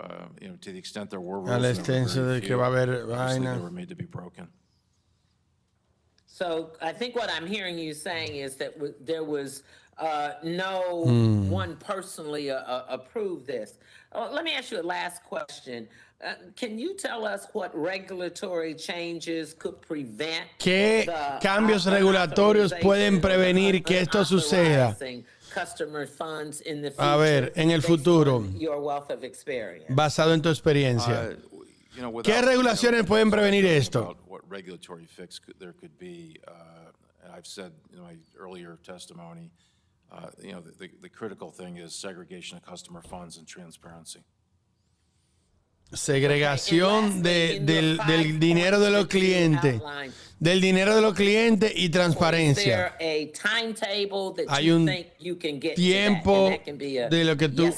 to the extent there were rules that they were made to be broken. So I think what I'm hearing you saying is that there was no one personally approved this. Let me ask you a last question. Can you tell us what regulatory changes could prevent ¿Qué cambios regulatorios pueden prevenir que esto suceda? A ver, en el futuro, basado en tu experiencia, ¿qué regulaciones pueden prevenir esto? What regulatory fix there could be, and I've said in my earlier testimony, the critical thing is segregation of customer funds and transparency. Segregación del dinero de los clientes, y transparencia. Hay un tiempo de lo que tú...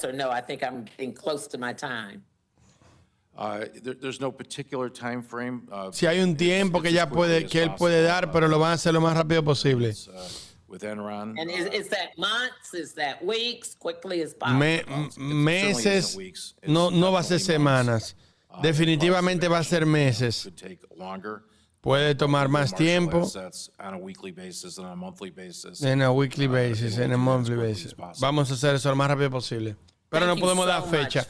There's no particular time frame. Si hay un tiempo que él puede dar, pero lo van a hacer lo más rápido posible. With Enron. And is that months? Is that weeks? Quickly as possible. Meses, no va a ser semanas. Definitivamente va a ser meses. Puede tomar más tiempo. On a weekly basis, on a monthly basis. En a weekly basis, en a monthly basis. Vamos a hacer eso lo más rápido posible. Pero no podemos dar fecha.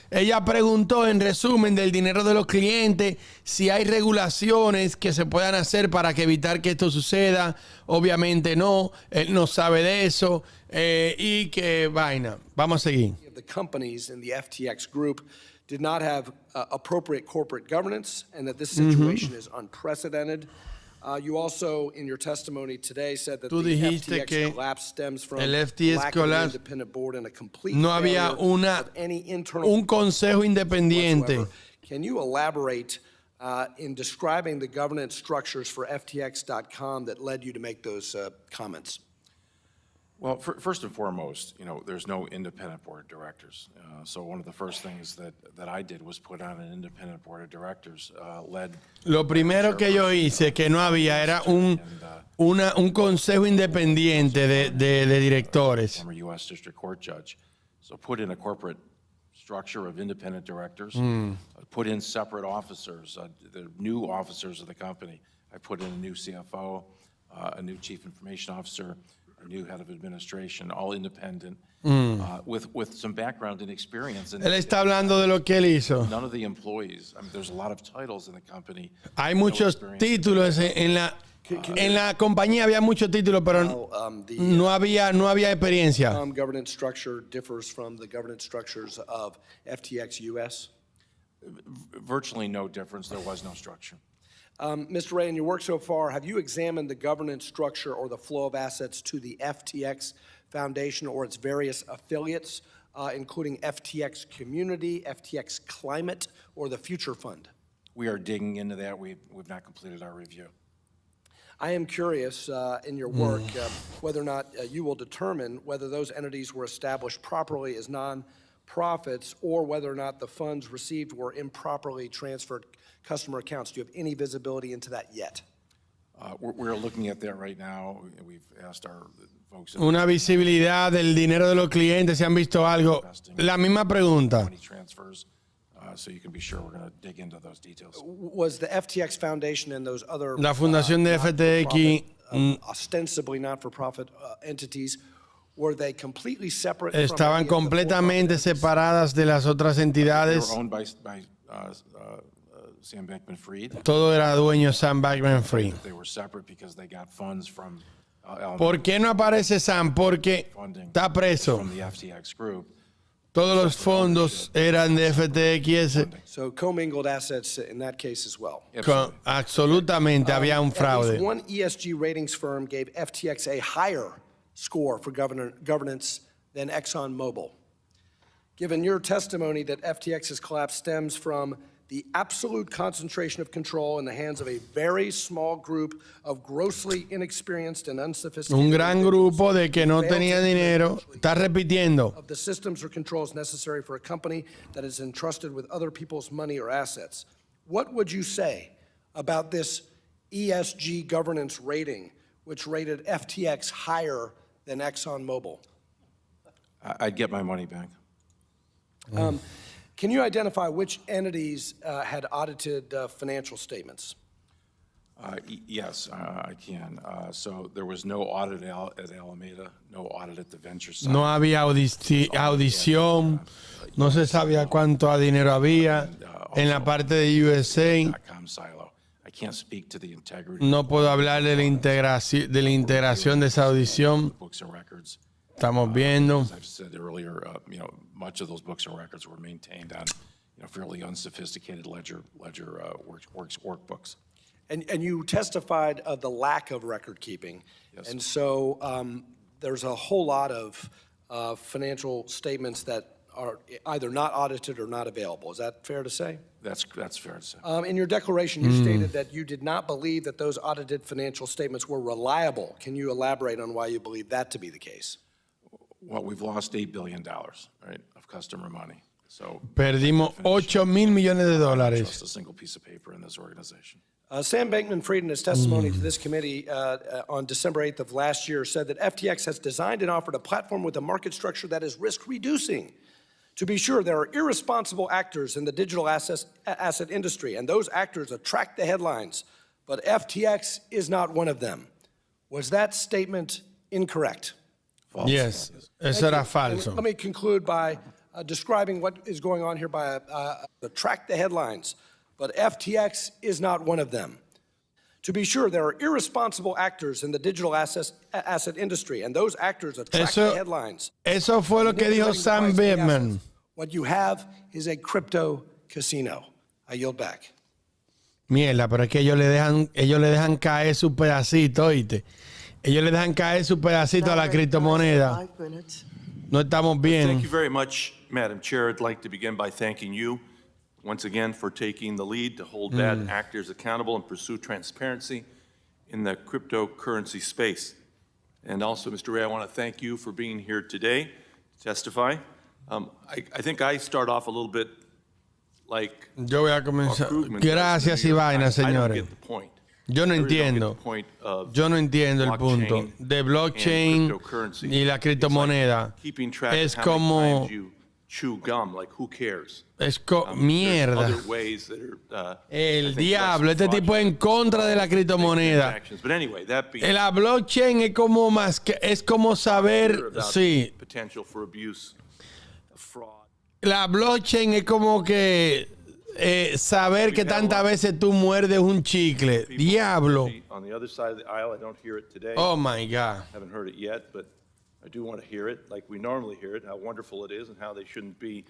Ella preguntó, en resumen, del dinero de los clientes, si hay regulaciones que se puedan hacer para evitar que esto suceda. Obviamente no. Él no sabe de eso. Y que vaina. Vamos a seguir. The companies in the FTX group did not have appropriate corporate governance, and that this situation is unprecedented. You also, in your testimony today, said that the FTX collapse stems from lack of an independent board and a complete failure of any internal consejo independiente. Can you elaborate in describing the governance structures for FTX.com that led you to make those comments? Well, first and foremost, there's no independent board of directors. So one of the first things that I did was put on an independent board of directors led. Lo primero que yo hice que no había era un consejo independiente de directores. Former U.S. District Court judge. So put in a corporate structure of independent directors. Put in separate officers, the new officers of the company. I put in a new CFO, a new chief information officer, a new head of administration, all independent, with some background and experience. Él está hablando de lo que él hizo. None of the employees. I mean, there's a lot of titles in the company. Hay muchos títulos en la compañía, había muchos títulos, pero no había experiencia. Governance structure differs from the governance structures of FTX US. Virtually no difference. There was no structure. Mr. Ray, in your work so far, have you examined the governance structure or the flow of assets to the FTX Foundation or its various affiliates, including FTX Community, FTX Climate, or the Future Fund? We are digging into that. We've not completed our review. I am curious in your work whether or not you will determine whether those entities were established properly as profits or whether or not the funds received were improperly transferred customer accounts. Do you have any visibility into that yet? We're looking at that right now. We've asked our folks. Una visibilidad del dinero de los clientes, si han visto algo. La misma pregunta. Money transfers, so you can be sure we're going to dig into those details. Was the FTX Foundation and those other La fundación de FTX ostensibly not-for-profit entities, were they completely separate estaban completamente separadas de las otras entidades? They were owned by Sam Bankman-Fried. Todo era dueño Sam Bankman-Fried. They were separate because they got funds from ¿Por qué no aparece Sam? Porque está preso. from the FTX group. Todos los fondos eran de FTX. So commingled assets in that case as well. Absolutamente, había un At fraude. least one ESG ratings firm gave FTX a higher score for governance than ExxonMobil. Given your testimony that FTX's collapse stems from the absolute concentration of control in the hands of a very small group of grossly inexperienced and unsophisticated Un gran grupo de que no tenía dinero. Está repitiendo. of the systems or controls necessary for a company that is entrusted with other people's money or assets. What would you say about this ESG governance rating, which rated FTX higher than ExxonMobil? I'd get my money back. Can you identify which entities had audited financial statements? Yes, I can. So there was no audit at Alameda, no audit at the venture side. No había audición. No se sabía cuánto dinero había en la parte de USA. Silo. I can't speak to the integrity. No puedo hablar de la integración de esa audición. Books and records. Estamos viendo. As I've said earlier, much of those books and records were maintained on, fairly unsophisticated ledger workbooks. And you testified of the lack of record keeping. Yes. And so there's a whole lot of financial statements that are either not audited or not available. Is that fair to say? That's fair to say. In your declaration, you stated that you did not believe that those audited financial statements were reliable. Can you elaborate on why you believe that to be the case? Well, we've lost $8 billion, right, of customer money. So Perdimos $8 mil millones de dólares. Just a single piece of paper in this organization. Sam Bankman-Fried, in his testimony to this committee on December 8th of last year, said that FTX has designed and offered a platform with a market structure that is risk-reducing. To be sure, there are irresponsible actors in the digital asset industry, and those actors attract the headlines, but FTX is not one of them. Was that statement incorrect? False. Yes, eso era falso. Let me conclude by describing what is going on here by attract the headlines, but FTX is not one of them. To be sure, there are irresponsible actors in the digital asset industry, and those actors attract the headlines. Eso fue lo que dijo Sam Bankman. What you have is a crypto casino. I yield back. Mierda, pero es que ellos le dejan caer su pedacito, ¿oíste? Ellos le dejan caer su pedacito a la criptomoneda. No estamos bien. Thank you very much, Madam Chair. I'd like to begin by thanking you once again for taking the lead to hold bad actors accountable and pursue transparency in the cryptocurrency space. And also, Mr. Ray, I want to thank you for being here today to testify. I think I start off a little bit like Yo voy a comenzar. Gracias y vaina, señores. Yo no entiendo. Yo no entiendo el punto de blockchain y la criptomoneda. Es como mierda. El diablo, este tipo es en contra de la criptomoneda. La blockchain es como es como saber, sí. La blockchain es como que saber que tantas veces tú muerdes un chicle. Diablo. Oh my God. Haven't heard it yet, but I do want to hear it like we normally hear it, how wonderful it is and how they shouldn't be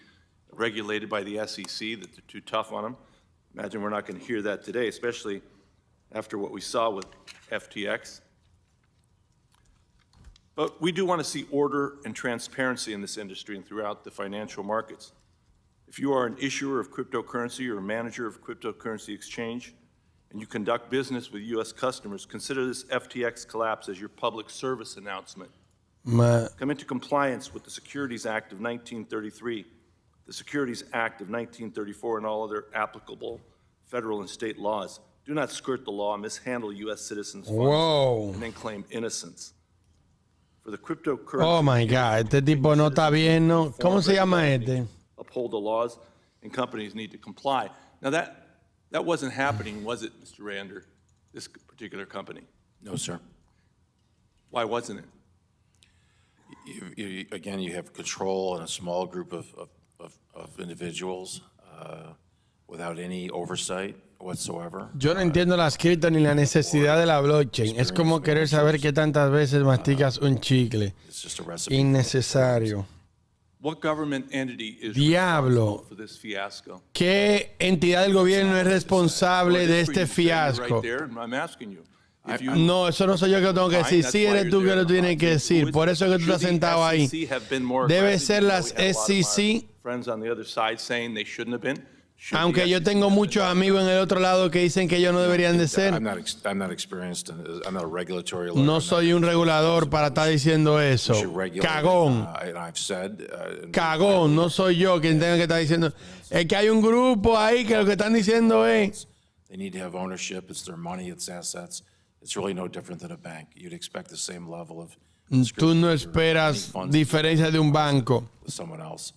regulated by the SEC, that they're too tough on them. Imagine we're not going to hear that today, especially after what we saw with FTX. But we do want to see order and transparency in this industry and throughout the financial markets. If you are an issuer of cryptocurrency or a manager of cryptocurrency exchange, and you conduct business with U.S. customers, consider this FTX collapse as your public service announcement. Come into compliance with the Securities Act of 1933 The Securities Act of 1934 and all other applicable federal and state laws do not skirt the law, mishandle U.S. citizens' funds, Whoa. and then claim innocence. For the cryptocurrency, Oh my God, este tipo no está bien, ¿no? ¿Cómo se llama este? uphold the laws, and companies need to comply. Now that wasn't happening, was it, Mr. Ray, under this particular company? No, sir. Why wasn't it? Again, you have control in a small group of individuals without any oversight whatsoever. Yo no entiendo las cripto ni la necesidad de la blockchain. Es como querer saber qué tantas veces masticas un chicle. Innecesario. What government entity is Diablo. responsible for this fiasco? ¿Qué entidad del gobierno es responsable de este fiasco? Right there, and I'm asking you. If you- No, eso no soy yo que lo tengo que decir. Fine, Sí, that's why eres tú you're que lo there. tienes que decir. Por eso es que tú estás Should the sentado ahí. SEC have been more Debe aggressive? ser You know, las we have a lot of our SEC. friends on the other side saying they shouldn't have been. Should the Aunque yo SEC tengo have been muchos amigos en el otro lado que dicen que ellos no deberían de ser. I'm not experienced. I'm not a regulatory lawyer. No soy un regulador para estar diciendo eso. Cagón. And I've said, Cagón, no soy yo quien tenga que estar diciendo. Es que hay un grupo ahí que lo que están diciendo es. they need to have ownership. It's their money, it's assets. It's really no different than a bank. You'd expect the same level of Tú no esperas diferencia de un banco. with someone else.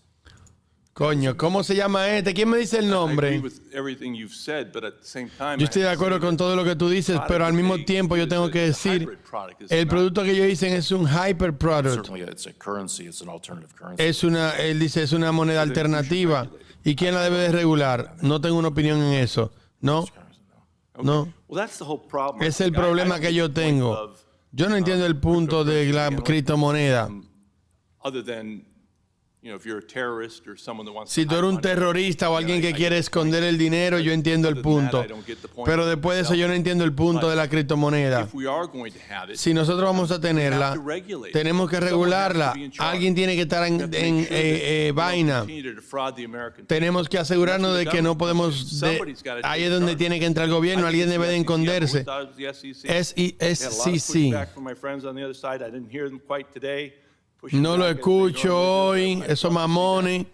Coño, ¿cómo se llama este? ¿Quién me dice el I agree nombre? with everything you've said, but at the same time, Yo estoy de acuerdo con todo lo que tú dices, pero al mismo tiempo yo tengo que decir, el producto que ellos dicen es un hyper product. Certainly, it's a currency. It's an alternative currency. Él dice, es una moneda alternativa. ¿Y quién la debe de regular? No tengo una opinión en eso. ¿No? No. well, that's the whole problem. Es el problema que yo tengo. Yo no entiendo el punto de la criptomoneda. Other than, you know, if you're a terrorist or someone that wants Si to tú hide eres un money, terrorista o alguien que quiere esconder el dinero, yo entiendo el punto. Pero después de eso yo no entiendo el punto de la criptomoneda. if we are going to have it, Si nosotros vamos a tenerla, tenemos que regularla. Alguien tiene que estar en vaina. continue to defraud the American Tenemos que asegurarnos de que no podemos... ahí es donde tiene que entrar el gobierno. Alguien debe de esconderse. SEC. No lo escucho hoy. Esos mamones.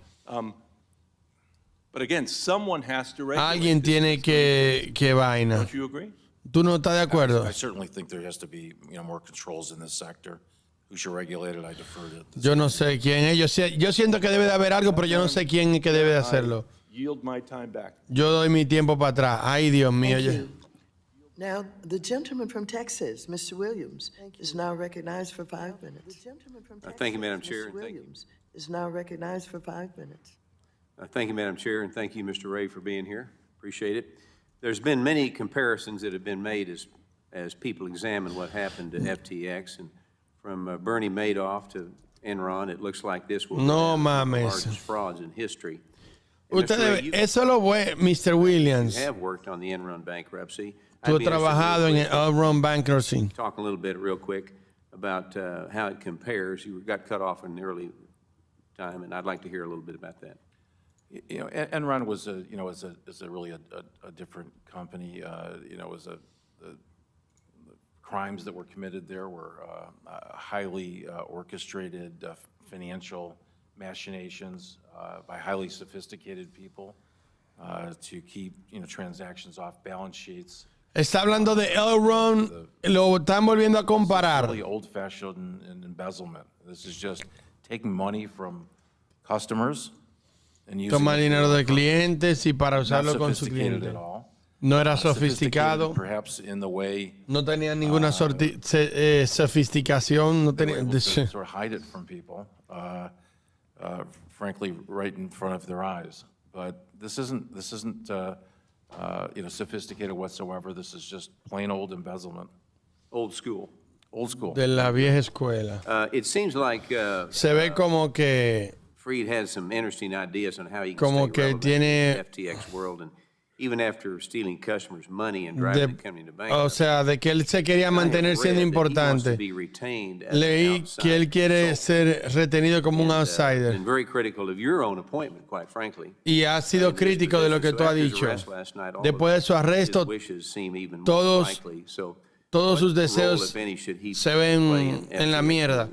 But again, someone has to regulate. Alguien tiene que vaina. Don't you agree? ¿Tú no estás de acuerdo? I certainly think there has to be, more controls in this sector. Who should regulate it? I defer to the Yo no sé quién es. Yo siento que debe de haber algo, pero yo no sé quién es que debe de hacerlo. Yield my time back. Yo doy mi tiempo para atrás. Ay, Dios mío. Thank you. Now, the gentleman from Texas, Mr. Williams, is now recognized for 5 minutes. The gentleman from Texas, Thank you, Madam Chair, Mr. and thank you. Williams, is now recognized for 5 minutes. Thank you, Madam Chair, and thank you, Mr. Ray, for being here. Appreciate it. There's been many comparisons that have been made as people examine what happened to FTX, and from Bernie Madoff to Enron, it looks like this will be No one of the mames. largest frauds in history. And Mr. Ray, Ustedes, you eso lo fue Mr. Williams. have worked on the Enron bankruptcy. Tú I'd has be interested trabajado en real el quick Enron bankruptcy. talk a little bit real quick about how it compares. You got cut off in the early time, and I'd like to hear a little bit about that. Enron was is a really a different company. The crimes that were committed there were highly orchestrated financial machinations by highly sophisticated people to keep transactions off balance sheets. Está hablando de Enron, lo están volviendo a comparar. Really old-fashioned and embezzlement. This is just taking money from customers and using Toma it dinero for- de clientes y para not usarlo con su sophisticated cliente. at all. No era Sophisticated sofisticado. Perhaps in the way No tenía ninguna sofisticación. No they were tenía, able to sort of hide it from people, frankly, right in front of their eyes. But this isn't sophisticated whatsoever. This is just plain old embezzlement. Old school. Old school. de la vieja escuela. It seems like Se ve como que Freed has some interesting ideas on how he can Como stay que relevant tiene- in the FTX world, and even after stealing customers' money and driving the company to bankruptcy. o sea, de que él se quería mantener siendo importante. Leí que él quiere ser retenido como un outsider. And very critical of your own appointment, quite frankly. Y ha sido crítico de lo que tú has dicho. Después de su arresto, todos sus deseos se ven en la mierda.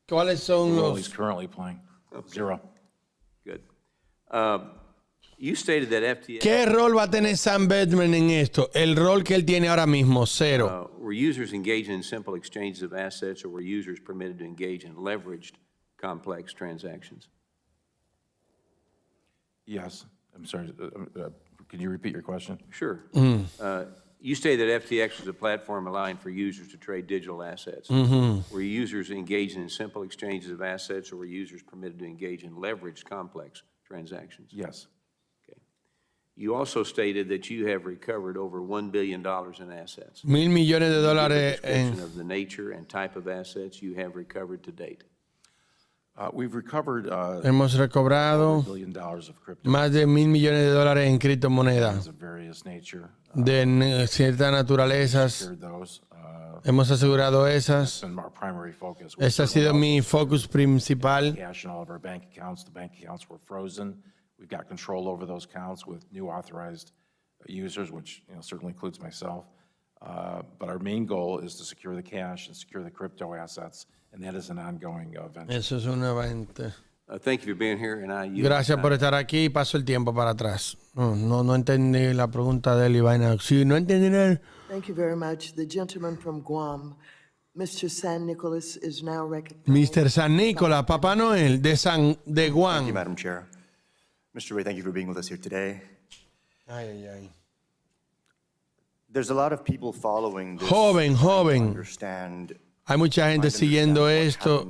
¿Cuáles son Well, los...? he's currently playing. Zero. Good. You stated that FTX... ¿Qué rol va a tener Sam Bankman en esto? El rol que él tiene ahora mismo, cero. Were users engaging in simple exchanges of assets, or were users permitted to engage in leveraged, complex transactions? Yes. I'm sorry. Can you repeat your question? Sure. You stated that FTX was a platform allowing for users to trade digital assets. Were users engaging in simple exchanges of assets, or were users permitted to engage in leveraged, complex transactions? Yes. You also stated that you have recovered over $1 billion in assets. $1,000 millones de dólares Description of the nature and type of assets you have recovered to date. We've recovered Hemos recobrado $1 billion of crypto más de $1,000 millones de dólares en criptomonedas of various nature. de ciertas naturalezas. Secured those. Hemos asegurado esas. That's been our primary focus. Ese ha sido mi focus principal. Cash in all of our bank accounts. The bank accounts were frozen. We've got control over those accounts with new authorized users, which certainly includes myself. But our main goal is to secure the cash and secure the crypto assets, and that is an ongoing venture. Eso es una venta. Thank you for being here, and I Gracias por estar aquí. Paso el tiempo para atrás. No entendí la pregunta de él y vaina. Sí, no entendí nada. Thank you very much. The gentleman from Guam, Mr. San Nicolas, is now recognized. Mr. San Nicolás, Papá Noel de Guam. Thank you, Madam Chair. Mr. Ray, thank you for being with us here today. There's a lot of people following this. Joven. Understand. Hay mucha gente siguiendo esto,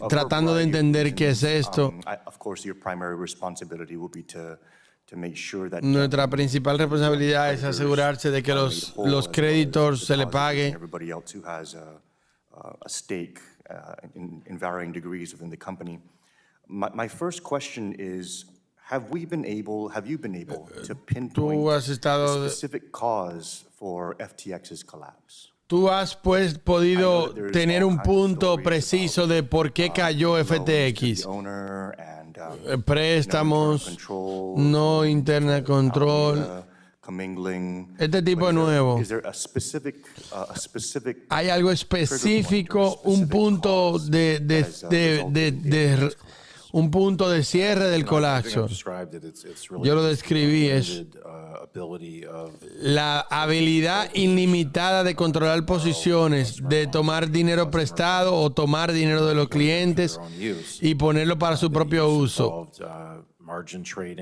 tratando de entender qué es esto. Of course, your primary responsibility will be to make sure that Nuestra principal responsabilidad es asegurarse de que los créditos se le pague. Everybody else who has a stake in varying degrees within the company. My first question is, have you been able to pinpoint the specific cause for FTX's collapse? Tú has podido tener un punto preciso de por qué cayó FTX. Préstamos, no internet control, este tipo de nuevo. Hay algo específico, un punto un punto de cierre del colapso. Yo lo describí, es la habilidad ilimitada de controlar posiciones, de tomar dinero prestado o tomar dinero de los clientes y ponerlo para su propio uso.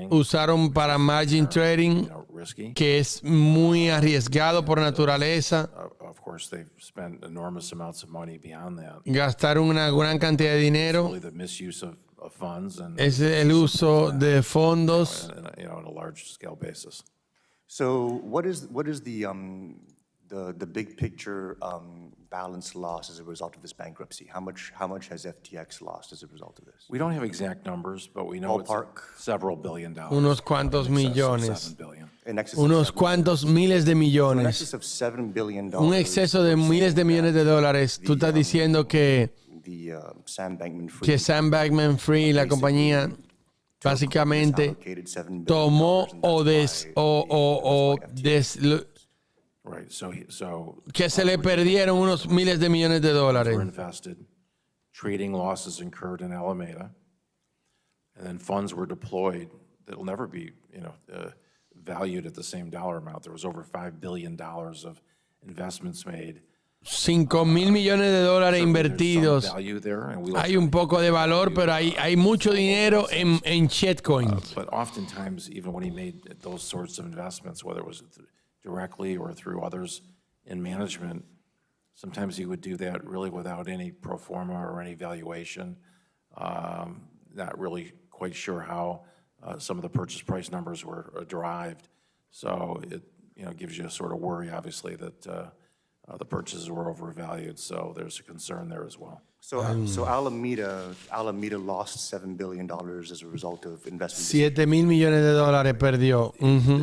Usaron para margin trading, que es muy arriesgado por naturaleza. Gastaron una gran cantidad de dinero. Es el uso de fondos. So, what is the big picture balance loss as a result of this bankruptcy? How much has FTX lost as a result of this? We don't have exact numbers, but we know it's several billion dollars. Unos cuantos millones. Unos cuantos miles de millones. Un exceso de miles de millones de dólares. Tú estás diciendo que Sam Bankman-Fried, la compañía, básicamente tomó que se le perdieron unos miles de millones de dólares. Trading losses incurred in Alameda, and then funds were deployed that'll never be, valued at the same dollar amount. There was over $5 billion of investments made. 5,000 millones de dólares invertidos. Hay un poco de valor, pero hay mucho dinero en shitcoins. But oftentimes, even when he made those sorts of investments, whether it was directly or through others in management, sometimes he would do that really without any pro forma or any valuation. Not really quite sure how some of the purchase price numbers were derived. So it gives you a sort of worry, obviously, that the purchases were overvalued, so there's a concern there as well. So Alameda lost $7 billion as a result of investment. 7,000 millones de dólares perdió.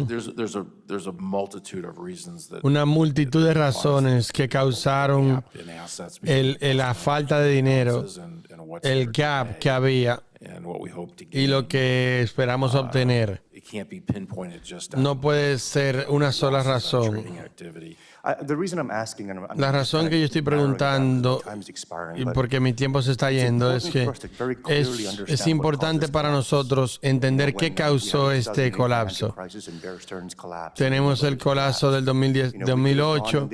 There's a multitude of reasons that una multitud de razones que causaron la falta de dinero, el gap que había y lo que esperamos obtener. No puede ser una sola razón. The reason I'm asking, and I'm La razón que yo estoy preguntando, y porque mi tiempo se está yendo, es que es importante para nosotros entender qué causó este colapso. Tenemos el colapso del 2008.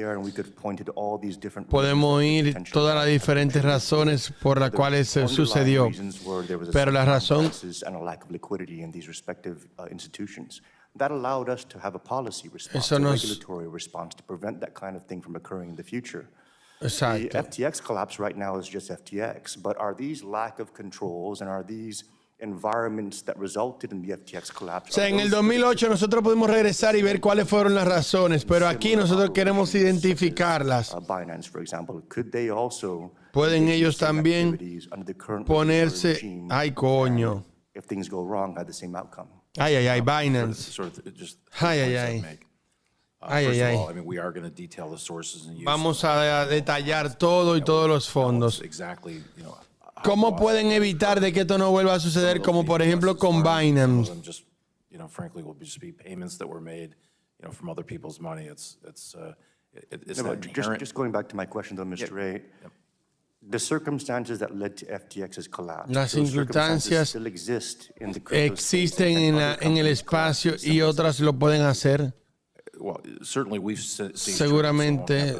Podemos oír todas las diferentes razones por las cuales sucedió, pero la razón that allowed us to have a policy response, a regulatory response to prevent that kind of thing from occurring in the future. Exacto. The FTX collapse right now is just FTX, but are these lack of controls and are these environments that resulted in the FTX collapse? O sea, en el 2008 nosotros podemos regresar y ver cuáles fueron las razones, pero aquí nosotros queremos identificarlas. BINANCE, for example, could they also pueden ellos también ponerse, ay coño, if things go wrong, have the same outcome? Ay, ay, ay, Binance. Ay, ay, ay. Ay, ay, ay. Vamos a detallar todo y todos los fondos. ¿Cómo pueden evitar de que esto no vuelva a suceder, como por ejemplo con Binance? Just going back to my question, though, Mr. Ray. The circumstances that led to FTX's collapse, las circunstancias existen en el espacio y otras lo pueden hacer. Seguramente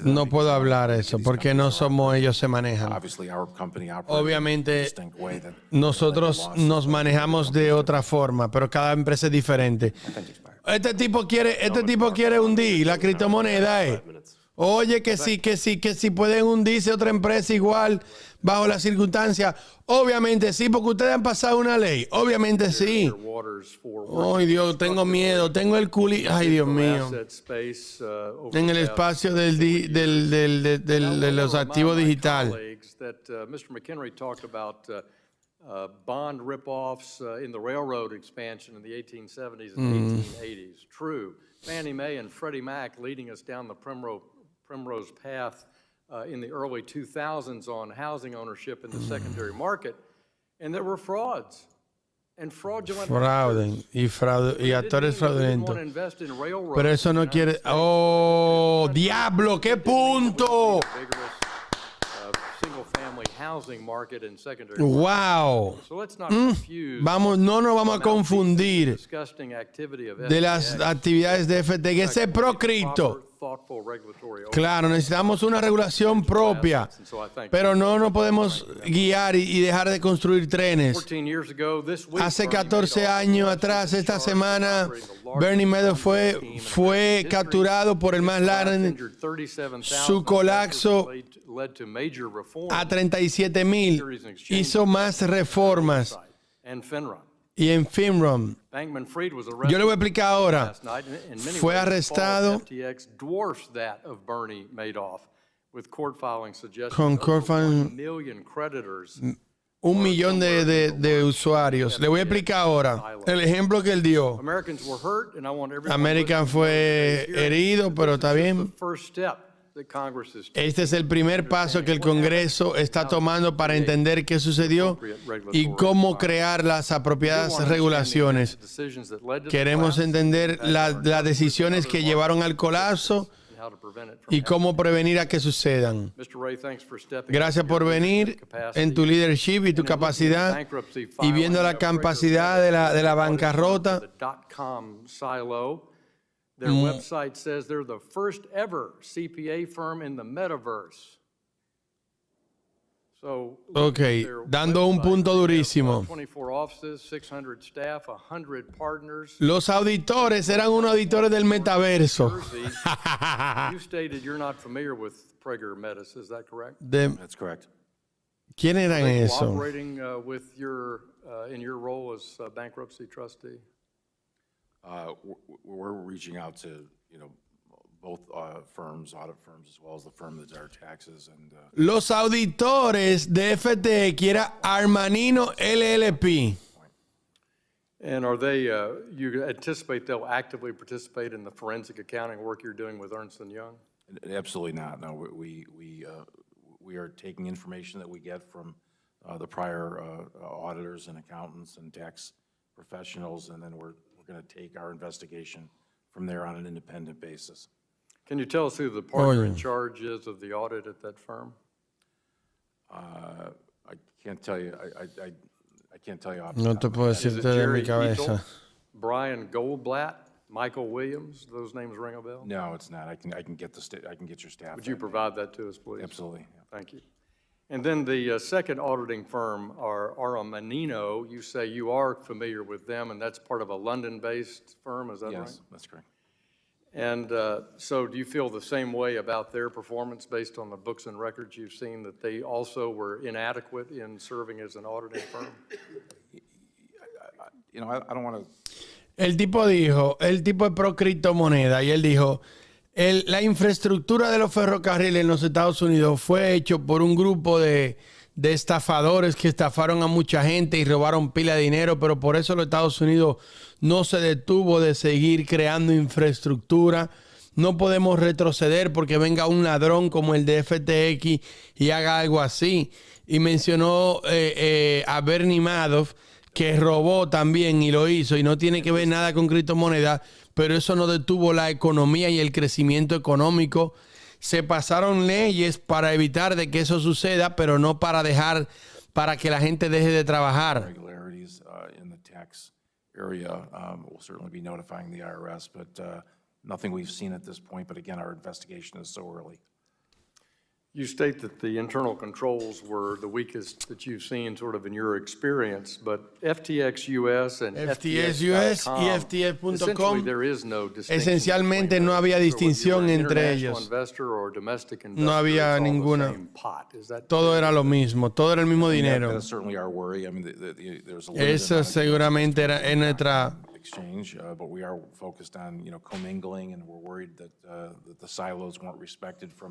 no puedo hablar eso porque no somos ellos, se manejan. Obviamente nosotros nos manejamos de otra forma, pero cada empresa es diferente. Este tipo quiere hundir la criptomoneda. Oye, que sí pueden hundirse otra empresa igual bajo las circunstancias. Obviamente sí, porque ustedes han pasado una ley. Obviamente sí. Ay, Dios, tengo miedo. Tengo el culi. Ay, Dios mío. En el espacio de los activos digitales. Bond rip-offs in the railroad expansion in the 1870s and 1880s. True. Fannie Mae and Freddie Mac leading us down the Primrose path in the early 2000s on housing ownership in the secondary market. And there were frauds and fraudulent y actores fraudulentos. Pero eso no quiere... ¡Oh, diablo! ¡Qué punto! Wow. No nos vamos a confundir de las actividades de FT, que ese proscripto. Claro, necesitamos una regulación propia, pero no nos podemos guiar y dejar de construir trenes. Hace 14 años atrás, esta semana, Bernie Madoff fue capturado por el más largo. Su colapso a 37,000 hizo más reformas. Y en FINROM, yo le voy a explicar ahora, fue arrestado con court filing, 1 millón de usuarios. Le voy a explicar ahora el ejemplo que él dio. American fue herido, pero está bien. Este es el primer paso que el Congreso está tomando para entender qué sucedió y cómo crear las apropiadas regulaciones. Queremos entender las decisiones que llevaron al colapso y cómo prevenir a que sucedan. Gracias por venir en tu leadership y tu capacidad y viendo la capacidad de la bancarrota. Their website says they're the first ever CPA firm in the metaverse. Ok, dando un punto durísimo. 24 offices, 600 staff, 100 partners. Los auditores eran unos auditores del metaverso. You stated you're not familiar with Prager Metis, is that correct? That's correct. ¿Quién eran esos? Cooperating with in your role as bankruptcy trustee? We're reaching out to, both firms, audit firms, as well as the firm that does our taxes. And los auditores de FTX era Armanino LLP. And are they, you anticipate they'll actively participate in the forensic accounting work you're doing with Ernst & Young? Absolutely not. No, we are taking information that we get from the prior auditors and accountants and tax professionals, and then we're going to take our investigation from there on an independent basis. Can you tell us who the partner in charge is of the audit at that firm? I can't tell you. I can't tell you. No te puedo decirte de mi cabeza. Brian Goldblatt, Michael Williams, those names ring a bell? No, it's not. I can get I can get your staff. Would you provide that to us, please? Absolutely. Thank you. And then the second auditing firm, Manino, you say you are familiar with them, and that's part of a London-based firm, is that right? Yes, that's correct. And so do you feel the same way about their performance based on the books and records you've seen, that they also were inadequate in serving as an auditing firm? You know, I don't want to... El tipo es pro criptomoneda y él dijo, la infraestructura de los ferrocarriles en los Estados Unidos fue hecho por un grupo de estafadores que estafaron a mucha gente y robaron pila de dinero, pero por eso los Estados Unidos no se detuvo de seguir creando infraestructura. No podemos retroceder porque venga un ladrón como el de FTX y haga algo así. Y mencionó a Bernie Madoff, que robó también y lo hizo y no tiene que ver nada con criptomonedas, pero eso no detuvo la economía y el crecimiento económico. Se pasaron leyes para evitar de que eso suceda, pero no para que la gente deje de trabajar. Area, we'll certainly be notifying the IRS, but nothing we've seen at this point. But again, our investigation is so early. You state that the internal controls were the weakest that you've seen sort of in your experience, but FTX US and FTX US y FTX.com, essentially there is no distinction. Esencialmente no había distinción entre ellos. No había ninguna. Todo era lo mismo, todo era el mismo dinero. That's certainly our worry. I mean, there's a Eso seguramente era en nuestra exchange, but we are focused on, commingling, and we're worried that the silos weren't respected for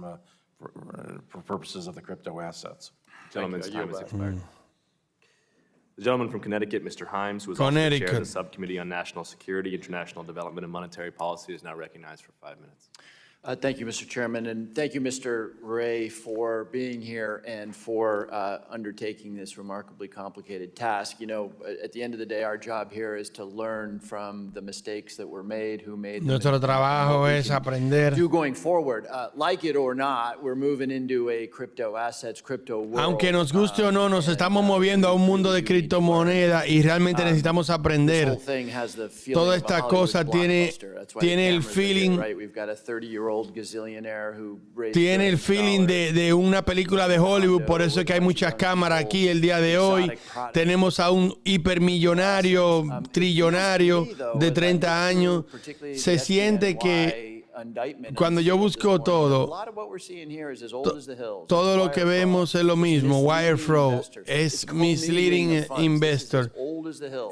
purposes of the crypto assets. Gentleman's time has expired. The gentleman from Connecticut, Mr. Himes, who is also the chair of the Subcommittee on National Security, International Development, and Monetary Policy, is now recognized for 5 minutes. Thank you, Mr. Chairman, and thank you, Mr. Ray, for being here and for undertaking this remarkably complicated task. At the end of the day, our job here is to learn from the mistakes that were made, who made them. Nuestro trabajo es aprender. Do going forward, like it or not, we're moving into a crypto assets, crypto world. Aunque nos guste o no, nos estamos moviendo a un mundo de criptomonedas y realmente necesitamos aprender. Toda esta cosa tiene el feeling. Tiene el feeling de una película de Hollywood, por eso es que hay muchas cámaras aquí el día de hoy. Tenemos a un hipermillonario, trillonario de 30 años. Se siente que cuando yo busco todo lo que vemos es lo mismo. Wire fraud es misleading investor.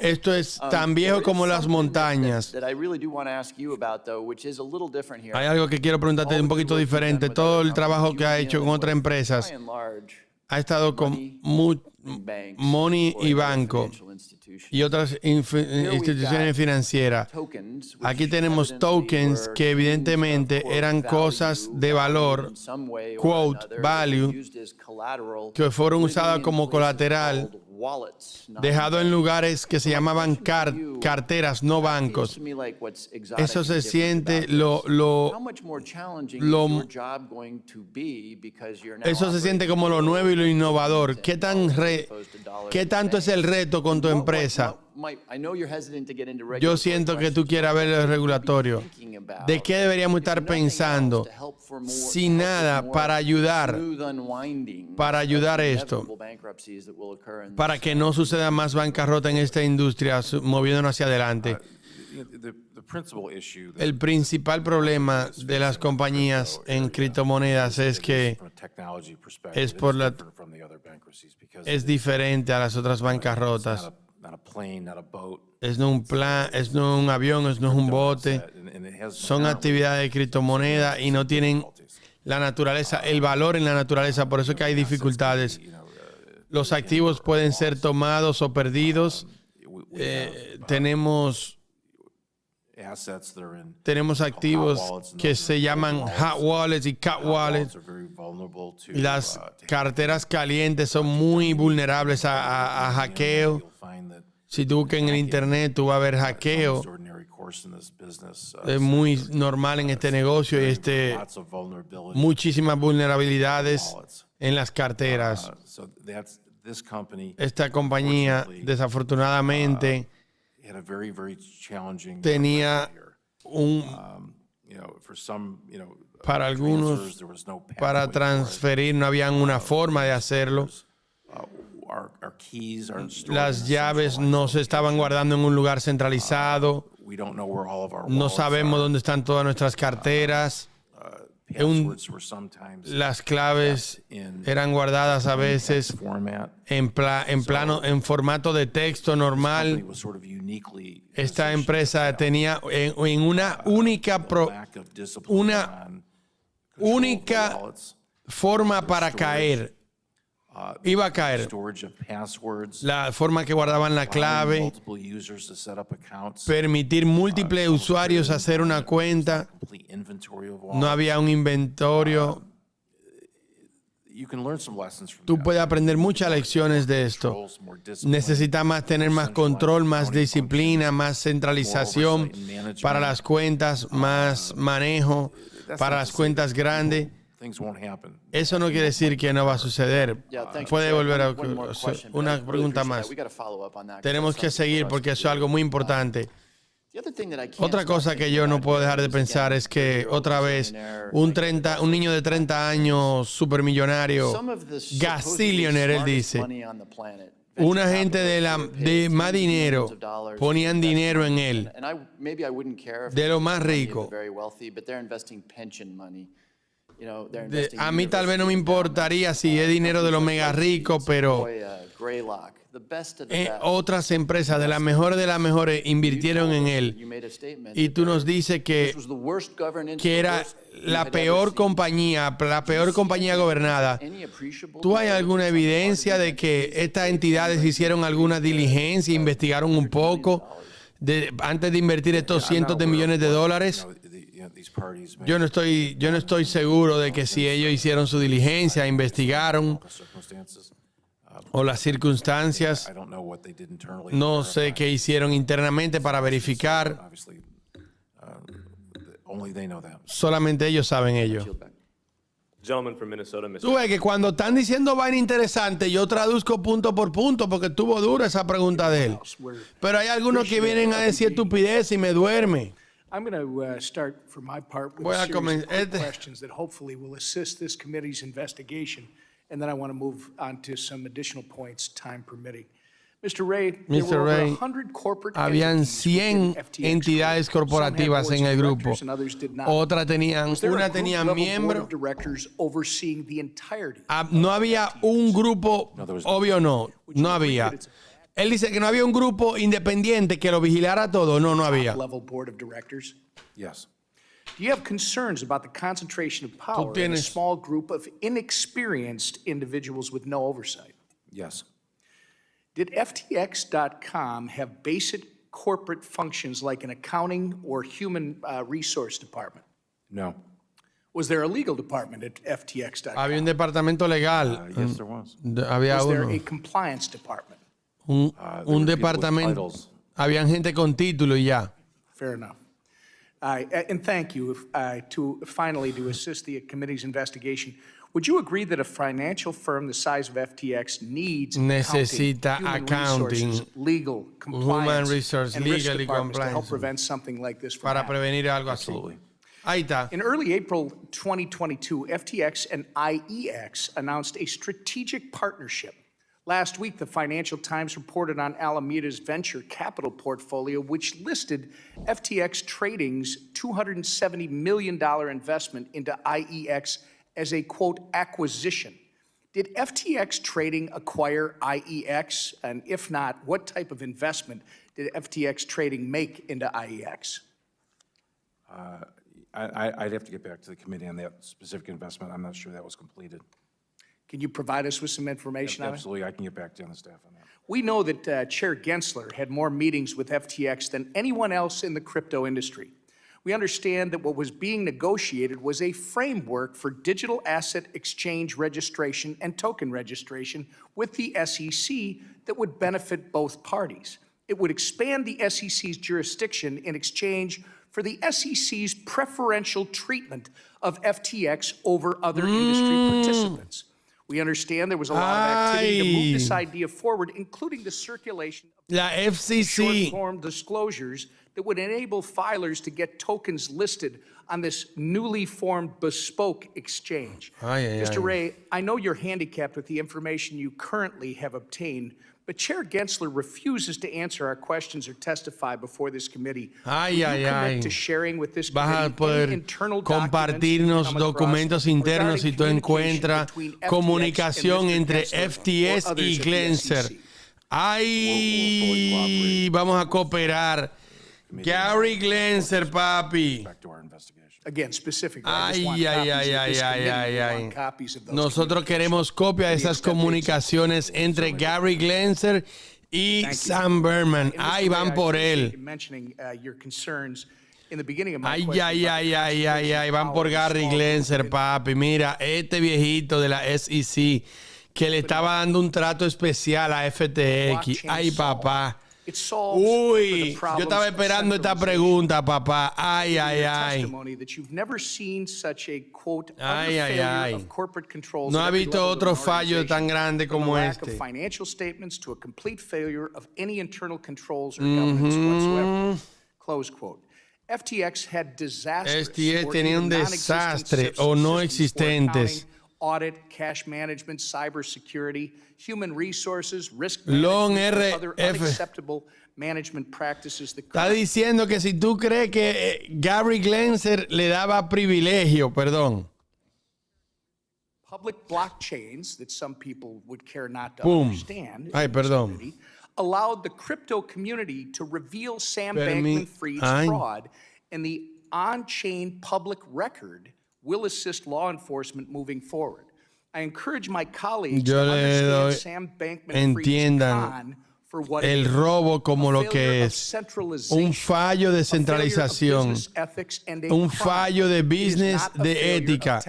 Esto es tan viejo como las montañas. Hay algo que quiero preguntarte un poquito diferente. Todo el trabajo que ha hecho con otras empresas ha estado con Money y banco y otras instituciones financieras. Aquí tenemos tokens que evidentemente eran cosas de valor, quote, value, que fueron usadas como colateral, dejado en lugares que se llamaban carteras, no bancos. Eso se siente eso se siente como lo nuevo y lo innovador. ¿Qué tanto es el reto con tu empresa? Yo siento que tú quieres ver el regulatorio. ¿De qué deberíamos estar pensando? Sin nada para ayudar esto, para que no suceda más bancarrota en esta industria, moviéndonos hacia adelante. El principal problema de las compañías en criptomonedas es que es diferente a las otras bancarrotas. Es no un avión, es no un bote. Son actividades de criptomoneda y no tienen la naturaleza, el valor en la naturaleza. Por eso es que hay dificultades. Los activos pueden ser tomados o perdidos. Tenemos activos que se llaman hot wallets y cat wallets. Y las carteras calientes son muy vulnerables a hackeo. Si tú buscas en el internet, tú vas a ver hackeo. es muy normal en este negocio y muchísimas vulnerabilidades en las carteras. Esta compañía, desafortunadamente, tenía para algunos, para transferir, no había una forma de hacerlo. Las llaves no se estaban guardando en un lugar centralizado. No sabemos dónde están todas nuestras carteras. Las claves eran guardadas a veces en formato de texto normal. Esta empresa tenía en una única forma para caer. Iba a caer. La forma que guardaban la clave, permitir múltiples usuarios hacer una cuenta, no había un inventario. Tú puedes aprender muchas lecciones de esto. Necesitas tener más control, más disciplina, más centralización para las cuentas, más manejo para las cuentas grandes. Eso no quiere decir que no va a suceder. Puede volver a una pregunta más. Tenemos que seguir porque eso es algo muy importante. Otra cosa que yo no puedo dejar de pensar es que otra vez un niño de 30 años supermillonario, gazillionaire, él dice, una gente de más dinero ponían dinero en él, de lo más rico. A mí tal vez no me importaría si es dinero de los mega ricos, pero otras empresas de las mejores invirtieron en él. Y tú nos dices que era la peor compañía gobernada. ¿Tú hay alguna evidencia de que estas entidades hicieron alguna diligencia, investigaron un poco antes de invertir estos cientos de millones de dólares? Yo no estoy seguro de que si ellos hicieron su diligencia, investigaron, o las circunstancias. No sé qué hicieron internamente para verificar. Solamente ellos saben ello. Tú ves que cuando están diciendo vaina interesante, yo traduzco punto por punto porque estuvo dura esa pregunta de él. Pero hay algunos que vienen a decir estupidez y me duerme. I'm going to start for my part with a series of questions that hopefully will assist this committee's investigation, and then I want to move on to some additional points, time permitting. Mr. Ray, there were over 100 corporate habían 100 entidades corporativas en el grupo. Otras tenían, una tenía miembros. No había un grupo, obvio no había. Él dice que no había un grupo independiente que lo vigilara todo. No había. Yes. Do you have concerns about the concentration of power in a small group of inexperienced individuals with no oversight? Yes. Did FTX.com have basic corporate functions like an accounting or human resource department? No. Was there a legal department at FTX.com? Había un departamento legal. Yes, there was. Was there a compliance department? Un departamento. Habían gente con título y ya. Fair enough. And thank you. Finally, to assist the committee's investigation, would you agree that a financial firm the size of FTX needs accounting, legal, human resource, and risk legal departments to help compliance prevent something like this from para happening? prevenir algo así? Ahí está. In early April 2022, FTX and IEX announced a strategic partnership. Last week, the Financial Times reported on Alameda's venture capital portfolio, which listed FTX Trading's $270 million investment into IEX as a, quote, acquisition. Did FTX Trading acquire IEX? And if not, what type of investment did FTX Trading make into IEX? I'd have to get back to the committee on that specific investment. I'm not sure that was completed. Can you provide us with some information on it? Absolutely, I can get back to you on the staff on that. We know that Chair Gensler had more meetings with FTX than anyone else in the crypto industry. We understand that what was being negotiated was a framework for digital asset exchange registration and token registration with the SEC that would benefit both parties. It would expand the SEC's jurisdiction in exchange for the SEC's preferential treatment of FTX over other industry participants. We understand there was a lot of activity to move this idea forward, including the circulation of short-form disclosures that would enable filers to get tokens listed on this newly formed bespoke exchange. Mr. Ray, I know you're handicapped with the information you currently have obtained, but Chair Gensler refuses to answer our questions or testify before this committee. Will you commit to sharing with this committee any internal compartirnos documentos internos si tú encuentras comunicación entre FTS y Gensler. Ay, vamos a cooperar. Gary Gensler, papi. Again, specifically, Nosotros queremos copia de esas comunicaciones entre Gary Gensler y Sam Berman. Ahí van por él. Van por Gary Gensler, papi. Mira, este viejito de la SEC que le estaba dando un trato especial a FTX. Ay, papá. Uy, yo estaba esperando esta pregunta, papá. Ay. No ha visto otro fallo tan grande como este. FTX tenía un desastre o no existentes. Audit, cash management, cybersecurity, human resources, risk management, and other unacceptable management practices. Está diciendo que si tú crees que Gary Gensler le daba privilegio, public blockchains that some people would care not to understand. Allowed the crypto community to reveal Sam Bankman-Fried's fraud, and the on-chain public record will assist law enforcement moving forward. I encourage my colleagues to understand Sam Bankman-Fried's con for what el robo como lo que es un fallo de centralización, un fallo de business de ética.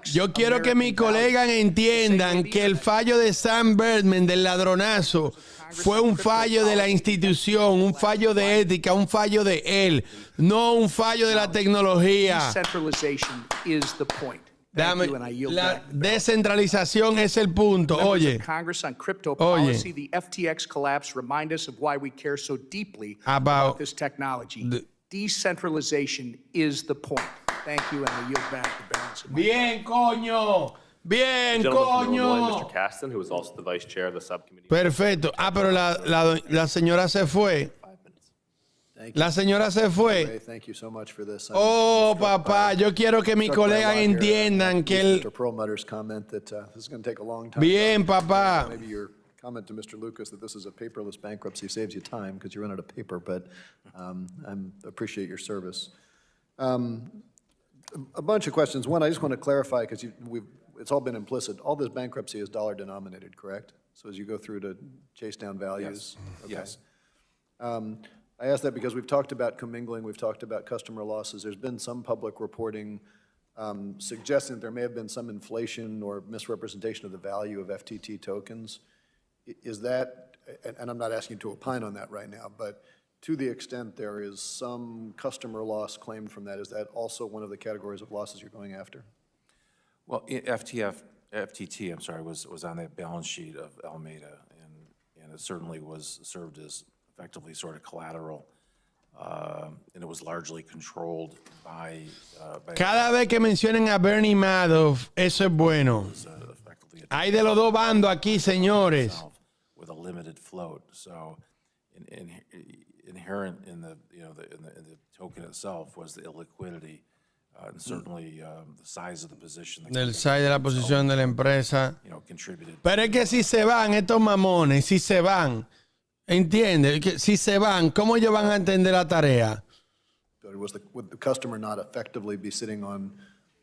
Yo quiero que mis colegas entiendan que el fallo de Sam Bankman del ladronazo fue un fallo de la institución, un fallo de ética, un fallo de él, no un fallo de la tecnología. La descentralización es el punto. Oye, the FTX collapse remind us of why we care so deeply about this technology. Decentralization is the point. Thank you, and I yield back the balance of my Bien, coño. Bien, coño. Mr. Caston, who was also the vice chair of the subcommittee. Perfecto. Pero la señora se fue. La señora se fue. Oh, papá, yo quiero que mis colegas entiendan que el... Bien, papá. Comment to Mr. Lucas that this is a paperless bankruptcy saves you time because you run out of paper, but I appreciate your service. A bunch of questions. One, I just want to clarify because it's all been implicit. All this bankruptcy is dollar denominated, correct? So as you go through to chase down values? Yes. Okay. I ask that because we've talked about commingling, we've talked about customer losses. There's been some public reporting suggesting that there may have been some inflation or misrepresentation of the value of FTT tokens. Is that, and I'm not asking you to opine on that right now, but to the extent there is some customer loss claimed from that, is that also one of the categories of losses you're going after? Well, FTT, I'm sorry, was on that balance sheet of Alameda, and it certainly was served as effectively sort of collateral, and it was largely controlled by Cada vez que mencionen a Bernie Madoff, eso es bueno. Hay de los dos bandos aquí, señores. With a limited float, so inherent in the token itself was the illiquidity, and certainly the size of the position. Del size de la posición de la empresa. Contributed. Pero es que si se van estos mamones, si se van, entiende, que si se van, ¿cómo ellos van a entender la tarea? Would the customer not effectively be sitting on,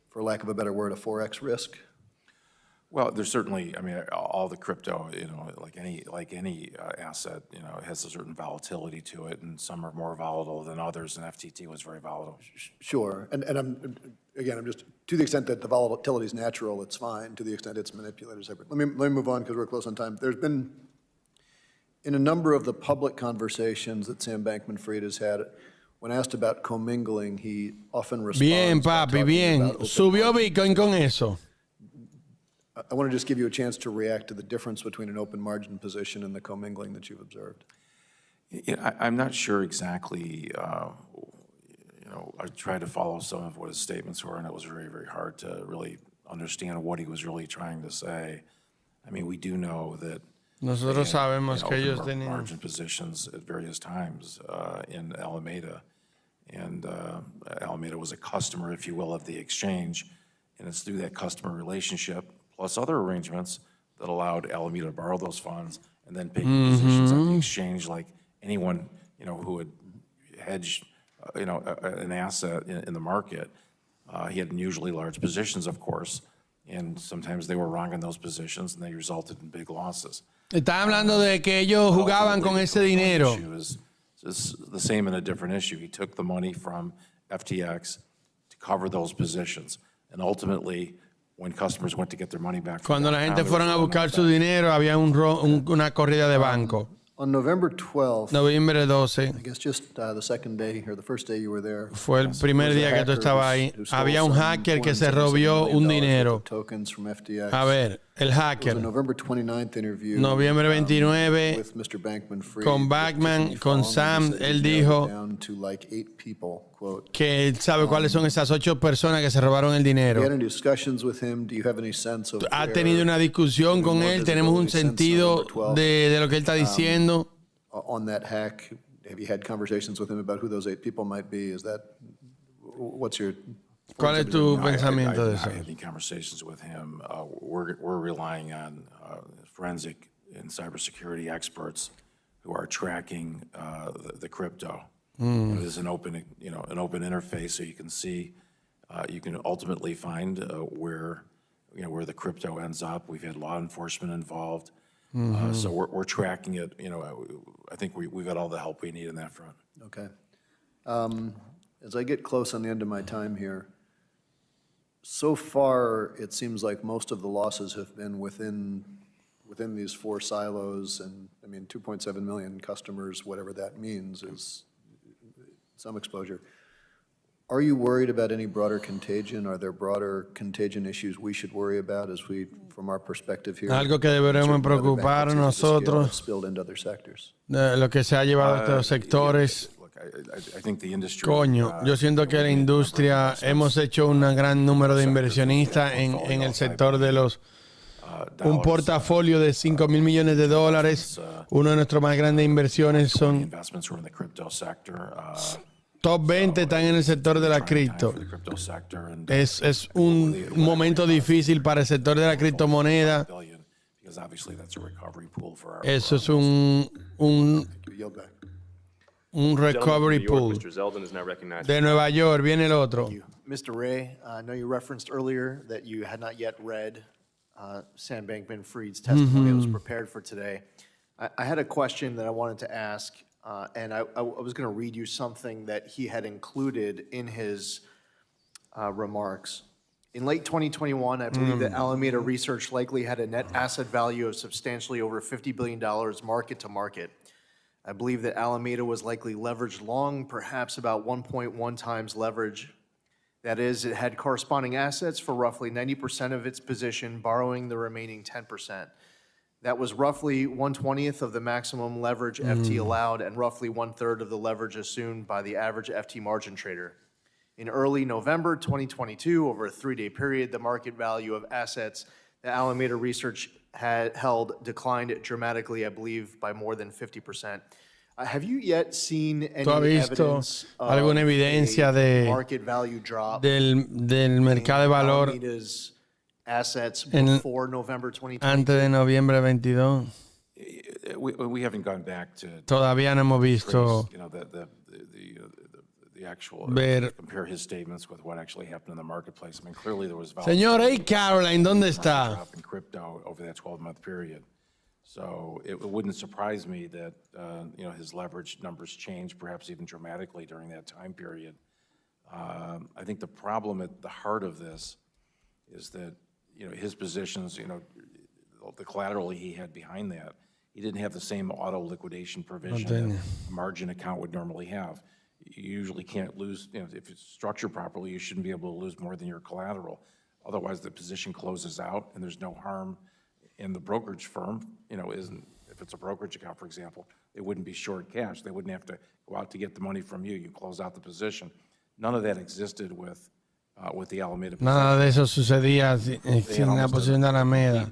for lack of a better word, a Forex risk? Well, there's certainly, I mean, all the crypto, like any asset, it has a certain volatility to it, and some are more volatile than others, and FTT was very volatile. Sure, and I'm just, to the extent that the volatility is natural, it's fine. To the extent it's manipulated, separate. Let me move on because we're close on time. There's been In a number of the public conversations that Sam Bankman-Fried has had, when asked about commingling, he often responds. Bien, papi, bien. Subió Bitcoin con eso. I want to just give you a chance to react to the difference between an open margin position and the commingling that you've observed. Yeah, I'm not sure exactly, I tried to follow some of what his statements were, and it was very, very hard to really understand what he was really trying to say. I mean, we do know that nosotros sabemos que ellos tenían margin positions at various times in Alameda, and Alameda was a customer, if you will, of the exchange, and it's through that customer relationship, plus other arrangements, that allowed Alameda to borrow those funds and then pay positions on the exchange like anyone, who had hedged, an asset in the market. He had unusually large positions, of course, and sometimes they were wrong in those positions, and they resulted in big losses. Está hablando de que ellos jugaban con ese dinero. It's the same in a different issue. He took the money from FTX to cover those positions, and ultimately, when customers went to get their money back, Cuando la gente fueron a buscar su dinero, había una corrida de banco. On November 12th, Noviembre 12, I guess just the second day or the first day you were there, fue el primer día que tú estabas ahí. Había un hacker que se robió un dinero. tokens from FTX. A ver, el There hacker. was a November 29th interview Noviembre 29, with Mr. Bankman-Fried, con Bankman, con Sam, él dijo down to like 8 people, quote. Que él sabe cuáles son esas 8 personas que se robaron el dinero. You had any discussions with him? Do you have any sense of ¿Ha tenido una discusión con él? ¿Tenemos un sentido de lo que él está diciendo? On that hack, have you had conversations with him about who those 8 people might be? Is that, what's your... ¿Cuál es tu pensamiento de eso? I had any conversations with him. We're relying on forensic and cybersecurity experts who are tracking the crypto. There's an open interface, so you can see, you can ultimately find where the crypto ends up. We've had law enforcement involved. So we're tracking it. I think we've got all the help we need in that front. Okay. As I get close on the end of my time here, so far it seems like most of the losses have been within these 4 silos, and I mean 2.7 million customers, whatever that means, is some exposure. Are you worried about any broader contagion? Are there broader contagion issues we should worry about as we, from our perspective here? Algo que deberemos preocupar nosotros, spilled into other sectors. Lo que se ha llevado a estos sectores. Coño, yo siento que la industria, hemos hecho un gran número de inversionistas en el sector de los... Un portafolio de $5,000 millones. Uno de nuestros más grandes inversiones son... Top 20 están en el sector de la cripto. Es un momento difícil para el sector de la criptomoneda. Eso es un recovery pool. De Nueva York viene el otro. Mr. Ray, I know you referenced earlier that you had not yet read Sam Bankman-Fried's testimony. It was prepared for today. I had a question that I wanted to ask. And I was going to read you something that he had included in his remarks. In late 2021, I believe that Alameda Research likely had a net asset value of substantially over $50 billion market to market. I believe that Alameda was likely leveraged long, perhaps about 1.1 times leverage. That is, it had corresponding assets for roughly 90% of its position, borrowing the remaining 10%. That was roughly 1/20th of the maximum leverage FT allowed and roughly 1/3 of the leverage assumed by the average FT margin trader. In early November 2022, over a 3-day period, the market value of assets that Alameda Research had held declined dramatically, I believe, by more than 50%. Have you yet seen any evidence of alguna evidencia a market value drop del mercado de valor Alameda's assets before November 2022? Antes de noviembre 22. We haven't gone back to todavía no hemos visto the actual ver. Compare his statements with what actually happened in the marketplace. I mean, clearly there was Señor, hey Caroline, ¿dónde está? Drop in crypto over that 12-month period. So it wouldn't surprise me that his leverage numbers changed, perhaps even dramatically during that time period. I think the problem at the heart of this is that his positions, the collateral he had behind that he didn't have the same auto liquidation provision that a margin account would normally have. You usually can't lose, you know, if it's structured properly, you shouldn't be able to lose more than your collateral. Otherwise, the position closes out and there's no harm in the brokerage firm, you know, if it's a brokerage account, for example, they wouldn't be short cash. They wouldn't have to go out to get the money from you. You close out the position. None of that existed with the Alameda position. Nada de eso sucedía sin la posición de Alameda.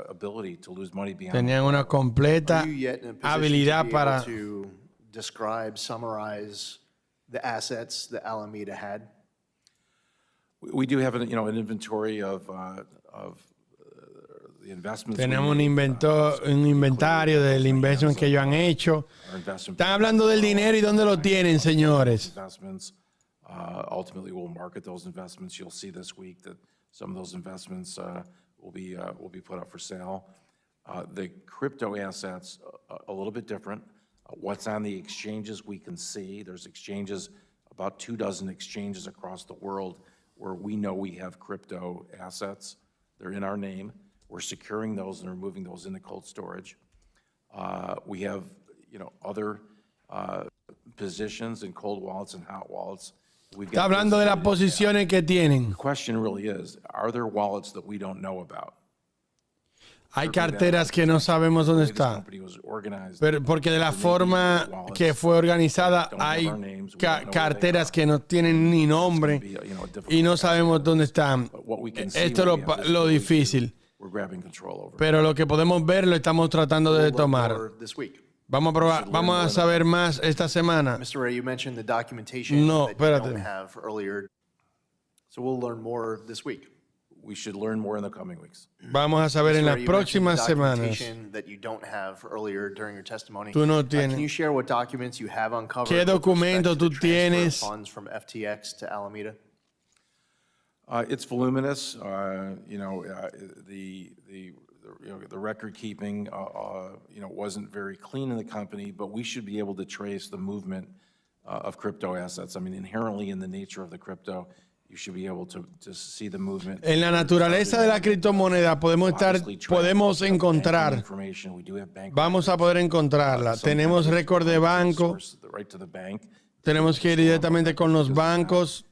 Ability to lose money beyond. Tenían una completa habilidad para to describe, summarize the assets that Alameda had. We do have an inventory of the investments. Tenemos un inventario del investment que ellos han hecho. Están hablando del dinero y dónde lo tienen, señores. Investments. Ultimately, we'll market those investments. You'll see this week that some of those investments will be put up for sale. The crypto assets, a little bit different. What's on the exchanges we can see. There's exchanges, about 24 exchanges across the world where we know we have crypto assets. They're in our name. We're securing those and removing those into cold storage. We have, other positions in cold wallets and hot wallets. Está hablando de las posiciones que tienen. The question really is, are there wallets that we don't know about? Hay carteras que no sabemos dónde están. Pero porque de la forma que fue organizada, hay carteras que no tienen ni nombre y no sabemos dónde están. Esto es lo difícil. Pero lo que podemos ver lo estamos tratando de tomar. Vamos a probar, vamos a saber más esta semana. Mr. Ray, you mentioned the documentation that you don't have earlier. So we'll learn more this week. We should learn more in the coming weeks. Vamos a saber en las próximas semanas. That you don't have earlier during your testimony. Tú no tienes. Can you share what documents you have uncovered? ¿Qué documento tú tienes? Funds from FTX to Alameda. It's voluminous. The record keeping, wasn't very clean in the company, but we should be able to trace the movement of crypto assets. I mean, inherently in the nature of the crypto, you should be able to see the movement. En la naturaleza de la criptomoneda podemos encontrar. Vamos a poder encontrarla. Tenemos récord de banco. Tenemos que ir directamente con los bancos.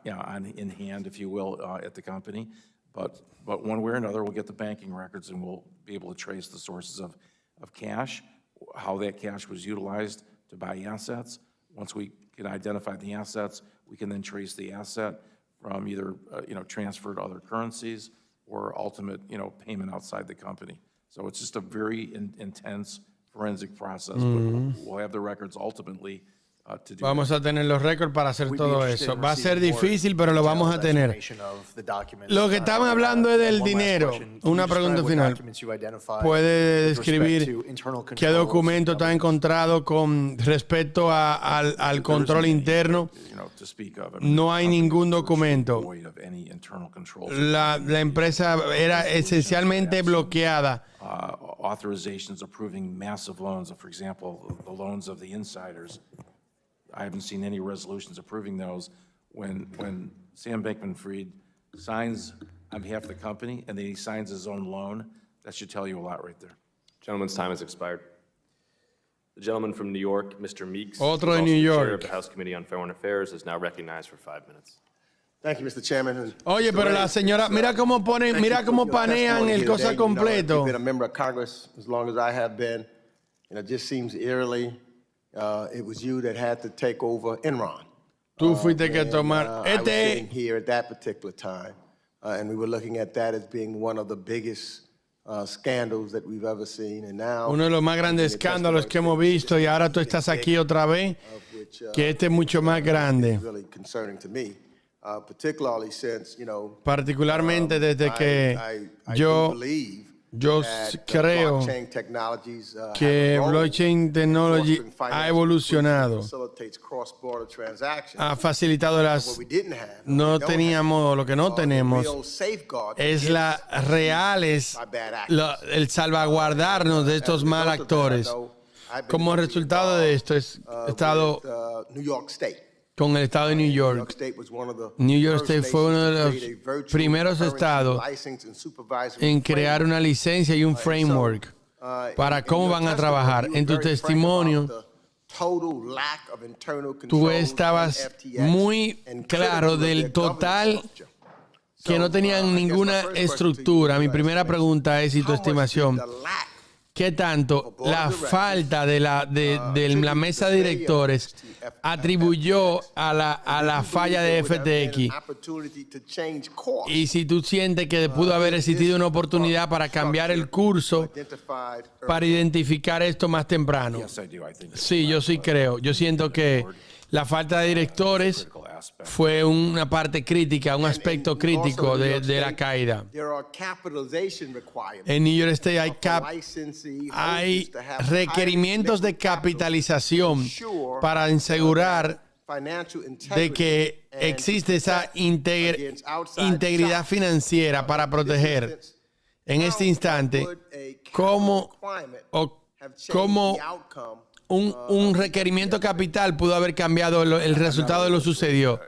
In hand, if you will, at the company. But one way or another, we'll get the banking records and we'll be able to trace the sources of cash, how that cash was utilized to buy assets. Once we can identify the assets, we can then trace the asset from either, transfer to other currencies or ultimate, payment outside the company. So it's just a very intense forensic process, but we'll have the records ultimately. Vamos a tener los récords para hacer todo eso. Va a ser difícil, pero lo vamos a tener. Lo que estaban hablando es del dinero. Una pregunta final. ¿Puede describir qué documento está encontrado con respecto al control interno? No hay ningún documento. La empresa era esencialmente bloqueada. Authorizations approving massive loans, for example, the loans of the insiders. I haven't seen any resolutions approving those. When Sam Bankman-Fried signs on behalf of the company and then he signs his own loan, that should tell you a lot right there. Gentleman's time has expired. The gentleman from New York, Mr. Meeks, Otro de New York. chair of the House Committee on Foreign Affairs, is now recognized for 5 minutes. Thank you, Mr. Chairman. Oye, pero la señora, mira cómo ponen, mira cómo panean el cosa completo. I've been a member of Congress as long as I have been, and it just seems eerily. It was you that had to take over Enron. Tú fuiste que tomar. I was sitting here at that particular time, and we were looking at that as being one of the biggest scandals that we've ever seen. And now, uno de los más grandes escándalos que hemos visto, y ahora tú estás aquí otra vez, que este es mucho más grande. Really concerning to me, particularly since, particularmente desde que yo creo que blockchain technology ha evolucionado, ha facilitado no teníamos, lo que no tenemos es el salvaguardarnos de estos mal actores. Como resultado de esto, he estado con el estado de New York. New York State fue uno de los primeros estados en crear una licencia y un framework para cómo van a trabajar. En tu testimonio, tú estabas muy claro del total que no tenían ninguna estructura. Mi primera pregunta es, y tu estimación, ¿qué tanto la falta de la mesa de directores atribuyó a la falla de FTX? Y si tú sientes que pudo haber existido una oportunidad para cambiar el curso, para identificar esto más temprano. Sí, yo sí creo. Yo siento que la falta de directores fue una parte crítica, un aspecto crítico de la caída. En New York State hay requerimientos de capitalización para asegurar de que existe esa integridad financiera para proteger. En este instante, cómo un requerimiento capital pudo haber cambiado el resultado de lo sucedió.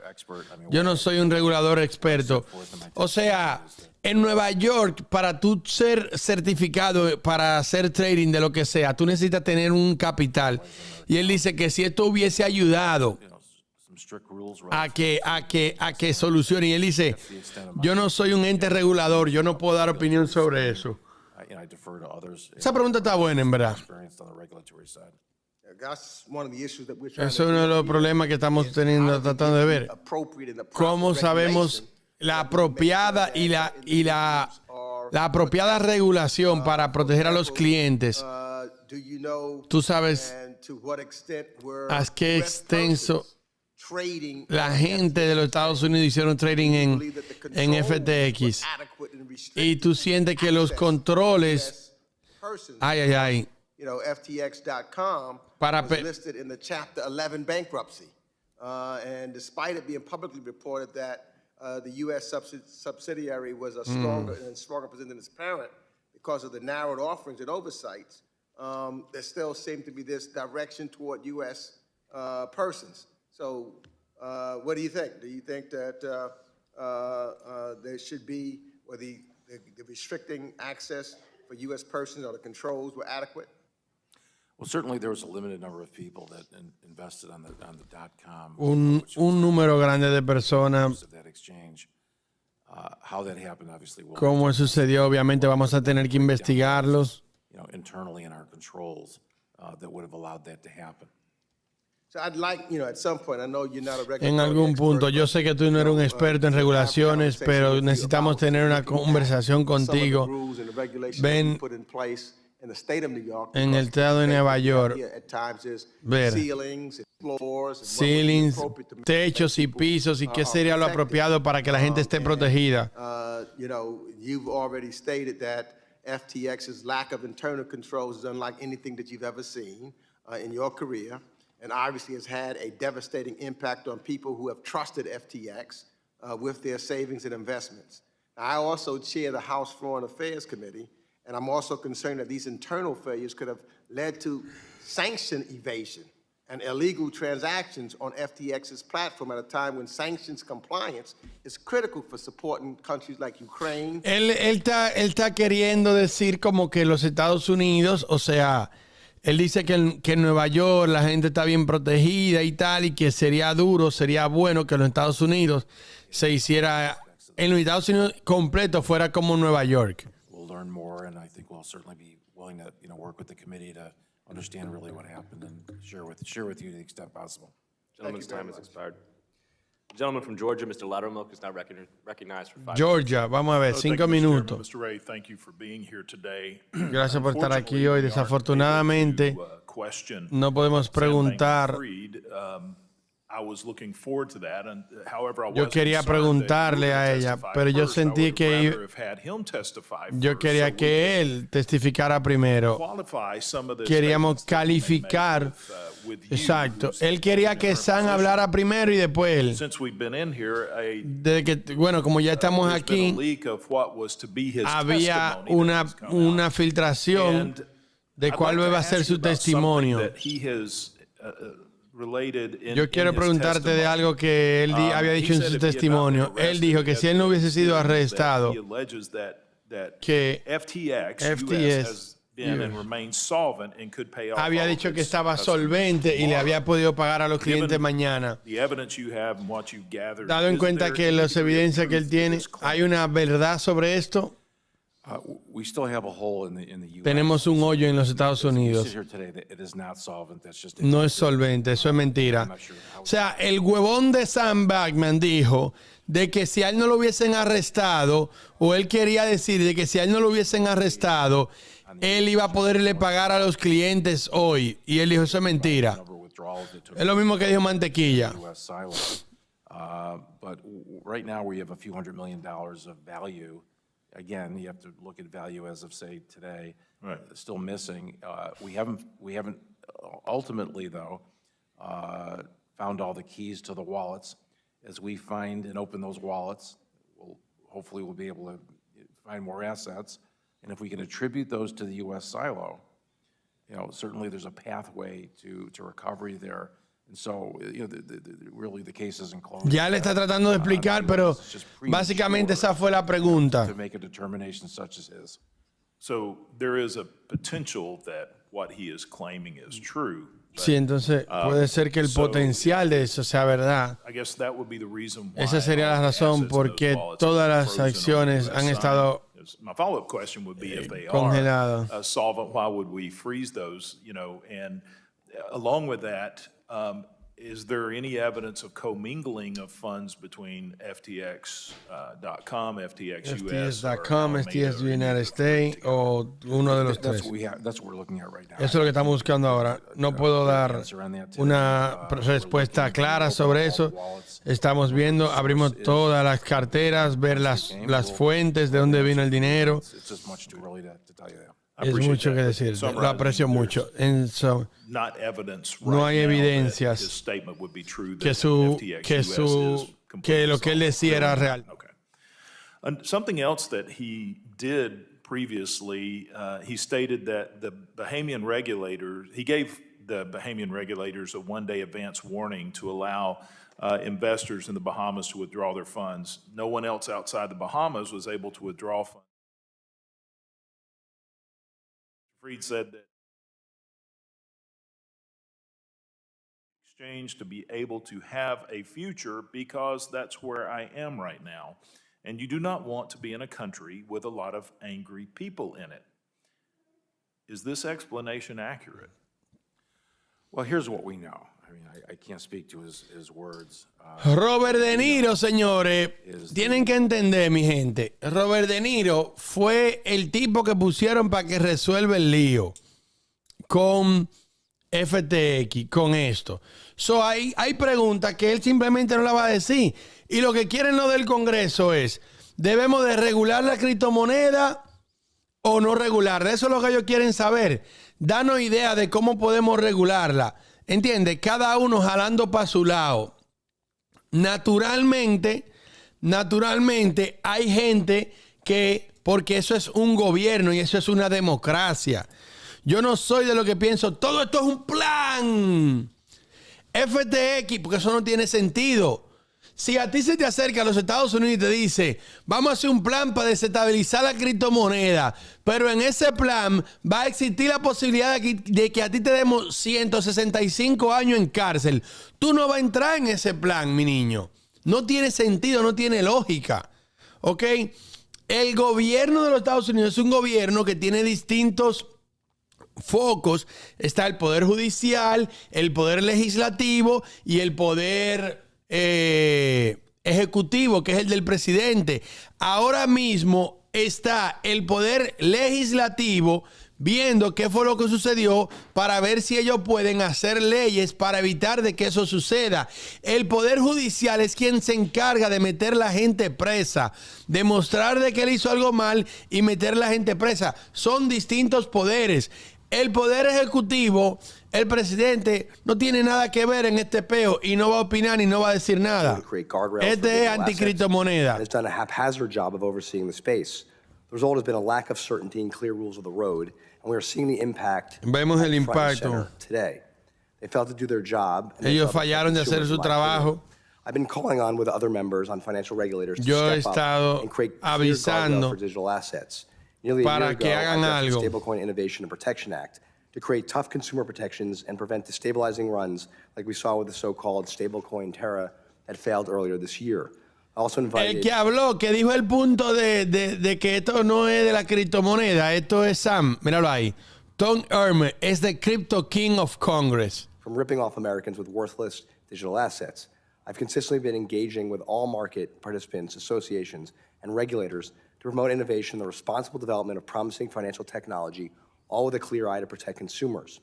Yo no soy un regulador experto. O sea, en Nueva York, para tú ser certificado para hacer trading de lo que sea, tú necesitas tener un capital. Y él dice que si esto hubiese ayudado a que solucione. Y él dice, yo no soy un ente regulador, yo no puedo dar opinión sobre eso. Esa pregunta está buena, en verdad. Eso es uno de los problemas que estamos tratando de ver. ¿Cómo sabemos la apropiada la apropiada regulación para proteger a los clientes? Tú sabes a qué extenso la gente de los Estados Unidos hicieron trading en FTX. Y tú sientes que los controles... FTX.com was listed in the Chapter 11 bankruptcy. And despite it being publicly reported that the U.S. subsidiary was a stronger position than its parent because of the narrowed offerings and oversights, there still seemed to be this direction toward U.S. persons. So what do you think? Do you think that there should be, or the restricting access for U.S. persons or the controls were adequate? Well, certainly there was a limited number of people that invested on the .com. Un número grande de personas. How that happened, obviously, cómo sucedió, obviamente vamos a tener que investigarlos. Internally in our controls that would have allowed that to happen. So I'd like, at some point, I know you're not a regulatory En algún punto, yo sé que tú no eres un experto en regulaciones, pero necesitamos tener una conversación contigo. Ven en el estado de Nueva York, ver ceilings, techos y pisos, y qué sería lo apropiado para que la gente esté protegida. You've already stated that FTX's lack of internal controls is unlike anything that you've ever seen in your career, and obviously has had a devastating impact on people who have trusted FTX with their savings and investments. I also chair the House Foreign Affairs Committee, and I'm also concerned that these internal failures could have led to sanction evasion and illegal transactions on FTX's platform at a time when sanctions compliance is critical for supporting countries like Ukraine. Él está queriendo decir como que los Estados Unidos, o sea, él dice que en Nueva York la gente está bien protegida y tal, y que sería bueno que los Estados Unidos se hiciera, en los Estados Unidos completo fuera como Nueva York. We'll learn more, and I think we'll certainly be willing to, work with the committee to understand really what happened and share with you to the extent possible. Gentleman's time has expired. The gentleman from Georgia, Mr. Loudermilk, is now recognized for 5 minutes. Georgia, vamos a ver, 5 minutos. Mr. Ray, thank you for being here today. Gracias por estar aquí hoy. Desafortunadamente, no podemos preguntar. Yo quería preguntarle a ella, pero yo sentí que yo quería que él testificara primero. Queríamos calificar. Exacto. Él quería que Sam hablara primero y después él. Desde que, como ya estamos aquí, había una filtración de cuál va a ser su testimonio. Yo quiero preguntarte de algo que él había dicho en su testimonio. Él dijo que si él no hubiese sido arrestado, que FTX been and remain solvent and could pay off. Había dicho que estaba solvente y le había podido pagar a los clientes mañana. The evidence you have and what you've gathered, Dado en cuenta que las evidencias que él tiene, ¿hay una verdad sobre esto? We still have a hole in the U.S. Tenemos un hoyo en los Estados Unidos. No es solvente, eso es mentira. O sea, el huevón de Sam Bankman dijo de que si a él no lo hubiesen arrestado, o él quería decir de que si a él no lo hubiesen arrestado, él iba a poderle pagar a los clientes hoy. Y él dijo, eso es mentira. Es lo mismo que dijo Mantequilla. But right now we have a few $100 million of value. Again, you have to look at value as of, say, today. Right. Still missing. We haven't ultimately, though, found all the keys to the wallets. As we find and open those wallets, hopefully we'll be able to find more assets. And if we can attribute those to the U.S. silo, certainly there's a pathway to recovery there. And so, really the case isn't closed. Ya le está tratando de explicar, pero básicamente esa fue la pregunta. To make a determination such as his. So there is a potential that what he is claiming is true. Sí, entonces puede ser que el potencial de eso sea verdad. I guess that would be the reason why. Esa sería la razón por qué todas las acciones han estado My follow-up question would be if they congeladas. are solvent, why would we freeze those? And along with that, is there any evidence of commingling of funds between FTX.com, FTX US, FTX.com, FTX United States o uno de los tres? That's what we're looking at right now. Eso es lo que estamos buscando ahora. No puedo dar una respuesta clara sobre eso. Estamos viendo, abrimos todas las carteras, ver las fuentes de dónde vino el dinero. Es mucho que decir. Lo aprecio mucho. No hay evidencias que lo que él decía era real. And something else that he did previously, he stated that the Bahamian regulators, he gave the Bahamian regulators a one-day advance warning to allow investors in the Bahamas to withdraw their funds. No one else outside the Bahamas was able to withdraw funds. Fried said that exchange to be able to have a future because that's where I am right now. And you do not want to be in a country with a lot of angry people in it. Is this explanation accurate? Well, here's what we know. I mean, I can't speak to his words. Robert De Niro, señores, tienen que entender, mi gente. Robert De Niro fue el tipo que pusieron para que resuelva el lío con FTX, con esto. So, hay preguntas que él simplemente no la va a decir. Y lo que quieren lo del Congreso es, ¿debemos de regular la criptomoneda o no regularla? Eso es lo que ellos quieren saber. Danos idea de cómo podemos regularla. ¿Entiendes? Cada uno jalando para su lado. Naturalmente hay gente que, porque eso es un gobierno y eso es una democracia. Yo no soy de lo que pienso, todo esto es un plan. FTX, porque eso no tiene sentido. Si a ti se te acerca a los Estados Unidos y te dice, vamos a hacer un plan para desestabilizar la criptomoneda, pero en ese plan va a existir la posibilidad de que a ti te demos 165 años en cárcel, tú no vas a entrar en ese plan, mi niño. No tiene sentido, no tiene lógica. ¿Ok? El gobierno de los Estados Unidos es un gobierno que tiene distintos focos. Está el poder judicial, el poder legislativo y el poder ejecutivo, que es el del presidente. Ahora mismo está el poder legislativo viendo qué fue lo que sucedió para ver si ellos pueden hacer leyes para evitar de que eso suceda. El poder judicial es quien se encarga de meter la gente presa, demostrar de que él hizo algo mal y meter la gente presa. Son distintos poderes. El poder ejecutivo, el presidente, no tiene nada que ver en este peo y no va a opinar y no va a decir nada. Este es anticriptomoneda. It's done a haphazard job of overseeing the space. The result has been a lack of certainty and clear rules of the road, and we are seeing the impact. Vemos el impacto. Today. They failed to do their job. Ellos fallaron de hacer su trabajo. I've been calling on with other members on financial regulators to Yo he step up estado and create clear guardrails avisando for digital assets. Nearly a year para ago, que I hagan drafted the algo. Stablecoin Innovation and Protection Act to create tough consumer protections and prevent destabilizing runs like we saw with the so-called stablecoin Terra that failed earlier this year. I also El invited... que habló, que dijo el punto de que esto no es de la criptomoneda, esto es Sam, míralo ahí. Tom Ermer es the crypto king of Congress. From ripping off Americans with worthless digital assets. I've consistently been engaging with all market participants, associations, and regulators to promote innovation, the responsible development of promising financial technology, all with a clear eye to protect consumers.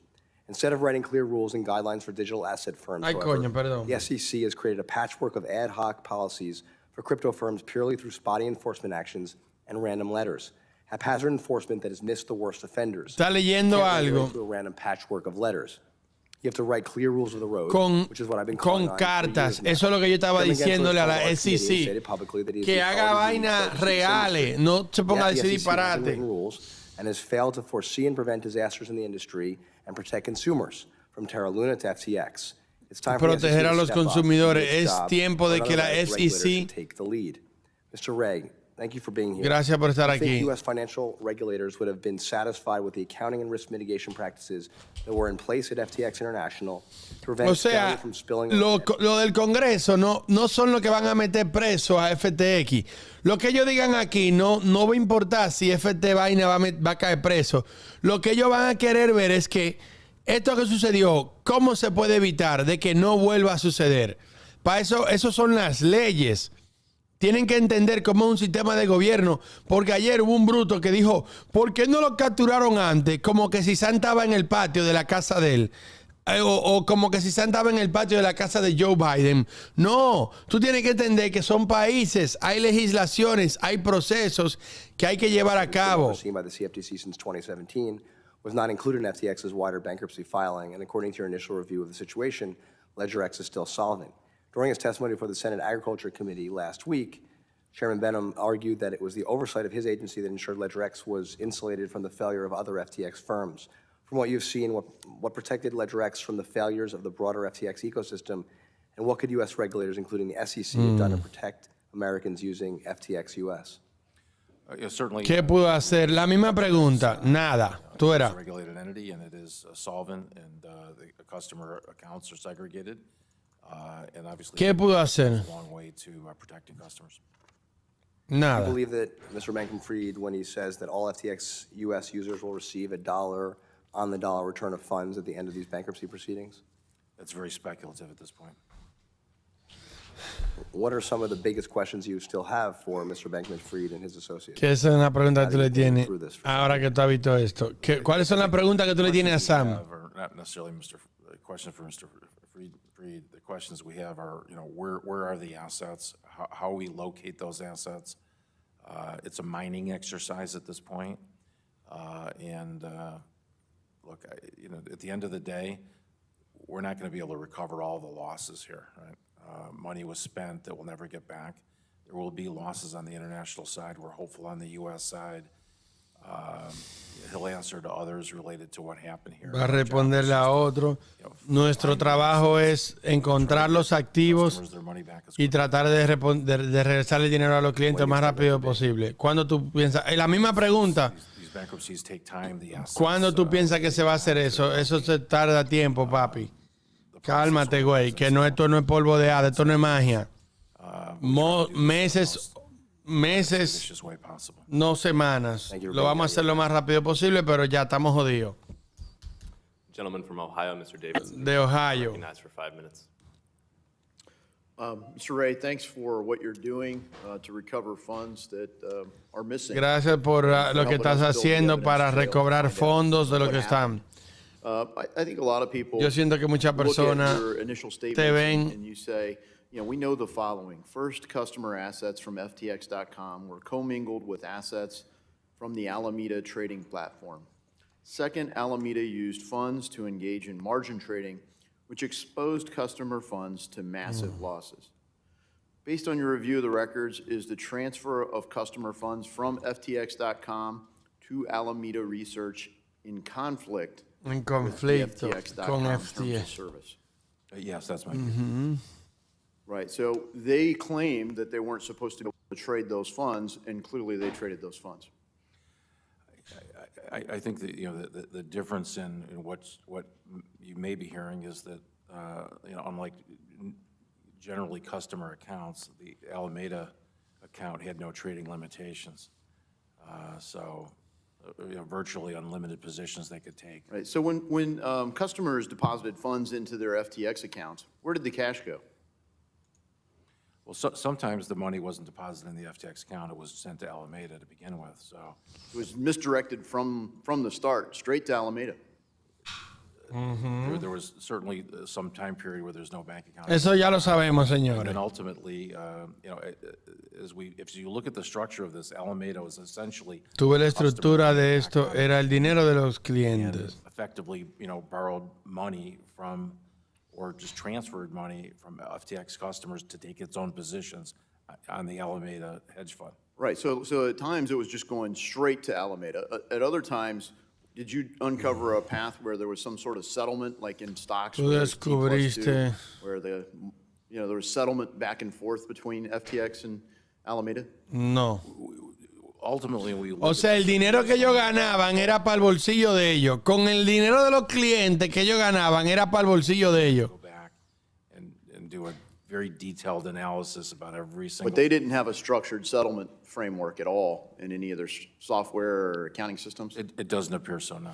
Instead of writing clear rules and guidelines for digital asset firms, however, the SEC has created a patchwork of ad hoc policies for crypto firms purely through spotty enforcement actions and random letters. Haphazard enforcement that has missed the worst offenders. Está leyendo algo. To a random patchwork of letters. You have to write clear rules of the road, which is what I've been con cartas. Eso es lo que yo estaba diciéndole a la SEC. Que haga vainas reales, no se ponga a decir disparate. And has failed to foresee and prevent disasters in the industry and protect consumers from Terra Luna to FTX. It's time for proteger a los consumidores. Es tiempo de que la SEC take the lead. Mr. Ray, thank you for being here. Gracias por estar I think aquí. U.S. financial regulators would have been satisfied with the accounting and risk mitigation practices that were in place at FTX International to prevent failure from spilling lo del Congreso no son los que van a meter preso a FTX. Lo que ellos digan aquí no va a importar si FT vaina va a caer preso. Lo que ellos van a querer ver es que esto que sucedió, ¿cómo se puede evitar de que no vuelva a suceder? Para eso son las leyes. Tienen que entender cómo es un sistema de gobierno, porque ayer hubo un bruto que dijo, ¿por qué no lo capturaron antes? Como que si Sam estaba en el patio de la casa de él. O como que si Sam estaba en el patio de la casa de Joe Biden. No, tú tienes que entender que son países, hay legislaciones, hay procesos que hay que llevar a cabo. By the CFTC since 2017 was not included in FTX's wider bankruptcy filing, and according to your initial review of the situation, LedgerX is still solvent. During his testimony before the Senate Agriculture Committee last week, Chairman Benham argued that it was the oversight of his agency that ensured LedgerX was insulated from the failure of other FTX firms. From what you've seen, what protected LedgerX from the failures of the broader FTX ecosystem, and what could U.S. regulators, including the SEC, have done to protect Americans using FTX US? ¿Qué pudo hacer? La misma pregunta. Nada. Tú eras. It's a regulated entity, and it is solvent, and the customer accounts are segregated. And obviously, ¿Qué pudo hacer? a long way to protecting customers. Nada. Do you believe that Mr. Bankman-Fried, when he says that all FTX U.S. users will receive a $1 on the dollar return of funds at the end of these bankruptcy proceedings? That's very speculative at this point. What are some of the biggest questions you still have for Mr. Bankman-Fried and his associates? Que esa es una pregunta que tú le tienes ahora que tú has visto esto. ¿Cuáles son las preguntas que tú le tienes a Sam? Not necessarily a question for Mr. Fried. The questions we have are, where are the assets? How we locate those assets? It's a mining exercise at this point. Look, at the end of the day, we're not going to be able to recover all the losses here, right? Money was spent that will never get back. There will be losses on the international side. We're hopeful on the U.S. side. He'll answer to others related to what happened here. Va a responderle a otro. Nuestro trabajo es encontrar los activos y tratar de regresar el dinero a los clientes lo más rápido posible. ¿Cuándo tú piensas? La misma pregunta. ¿Cuándo tú piensas que se va a hacer eso? Eso se tarda tiempo, papi. Cálmate, güey, que esto no es polvo de hada, esto no es magia. Meses, no semanas. Lo vamos a hacer lo más rápido posible, pero ya estamos jodidos. Gentleman from Ohio, Mr. Davis. De Ohio. Recognized for 5 minutes. Mr. Ray, thanks for what you're doing to recover funds that are missing. Gracias por lo que estás haciendo para recobrar fondos de lo que están. I think a lot of people Yo siento que muchas personas look at your initial te statements ven and you say, we know the following. First, customer assets from FTX.com were commingled with assets from the Alameda trading platform. Second, Alameda used funds to engage in margin trading, which exposed customer funds to massive losses. Based on your review of the records, is the transfer of customer funds from FTX.com to Alameda Research in conflict en conflicto con FTX? FTX. Yes, that's my view. Right, so they claim that they weren't supposed to be able to trade those funds, and clearly they traded those funds. I think that, the difference in what you may be hearing is that, unlike generally customer accounts, the Alameda account had no trading limitations. So, virtually unlimited positions they could take. Right, so when customers deposited funds into their FTX accounts, where did the cash go? Well, sometimes the money wasn't deposited in the FTX account, it was sent to Alameda to begin with, so. It was misdirected from the start, straight to Alameda. There was certainly some time period where there's no bank account. Eso ya lo sabemos, señores. And ultimately, if you look at the structure of this, Alameda was essentially. Tuve la estructura de esto, era el dinero de los clientes. Effectively, borrowed money from, or just transferred money from FTX customers to take its own positions on the Alameda hedge fund. Right, so at times it was just going straight to Alameda. At other times, did you uncover a path where there was some sort of settlement, like in stocks? Tú descubriste. Where there was settlement back and forth between FTX and Alameda? No. Ultimately, o sea, el dinero que ellos ganaban era para el bolsillo de ellos. Con el dinero de los clientes que ellos ganaban era para el bolsillo de ellos. Go back and do a very detailed analysis about every single. But they didn't have a structured settlement framework at all in any of their software or accounting systems? It doesn't appear so, no.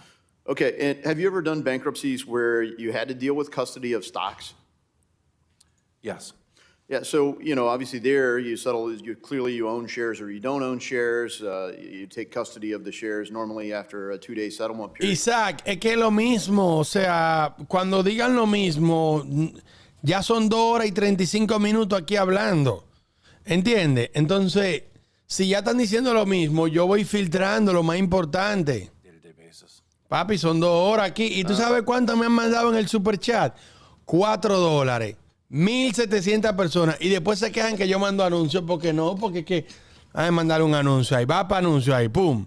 Okay, and have you ever done bankruptcies where you had to deal with custody of stocks? Yes. Yeah, so, obviously there you settle, clearly you own shares or you don't own shares. You take custody of the shares normally after a 2-day settlement period. Isaac, es que es lo mismo. O sea, cuando digan lo mismo, ya son 2 horas y 35 minutos aquí hablando. ¿Entiendes? Entonces, si ya están diciendo lo mismo, yo voy filtrando lo más importante. Papi, son 2 horas aquí. ¿Y tú sabes cuánto me han mandado en el super chat? $4. 1,700 personas. Y después se quejan que yo mando anuncios. ¿Por qué no? Porque es que hay que mandar un anuncio ahí. Va para anuncio ahí. ¡Pum!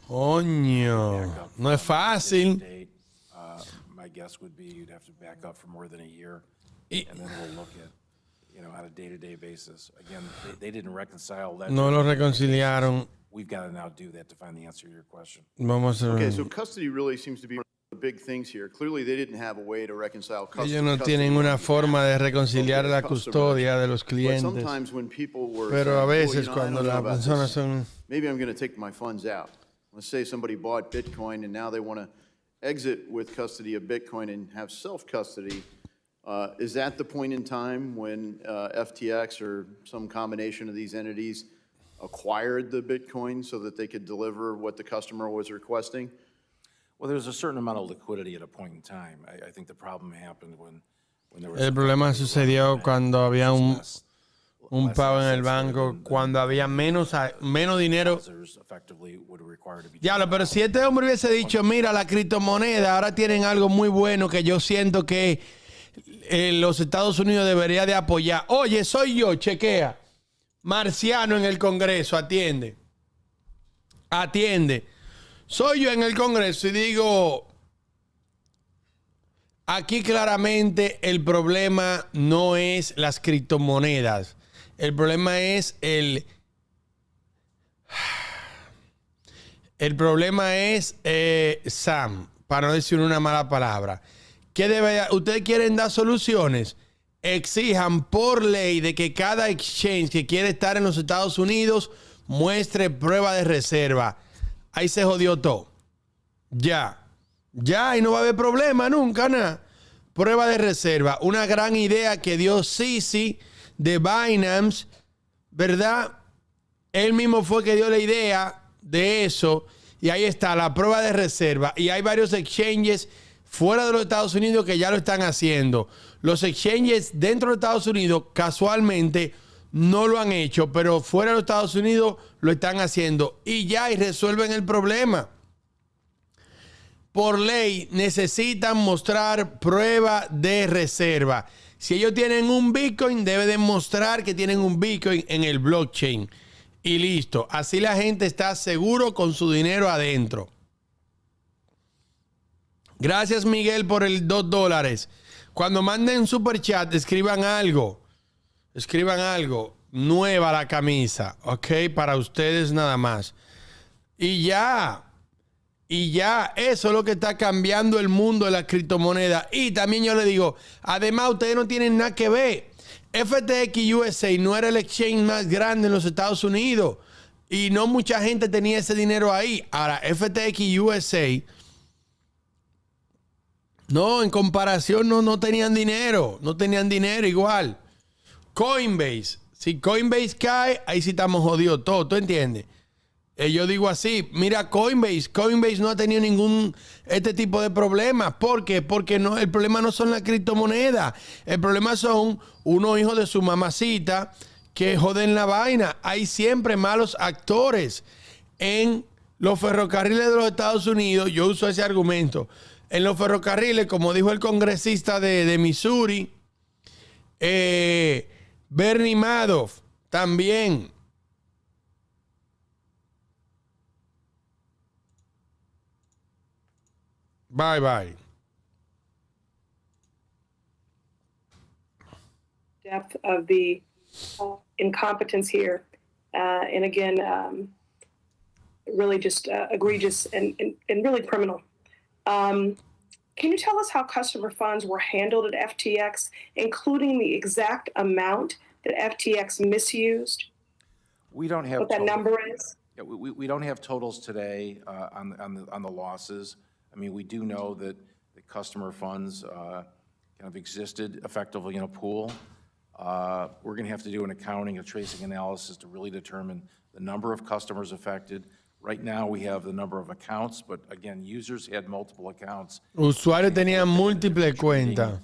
Coño. No es fácil. My guess would be you'd have to back up for more than a year. And then we'll look at, on a day-to-day basis. Again, they didn't reconcile that. No lo reconciliaron. We've got to now do that to find the answer to your question. Vamos a Okay, so custody really seems to be one of the big things here. Clearly, they didn't have a way to reconcile custody. Ellos no tienen una forma de reconciliar la custodia de los clientes. Sometimes when people were Pero a veces cuando las personas son... Maybe I'm going to take my funds out. Let's say somebody bought Bitcoin and now they want to exit with custody of Bitcoin and have self-custody. Is that the point in time when FTX or some combination of these entities acquired the Bitcoin so that they could deliver what the customer was requesting? Well, there's a certain amount of liquidity at a point in time. I think the problem happened when there was... El problema sucedió cuando había un pago en el banco, cuando había menos dinero. Diablo, pero si este hombre hubiese dicho, mira, la criptomoneda, ahora tienen algo muy bueno que yo siento que los Estados Unidos debería de apoyar. Oye, soy yo, chequea. Marciano en el Congreso, atiende. Atiende. Soy yo en el Congreso y digo, aquí claramente el problema no es las criptomonedas. El problema es el problema es Sam, para no decir una mala palabra. ¿Ustedes quieren dar soluciones? Exijan por ley de que cada exchange que quiere estar en los Estados Unidos muestre prueba de reserva. Ahí se jodió todo. Ya, y no va a haber problema nunca, nada. Prueba de reserva. Una gran idea que dio Sisi de Binance, ¿verdad? Él mismo fue que dio la idea de eso. Y ahí está, la prueba de reserva. Y hay varios exchanges fuera de los Estados Unidos que ya lo están haciendo. Los exchanges dentro de Estados Unidos casualmente no lo han hecho, pero fuera de los Estados Unidos lo están haciendo. Y ya, y resuelven el problema. Por ley necesitan mostrar prueba de reserva. Si ellos tienen un Bitcoin, deben demostrar que tienen un Bitcoin en el blockchain. Y listo. Así la gente está seguro con su dinero adentro. Gracias, Miguel, por el $2. Cuando manden super chat, escriban algo. Escriban algo. Nueva la camisa, ¿ok? Para ustedes nada más. Y ya. Y ya, eso es lo que está cambiando el mundo de la criptomoneda. Y también yo le digo, además ustedes no tienen nada que ver. FTX USA no era el exchange más grande en los Estados Unidos. Y no mucha gente tenía ese dinero ahí. Ahora, FTX USA, no, en comparación no tenían dinero. No tenían dinero igual. Coinbase, si Coinbase cae, ahí sí estamos jodidos todos, ¿tú entiendes? Yo digo así, mira Coinbase no ha tenido este tipo de problemas. ¿Por qué? Porque no, el problema no son las criptomonedas. El problema son unos hijos de su mamacita que joden la vaina. Hay siempre malos actores en los ferrocarriles de los Estados Unidos. Yo uso ese argumento. En los ferrocarriles, como dijo el congresista de Missouri, Bernie Madoff, también. Bye, bye. Depth of the incompetence here. And again, really just egregious and really criminal. Can you tell us how customer funds were handled at FTX, including the exact amount that FTX misused? We don't have what that number is? Yeah, we don't have totals today on the losses. I mean, we do know that the customer funds kind of existed effectively in a pool. We're going to have to do an accounting, a tracing analysis to really determine the number of customers affected. Right now, we have the number of accounts, but again, users had multiple accounts. Usuarios tenían múltiples cuentas.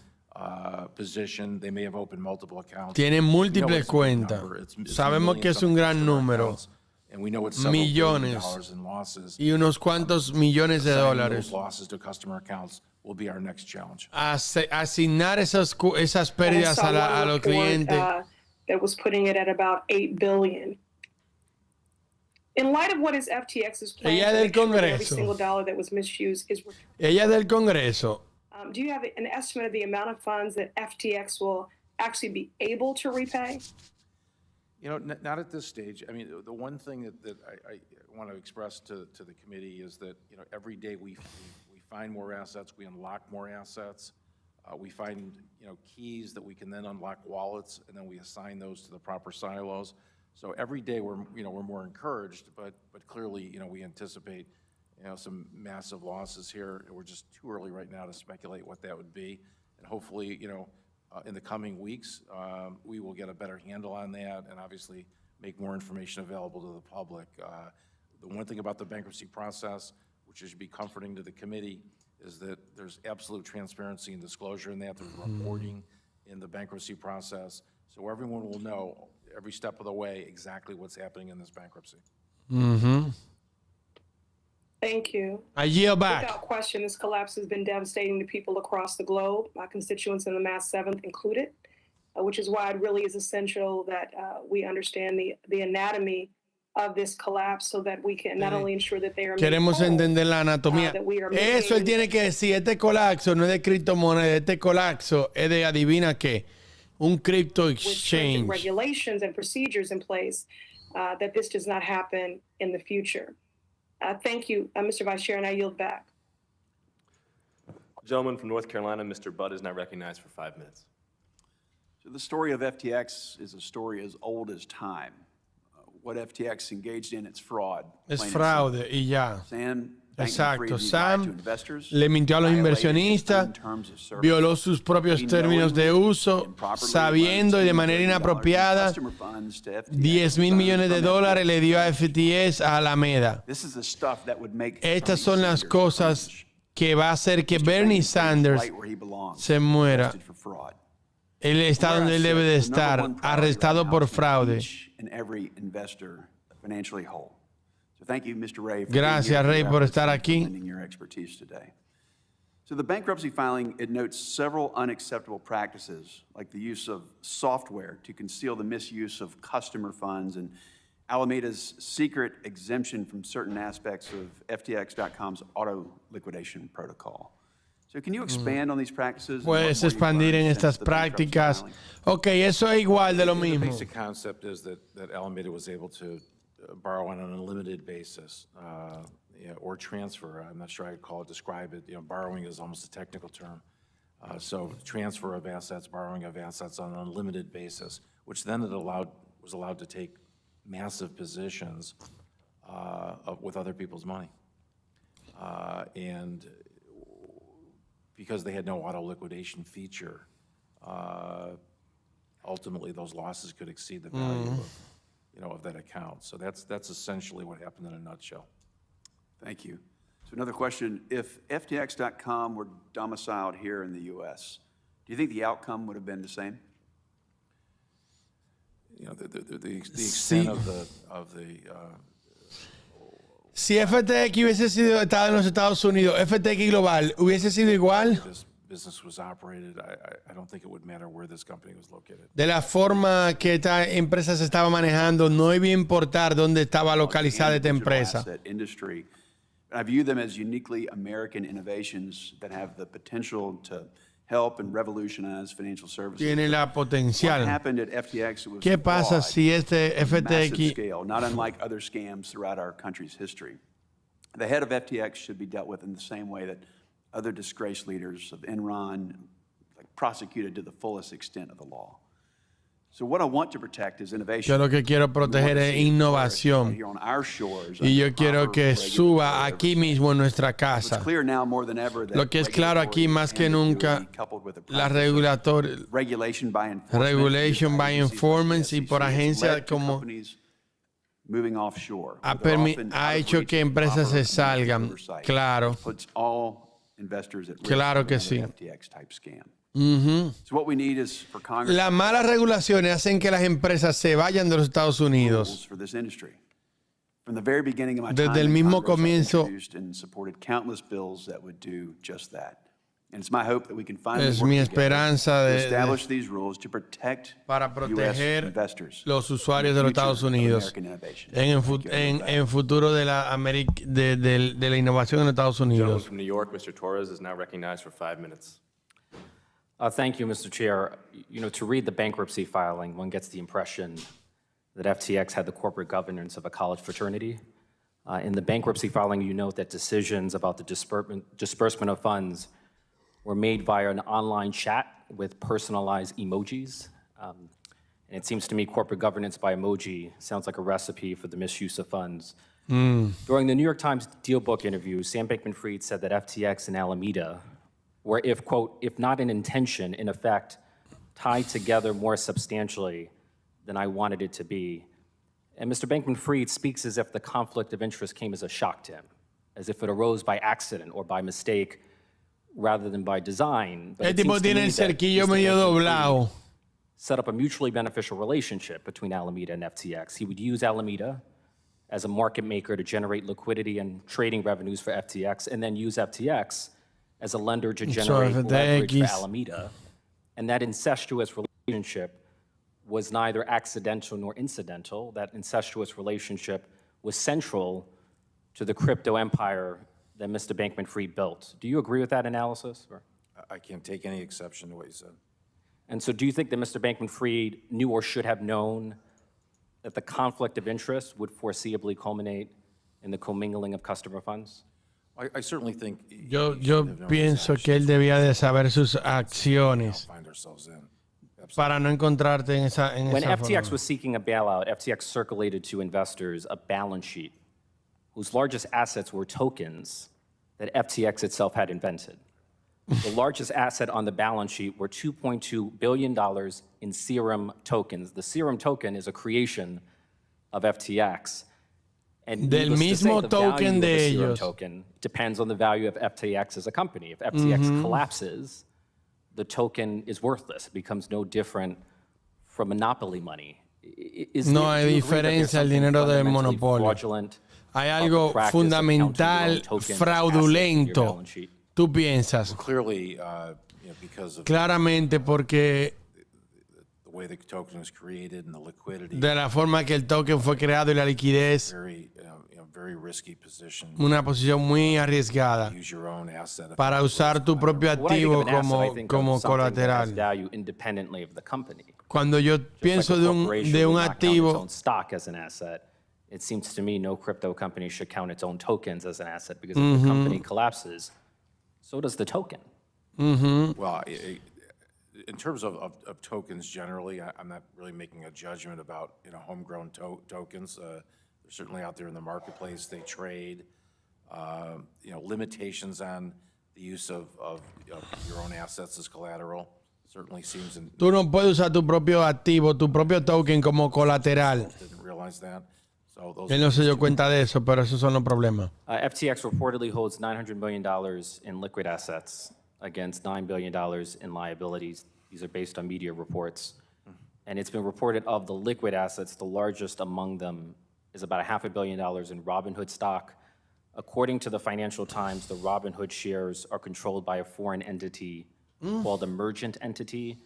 Position, they may have opened multiple accounts. Tienen múltiples cuentas. Sabemos que es un gran número. And we know it's millones in losses. Y unos cuantos millones de dólares. Losses to customer accounts will be our next challenge. Asignar esas pérdidas a los clientes. That was putting it at about $8 billion. In light of what is FTX's plan, ella del Congreso. Every single dollar that was misused is returned. Ella del Congreso. Do you have an estimate of the amount of funds that FTX will actually be able to repay? You know, not at this stage. I mean, the one thing that I want to express to the committee is that, you know, every day we find more assets, we unlock more assets. We find, you know, keys that we can then unlock wallets, and then we assign those to the proper silos. So every day we're more encouraged, but clearly, you know, we anticipate, you know, some massive losses here. We're just too early right now to speculate what that would be. And hopefully, you know, in the coming weeks, we will get a better handle on that and obviously make more information available to the public. The one thing about the bankruptcy process, which should be comforting to the committee, is that there's absolute transparency and disclosure in that. There's reporting in the bankruptcy process. So everyone will know every step of the way exactly what's happening in this bankruptcy. Mm-hmm. Thank you. I yield back. Without question, this collapse has been devastating to people across the globe, my constituents in the Mass 7th included, which is why it really is essential that we understand the anatomy of this collapse so that we can not only ensure that they are Queremos entender la anatomía. Eso él tiene que decir, este colapso no es de criptomoneda, este colapso es de adivina qué, un crypto exchange. With regulations and procedures in place that this does not happen in the future. Thank you, Mr. Vice Chair, and I yield back. Gentleman from North Carolina, Mr. Budd, is now recognized for 5 minutes. So the story of FTX is a story as old as time. What FTX engaged in, it's fraud. Es fraude y ya. Sam Exacto. Sam le mintió a los inversionistas, violó sus propios términos de uso, sabiendo y de manera inapropiada, $10,000 millones le dio a FTX a Alameda. Estas son las cosas que va a hacer que Bernie Sanders se muera. Él está donde él debe de estar, arrestado por fraude. Gracias, Rey, por estar aquí. So the bankruptcy filing, it notes several unacceptable practices, like the use of software to conceal the misuse of customer funds and Alameda's secret exemption from certain aspects of FTX.com's auto liquidation protocol. So can you expand on these practices? Puedes expandir en estas prácticas. Ok, eso es igual de lo mismo. The basic concept is that Alameda was able to borrow on an unlimited basis or transfer. I'm not sure I'd describe it. Borrowing is almost a technical term. So transfer of assets, borrowing of assets on an unlimited basis, which then was allowed to take massive positions with other people's money. And because they had no auto liquidation feature, ultimately those losses could exceed the value of that account. So that's essentially what happened in a nutshell. Thank you. So another question, if FTX.com were domiciled here in the U.S., do you think the outcome would have been the same? The extent of the Si FTX hubiese sido estado en los Estados Unidos, FTX Global, ¿hubiese sido igual? business was operated, I don't think it would matter where this company was located. De la forma que esta empresa se estaba manejando, no iba a importar dónde estaba localizada esta empresa. I view them as uniquely American innovations that have the potential to help and revolutionize financial services. Tiene la potencial. What happened at FTX was ¿Qué pasa si este FTX scale, not unlike other scams throughout our country's history? The head of FTX should be dealt with in the same way that other disgraced leaders of Enron, prosecuted to the fullest extent of the law. So what I want to protect is innovation. Yo lo que quiero proteger es innovación. Y yo quiero que suba aquí mismo en nuestra casa. Lo que es claro aquí más que nunca, la regulation by informants y por agencias como ha hecho que empresas se salgan. Claro. Claro que sí. Las malas regulaciones hacen que las empresas se vayan de los Estados Unidos. Desde el mismo comienzo, es mi esperanza para proteger los usuarios de los Estados Unidos en el futuro de la innovación en los Estados Unidos. From New York, Mr. Torres is now recognized for 5 minutes. Thank you, Mr. Chair. To read the bankruptcy filing, one gets the impression that FTX had the corporate governance of a college fraternity. In the bankruptcy filing, you note that decisions about the disbursement of funds were made via an online chat with personalized emojis. And it seems to me corporate governance by emoji sounds like a recipe for the misuse of funds. During the New York Times DealBook interview, Sam Bankman-Fried said that FTX and Alameda were, if not in intention, in effect, tied together more substantially than I wanted it to be. And Mr. Bankman-Fried speaks as if the conflict of interest came as a shock to him, as if it arose by accident or by mistake rather than by design. But el tipo tiene el cerquillo medio doblado. Set up a mutually beneficial relationship between Alameda and FTX. He would use Alameda as a market maker to generate liquidity and trading revenues for FTX, and then use FTX as a lender to generate leverage for Alameda. And that incestuous relationship was neither accidental nor incidental. That incestuous relationship was central to the crypto empire that Mr. Bankman-Fried built. Do you agree with that analysis? Or? I can't take any exception to what you said. And so do you think that Mr. Bankman-Fried knew or should have known that the conflict of interest would foreseeably culminate in the commingling of customer funds? I certainly think yo pienso que él debía de saber sus acciones para no encontrarte en esa When FTX forma. was seeking a bailout, FTX circulated to investors a balance sheet whose largest assets were tokens that FTX itself had invented. The largest asset on the balance sheet were $2.2 billion in Serum tokens. The Serum token is a creation of FTX. And Del mismo token de ellos. Token depends on the value of FTX as a company. If FTX collapses, the token is worthless. It becomes no different from monopoly money. No hay diferencia al dinero del monopolio. Hay algo fundamental, fraudulento. ¿Tú piensas? Clearly, Claramente porque the way the token was created and the liquidity. De la forma que el token fue creado y la liquidez. Very risky position. Una posición muy arriesgada Use your own asset. para usar tu propio activo como colateral. Cuando yo pienso de un activo, it seems to me no crypto company should count its own tokens as an asset because if the company collapses, so does the token. Well, in terms of tokens generally, I'm not really making a judgment about homegrown tokens. They're certainly out there in the marketplace. They trade. Limitations on the use of your own assets as collateral certainly seems. Tú no puedes usar tu propio activo, tu propio token como colateral. Didn't realize that. Él no se dio cuenta de eso, pero esos son los problemas. FTX reportedly holds $900 million in liquid assets against $9 billion in liabilities. These are based on media reports. And it's been reported of the liquid assets, the largest among them is about $500 million in Robinhood stock. According to the Financial Times, the Robinhood shares are controlled by a foreign entity called Emergent Entity,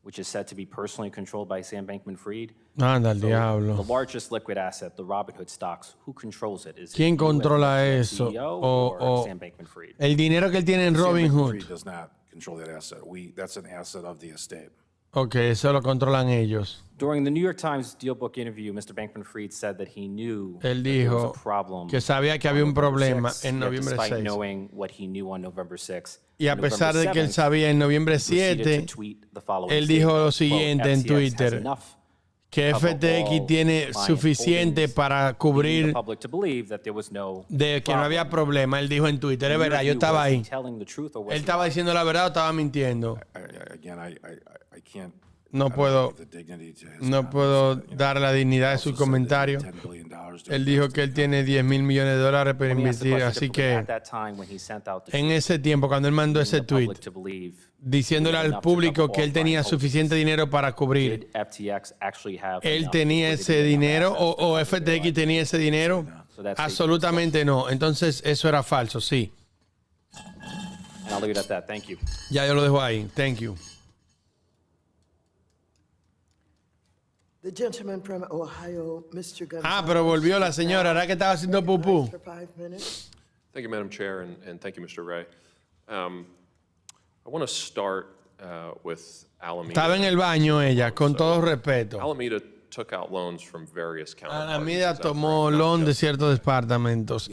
which is said to be personally controlled by Sam Bankman-Fried. Anda al diablo. The largest liquid asset, the Robinhood stocks, who controls it? Is ¿Quién controla eso? O Sam Bankman-Fried? El dinero que él tiene en Robinhood. Sam Bankman-Fried does not control that asset. That's an asset of the estate. Okay, eso lo controlan ellos. During the New York Times Dealbook interview, Mr. Bankman-Fried said that he knew Él there was a dijo problem que sabía que había un problema en noviembre despite 6. knowing what he knew on November 6. Y a pesar de que él sabía en noviembre 7, él dijo lo siguiente en Twitter, que FTX tiene suficiente para cubrir de que no había problema. Él dijo en Twitter, es verdad, yo estaba ahí. Él estaba diciendo la verdad o estaba mintiendo. No puedo dar la dignidad de su comentario. Él dijo que él tiene $10 mil millones para invertir, así que en ese tiempo, cuando él mandó ese tweet, diciéndole al público que él tenía suficiente dinero para cubrir, ¿él tenía ese dinero o FTX tenía ese dinero? Absolutamente no. Entonces, eso era falso, sí. Ya yo lo dejo ahí. Thank you. The gentleman from Ohio, Mr. Gonzalez. Pero volvió la señora, ¿verdad que estaba haciendo pupú? Thank you, Madam Chair, and thank you, Mr. Ray. I want to start with Alameda. Estaba en el baño ella, con todo respeto. Alameda took out loans from various counterparties. Alameda tomó loan de ciertos departamentos,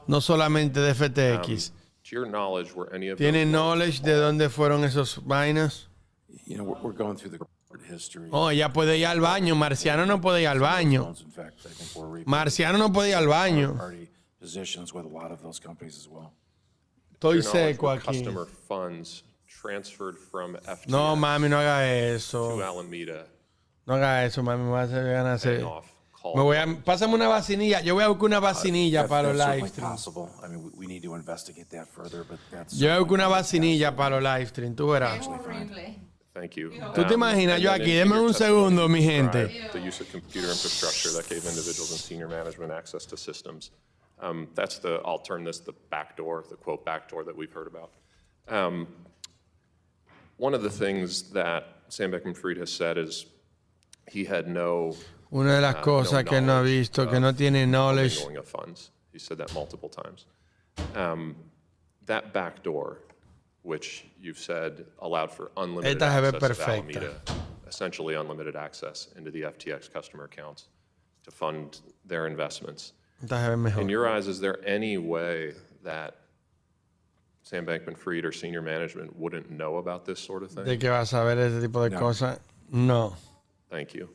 no solamente de FTX. To your knowledge, were any of ¿Tiene knowledge de dónde fueron esos vainas? We're going through the history. Oh, ella puede ir al baño. Marciano no puede ir al baño. Marciano no puede ir al baño. Positions with a lot of those companies as well. Estoy seco aquí. Customer funds transferred from FTX no, mami, no haga eso. To Alameda. No haga eso, mami. Me voy a hacer ganas de... Pásame una vacinilla. Yo voy a buscar una vacinilla para los live streams. Yo voy a buscar una vacinilla para los live streams. Tú verás. Thank you. ¿Tú te imaginas? Yo aquí, denme un segundo, mi gente. The use of computer infrastructure that gave individuals in senior management access to systems. I'll term this the backdoor, the quote backdoor that we've heard about. One of the things that Sam Bankman-Fried has said is he had Una de las cosas que él no ha visto, que no tiene knowledge. Of funds. He said that multiple times. That backdoor, which you've said allowed for unlimited access to Alameda, essentially unlimited access into the FTX customer accounts to fund their investments. In your eyes, is there any way that Sam Bankman-Fried or senior management wouldn't know about this sort of thing? ¿De qué va a saber ese tipo de cosas? No. Thank you.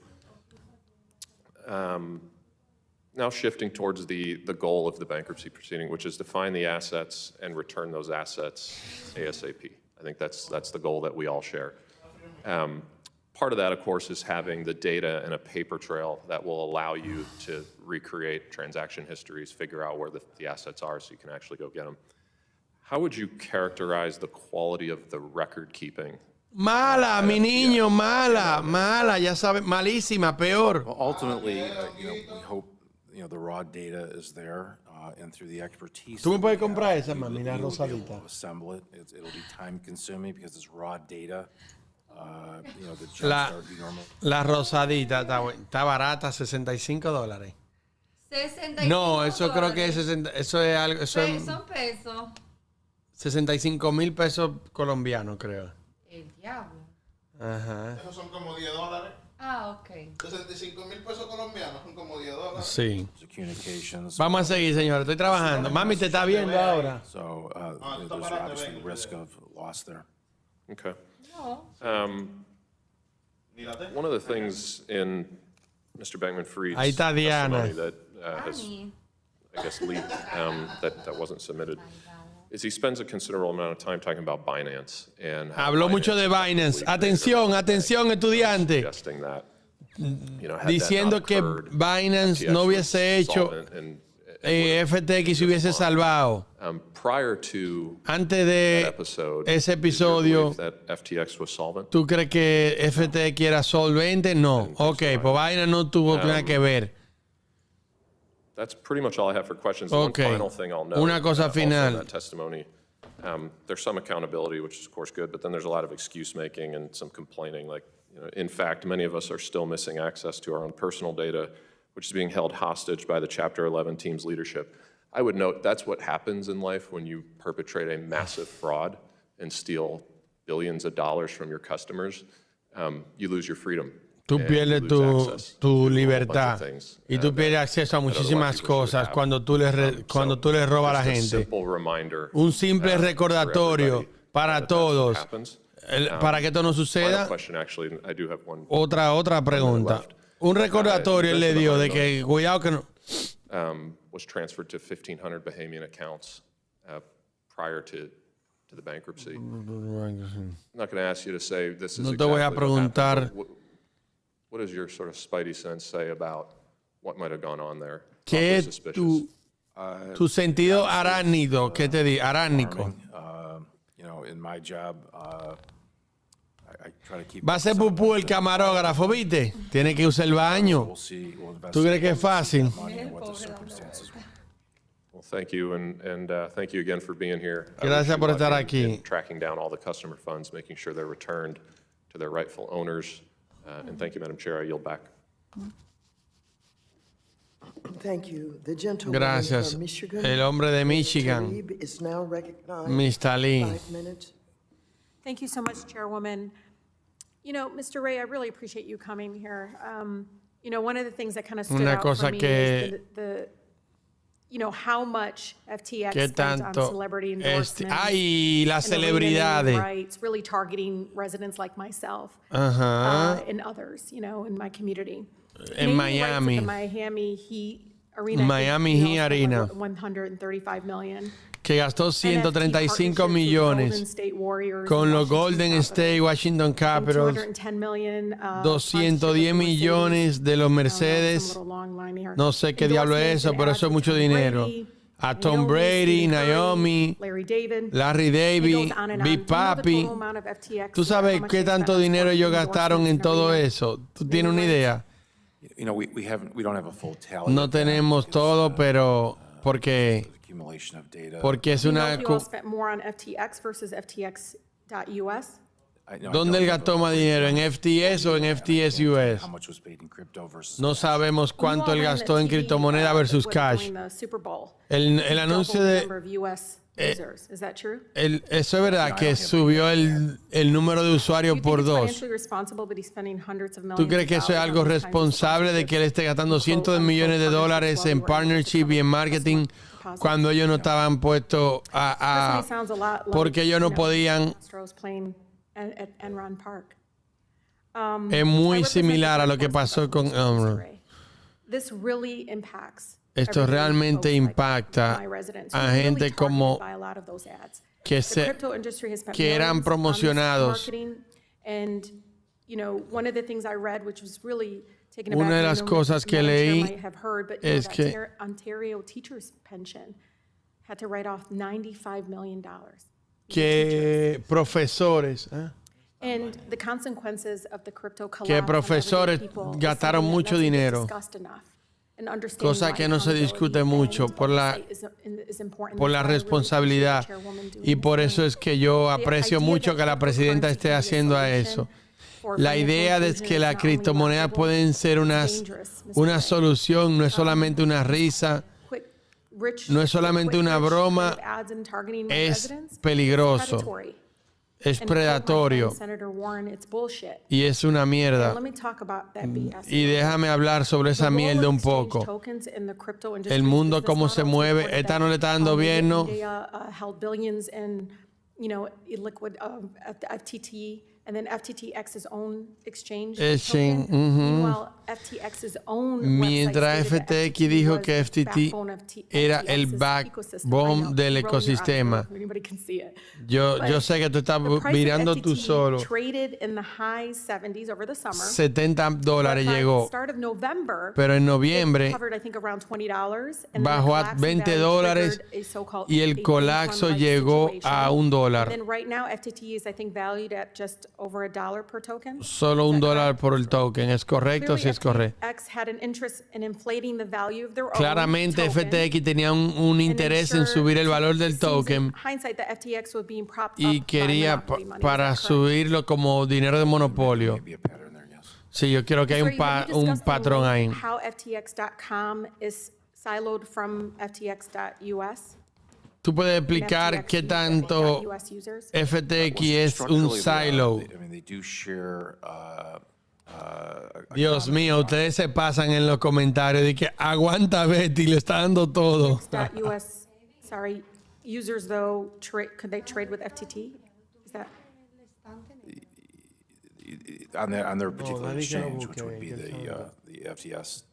Now shifting towards the goal of the bankruptcy proceeding, which is to find the assets and return those assets ASAP. I think that's the goal that we all share. Part of that, of course, is having the data and a paper trail that will allow you to recreate transaction histories, figure out where the assets are so you can actually go get them. How would you characterize the quality of the record keeping? Mala, mi niño, mala, ya sabes, malísima, peor. Well, ultimately, we hope the raw data is there, and through the expertise. ¿Tú me puedes comprar esa, mami, la rosadita? Assemble it. It'll be time consuming because it's raw data. You know, the jumpstart you normally. La rosadita está barata, $65. 65 No, eso creo dólares. que es 60, eso es algo, eso es Son pesos. 65,000 pesos colombianos, creo. El diablo. Ajá. Esos son como $10. Ah, ok. 65,000 pesos colombianos son como $10. Sí. Communications. Vamos a seguir, señor. Estoy trabajando. Mami te está viendo ahora. So there's obviously the risk of loss there. Okay. No. One of the things in Mr. Bankman-Fried's Ahí está Diana. testimony that has, I guess, leaked, that wasn't submitted, is he spends a considerable amount of time talking about Binance and how Habló mucho de Binance. Atención, atención, estudiante. suggesting that, you know, had that Diciendo not que occurred, Binance no hubiese hecho, solvent and FTX se hubiese salvado. prior to Antes that de episode, ese did you episodio, believe that FTX was solvent? ¿tú crees que FTX era solvente? No. Ok, pues Binance no tuvo nada que ver. That's pretty much all I have for questions. Okay. One final thing I'll note. Una cosa also in final. that testimony, there's some accountability, which is of course good, but then there's a lot of excuse making and some complaining. Like, you know, in fact, many of us are still missing access to our own personal data, which is being held hostage by the Chapter 11 team's leadership. I would note that's what happens in life when you perpetrate a massive fraud and steal billions of dollars from your customers. You lose your freedom. Tú pierdes tu libertad y tú pierdes acceso a muchísimas cosas cuando tú le robas a la gente. Un simple recordatorio para todos. Para que esto no suceda, otra pregunta. Un recordatorio él le dio de que cuidado que no. Was transferred to 1,500 Bahamian accounts prior to the bankruptcy. I'm not going to ask you to say this is No te voy a exactly what preguntar. happened, but what does your sort of spidey sense say about what might have gone on there? ¿Qué Awfully es suspicious. tu sentido arácnido? ¿Qué te di? Arácnico. You know, in my job, I try to keep. Va a ser pupú el camarógrafo, ¿viste? Tiene que usar el baño. ¿Tú crees que es fácil? Well, thank you, and thank you again for being here. I Gracias wish you por luck estar in aquí. tracking down all the customer funds, making sure they're returned to their rightful owners. And thank you, Madam Chair. I yield back. Thank you. The gentleman Gracias. from Michigan, El hombre de Michigan, Talib, is now recognized. Miss Talib. 5 minutes. Thank you so much, Chairwoman. You know, Mr. Ray, I really appreciate you coming here. You know, one of the things that kind of stood Una out cosa for me que- is you know, how much FTX ¿Qué spent on tanto? celebrity endorsements. Ay, las and arena naming celebridades. rights, really targeting residents like myself Ajá. and others, you know, in my community. En Naming rights at Miami. the Miami Heat Arena. Miami Heat Arena. 135 million. Que gastó 135 millones con los Golden State Washington Capitals, 210 million, 210 millones de los Mercedes. No sé qué diablo es eso, pero eso es mucho dinero. A Tom Brady, Naomi, Larry David, Big Papi. ¿Tú sabes qué tanto dinero ellos gastaron en todo eso? ¿Tú tienes una idea? You know, we don't have a full tally. No tenemos todo, pero porque Accumulation of data. porque es Do you know una if you all spent more on FTX versus FTX.US? ¿Dónde él gastó más dinero? ¿En FTS o en FTS US? How much was paid in crypto versus. No sabemos cuánto él gastó en criptomoneda versus cash. During the Super Bowl. El anuncio Doubled the de number of US users. Is that true? eso es verdad que subió el número de usuarios por It's dos. financially responsible, but he's spending hundreds of millions ¿Tú crees que eso es algo responsable de que él esté gastando cientos de millones de dólares en partnership y en marketing cuando ellos no estaban puestos a Personally sounds a lot like, porque ellos no you know, podían? Astros playing at Enron Park. Es muy similar a lo que pasó con This really impacts esto everyday realmente folks like impacta my residents, a who are really gente targeted como by a lot of those ads. que The se crypto industry has spent que eran millions on this promocionados. marketing, and you know, one of the things I read, which was really taken Una aback, de I las know cosas que Madam Chair leí might have heard, but you know, es that que Ontario teachers pension had to write off $95 million. que profesores And the consequences of the crypto collapse que on everyday profesores people is gastaron something that mucho doesn't get dinero, discussed enough. And understanding cosa why que no se discute accountability mucho and por la oversight is important. por la That's why I really responsabilidad appreciate Chairwoman doing y this. por eso es que yo The aprecio idea mucho that que la presidenta esté haciendo a eso. La idea de que las criptomonedas pueden ser una solución, no es solamente una risa, no es solamente una broma, es peligroso, es predatorio y es una mierda. Y déjame hablar sobre esa mierda un poco. El mundo cómo se mueve, esta no le está dando bien, ¿no? And then FTTX's own exchange token. Meanwhile, FTX's own Mientras FTX dijo que FTT era el backbone del ecosistema. Yo sé que tú estás mirando tú solo. $70 llegó. Pero en noviembre bajó a $20 y el colapso llegó a $1. Solo $1 por el token, ¿es correcto? Sí, es correcto. Claramente FTX tenía un interés en subir el valor del token y quería para subirlo como dinero de monopolio. Sí, yo creo que hay un patrón ahí. ¿Tú puedes explicar qué tanto FTX es un silo? Dios mío, ustedes se pasan en los comentarios de que aguanta Betty, le está dando todo. Sorry, users though, could they trade with FTT? Is that? On their particular exchange, which would be the FTX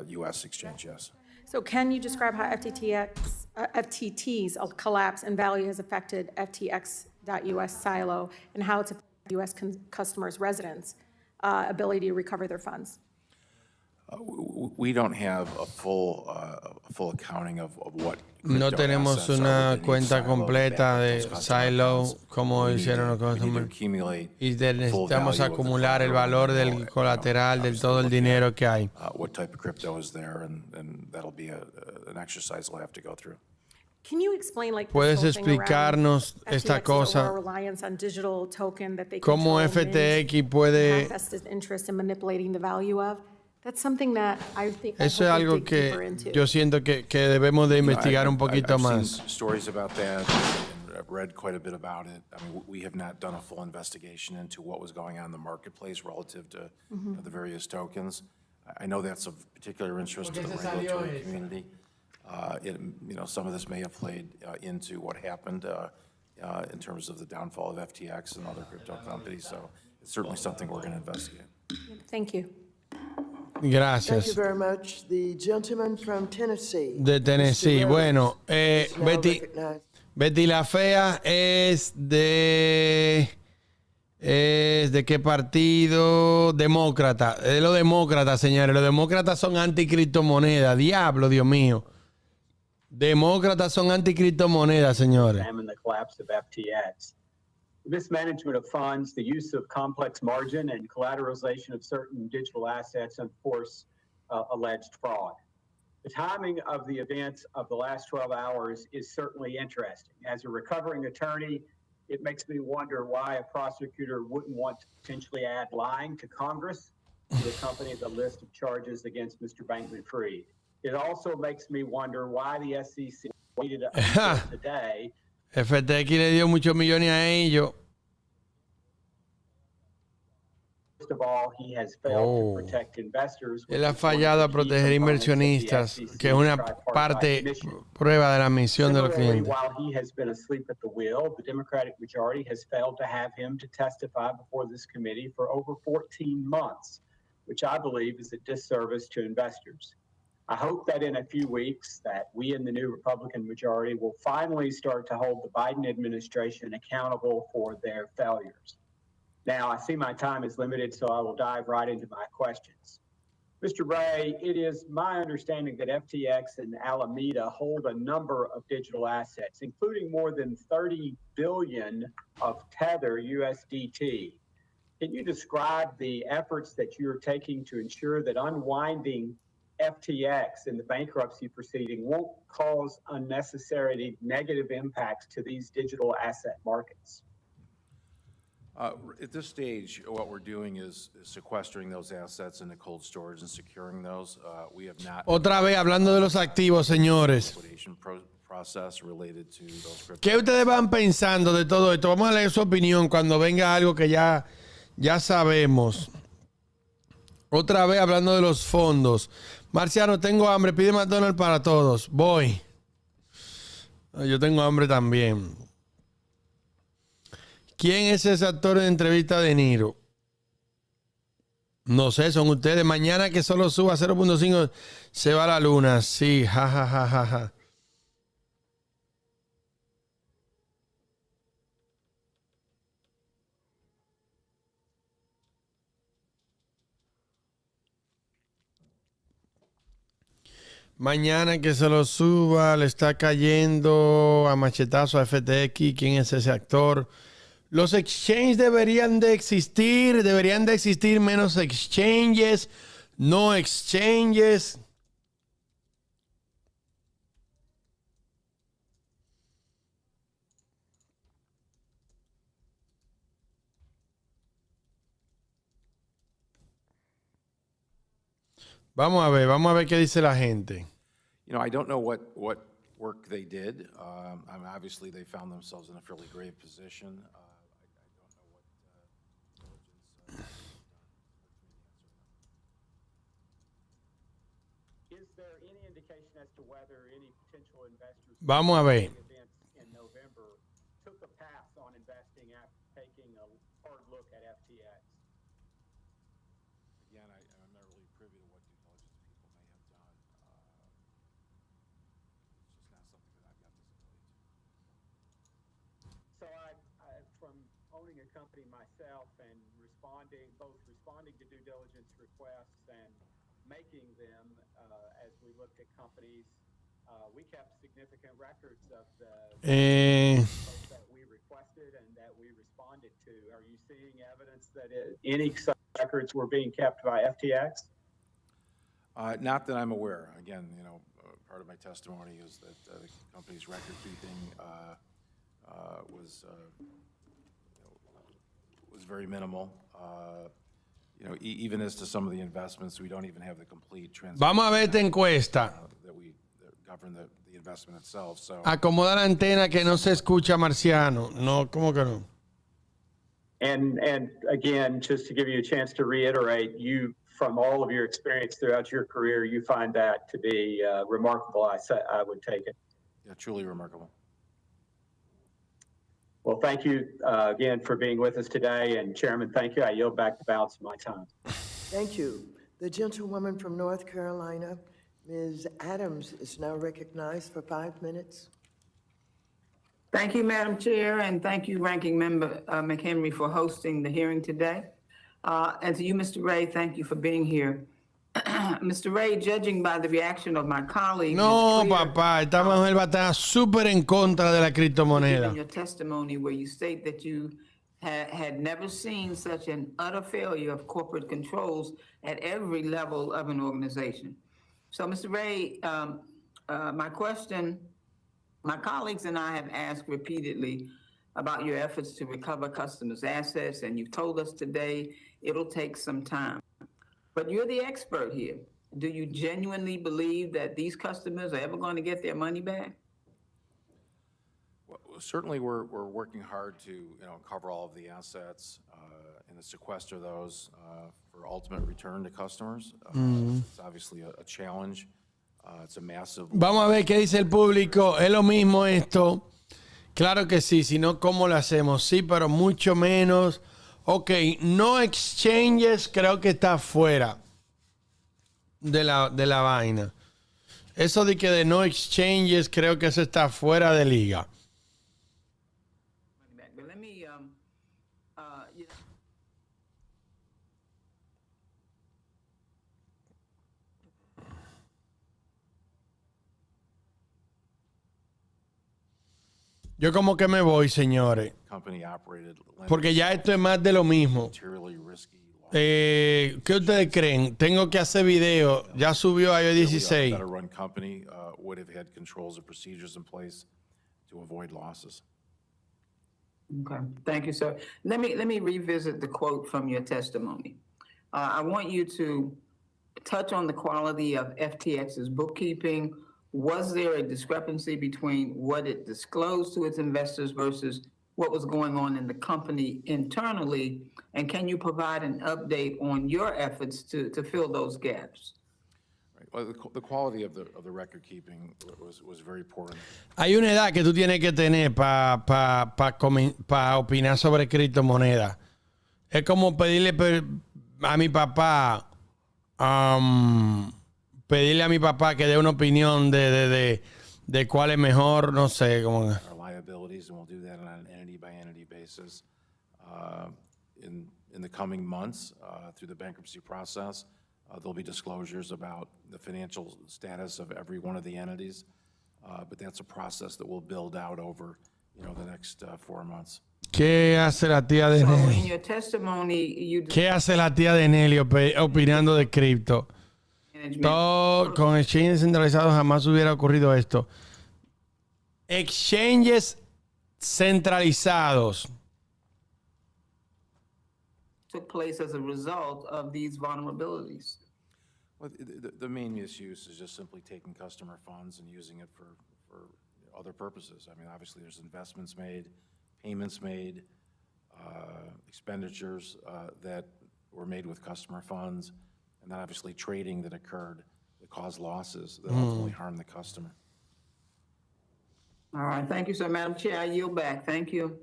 US exchange, yes. So can you describe how FTT's collapse in value has affected FTX.US silo and how it's affected US customers' residents' ability to recover their funds? We don't have a full accounting of what. No tenemos una cuenta completa de silo, como hicieron los consumidores. Y necesitamos acumular el valor del colateral, de todo el dinero que hay. What type of crypto is there, and that'll be an exercise we'll have to go through. Can you explain, like, ¿Puedes explicarnos esta cosa? ¿Cómo FTX puede? Eso es algo que yo siento que debemos de investigar un poquito más. Stories about that. I've read quite a bit about it. I mean, we have not done a full investigation into what was going on in the marketplace relative to the various tokens. I know that's of particular interest to the regulatory community. Some of this may have played into what happened in terms of the downfall of FTX and other crypto companies. So it's certainly something we're going to investigate. Thank you. Gracias. Thank you very much. The gentleman from Tennessee. De Tennessee. Bueno, Betty la Fea es de qué partido? Demócrata. De los demócratas, señores. Los demócratas son anticriptomonedas. Diablo, Dios mío. Demócratas son anticriptomonedas, señores. The collapse of FTX. Mismanagement of funds, the use of complex margin and collateralization of certain digital assets, and of course, alleged fraud. The timing of the events of the last 12 hours is certainly interesting. As a recovering attorney, it makes me wonder why a prosecutor wouldn't want to potentially add lying to Congress to accompany the list of charges against Mr. Bankman-Fried. It also makes me wonder why the SEC waited until today. FTX le dio muchos millones a ellos. First of all, he has failed to protect investors. Él ha fallado a proteger inversionistas, que es una parte, prueba de la misión de los clientes. While he has been asleep at the wheel, the Democratic majority has failed to have him to testify before this committee for over 14 months, which I believe is a disservice to investors. I hope that in a few weeks that we in the new Republican majority will finally start to hold the Biden administration accountable for their failures. Now, I see my time is limited, so I will dive right into my questions. Mr. Ray, it is my understanding that FTX and Alameda hold a number of digital assets, including more than 30 billion of Tether USDT. Can you describe the efforts that you're taking to ensure that unwinding FTX in the bankruptcy proceeding won't cause unnecessary negative impacts to these digital asset markets? At this stage, what we're doing is sequestering those assets into cold storage and securing those. We have not. Otra vez hablando de los activos, señores. Process related to those ¿Qué ustedes van pensando de todo esto? Vamos a leer su opinión cuando venga algo que ya sabemos. Otra vez hablando de los fondos. Marciano, tengo hambre. Pide McDonald's para todos. Voy. Yo tengo hambre también. ¿Quién es ese actor de entrevista de Niro? No sé, son ustedes. Mañana que solo suba 0.5 se va a la luna. Sí, ja. Mañana que se lo suba, le está cayendo a machetazo a FTX. ¿Quién es ese actor? Los exchanges deberían de existir menos exchanges, no exchanges. Vamos a ver qué dice la gente. You know, I don't know what work they did. I mean, obviously, they found themselves in a fairly grave position. Is there any indication as to whether any potential investors Vamos a ver. in November took a pass on investing after taking a hard look at FTX? Again, I'm not really privy to what due diligence people may have done. It's just not something that I've got visibility to. So from owning a company myself and both responding to due diligence requests and making them as we looked at companies, we kept significant records of the both that we requested and that we responded to. Are you seeing evidence that any such records were being kept by FTX? Not that I'm aware. Again, you know, part of my testimony is that the company's record keeping was very minimal. You know, even as to some of the investments, we don't even have the complete transparency. Vamos a ver esta encuesta. That govern the investment itself. So. Acomoda la antena que no se escucha, Marciano. No, ¿cómo que no? And again, just to give you a chance to reiterate, you, from all of your experience throughout your career, you find that to be remarkable. I would take it. Yeah, truly remarkable. Well, thank you again for being with us today. And Chairman, thank you. I yield back the balance of my time. Thank you. The gentlewoman from North Carolina, Ms. Adams, is now recognized for 5 minutes. Thank you, Madam Chair, and thank you, Ranking Member McHenry, for hosting the hearing today. And to you, Mr. Ray, thank you for being here. Mr. Ray, judging by the reaction of my colleagues, no, papá, esta mujer va a estar súper en contra de la criptomoneda. Your testimony where you state that you had never seen such an utter failure of corporate controls at every level of an organization. So, Mr. Ray, my question, my colleagues and I have asked repeatedly about your efforts to recover customers' assets, and you've told us today it'll take some time. But you're the expert here. Do you genuinely believe that these customers are ever going to get their money back? Well, certainly, we're working hard to cover all of the assets and to sequester those for ultimate return to customers. It's obviously a challenge. It's a massive. Vamos a ver qué dice el público. ¿Es lo mismo esto? Claro que sí. Si no, ¿cómo lo hacemos? Sí, pero mucho menos. Ok, no exchanges creo que está fuera de la vaina. Eso de que de no exchanges creo que eso está fuera de liga. Yo como que me voy, señores. Porque ya esto es más de lo mismo. ¿Qué ustedes creen? Tengo que hacer video. Ya subió a iOS 16. Okay, thank you, sir. Let me revisit the quote from your testimony. I want you to touch on the quality of FTX's bookkeeping. Was there a discrepancy between what it disclosed to its investors versus what was going on in the company internally? And can you provide an update on your efforts to fill those gaps? Well, the quality of the record keeping was very poor. Hay una edad que tú tienes que tener para opinar sobre criptomonedas. Es como pedirle a mi papá, pedirle a mi papá que dé una opinión de cuál es mejor, no sé. Como... Our liabilities, and we'll do that on an entity-by-entity basis. In the coming months, through the bankruptcy process, there'll be disclosures about the financial status of every one of the entities, but that's a process that will build out over, the next 4 months. ¿Qué hace la tía de Nelly? In your testimony, ¿Qué hace la tía de Nelly opinando de cripto? Todo, con exchanges centralizados jamás hubiera ocurrido esto. Exchanges centralizados. took place as a result of these vulnerabilities? Well, the main misuse is just simply taking customer funds and using it for other purposes. I mean, obviously, there's investments made, payments made, expenditures that were made with customer funds, and then obviously trading that occurred that caused losses that ultimately harmed the customer. All right, thank you, sir. Madam Chair, I yield back. Thank you.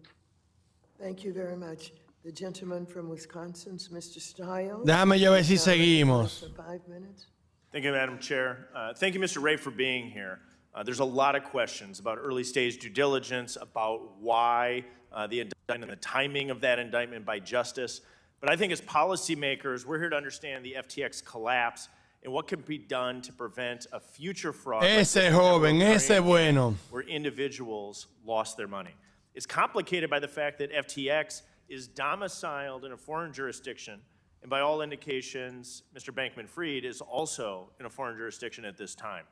Thank you very much. The gentleman from Wisconsin, Mr. Stiles. Déjame yo ver si seguimos. For 5 minutes. Thank you, Madam Chair. Thank you, Mr. Ray, for being here. There's a lot of questions about early stage due diligence, about why the indictment and the timing of that indictment by justice. But I think as policymakers, we're here to understand the FTX collapse and what can be done to prevent a future fraud Ese joven, ese bueno. where individuals lost their money. It's complicated by the fact that FTX is domiciled in a foreign jurisdiction, and by all indications, Mr. Bankman-Fried is also in a foreign jurisdiction at this time.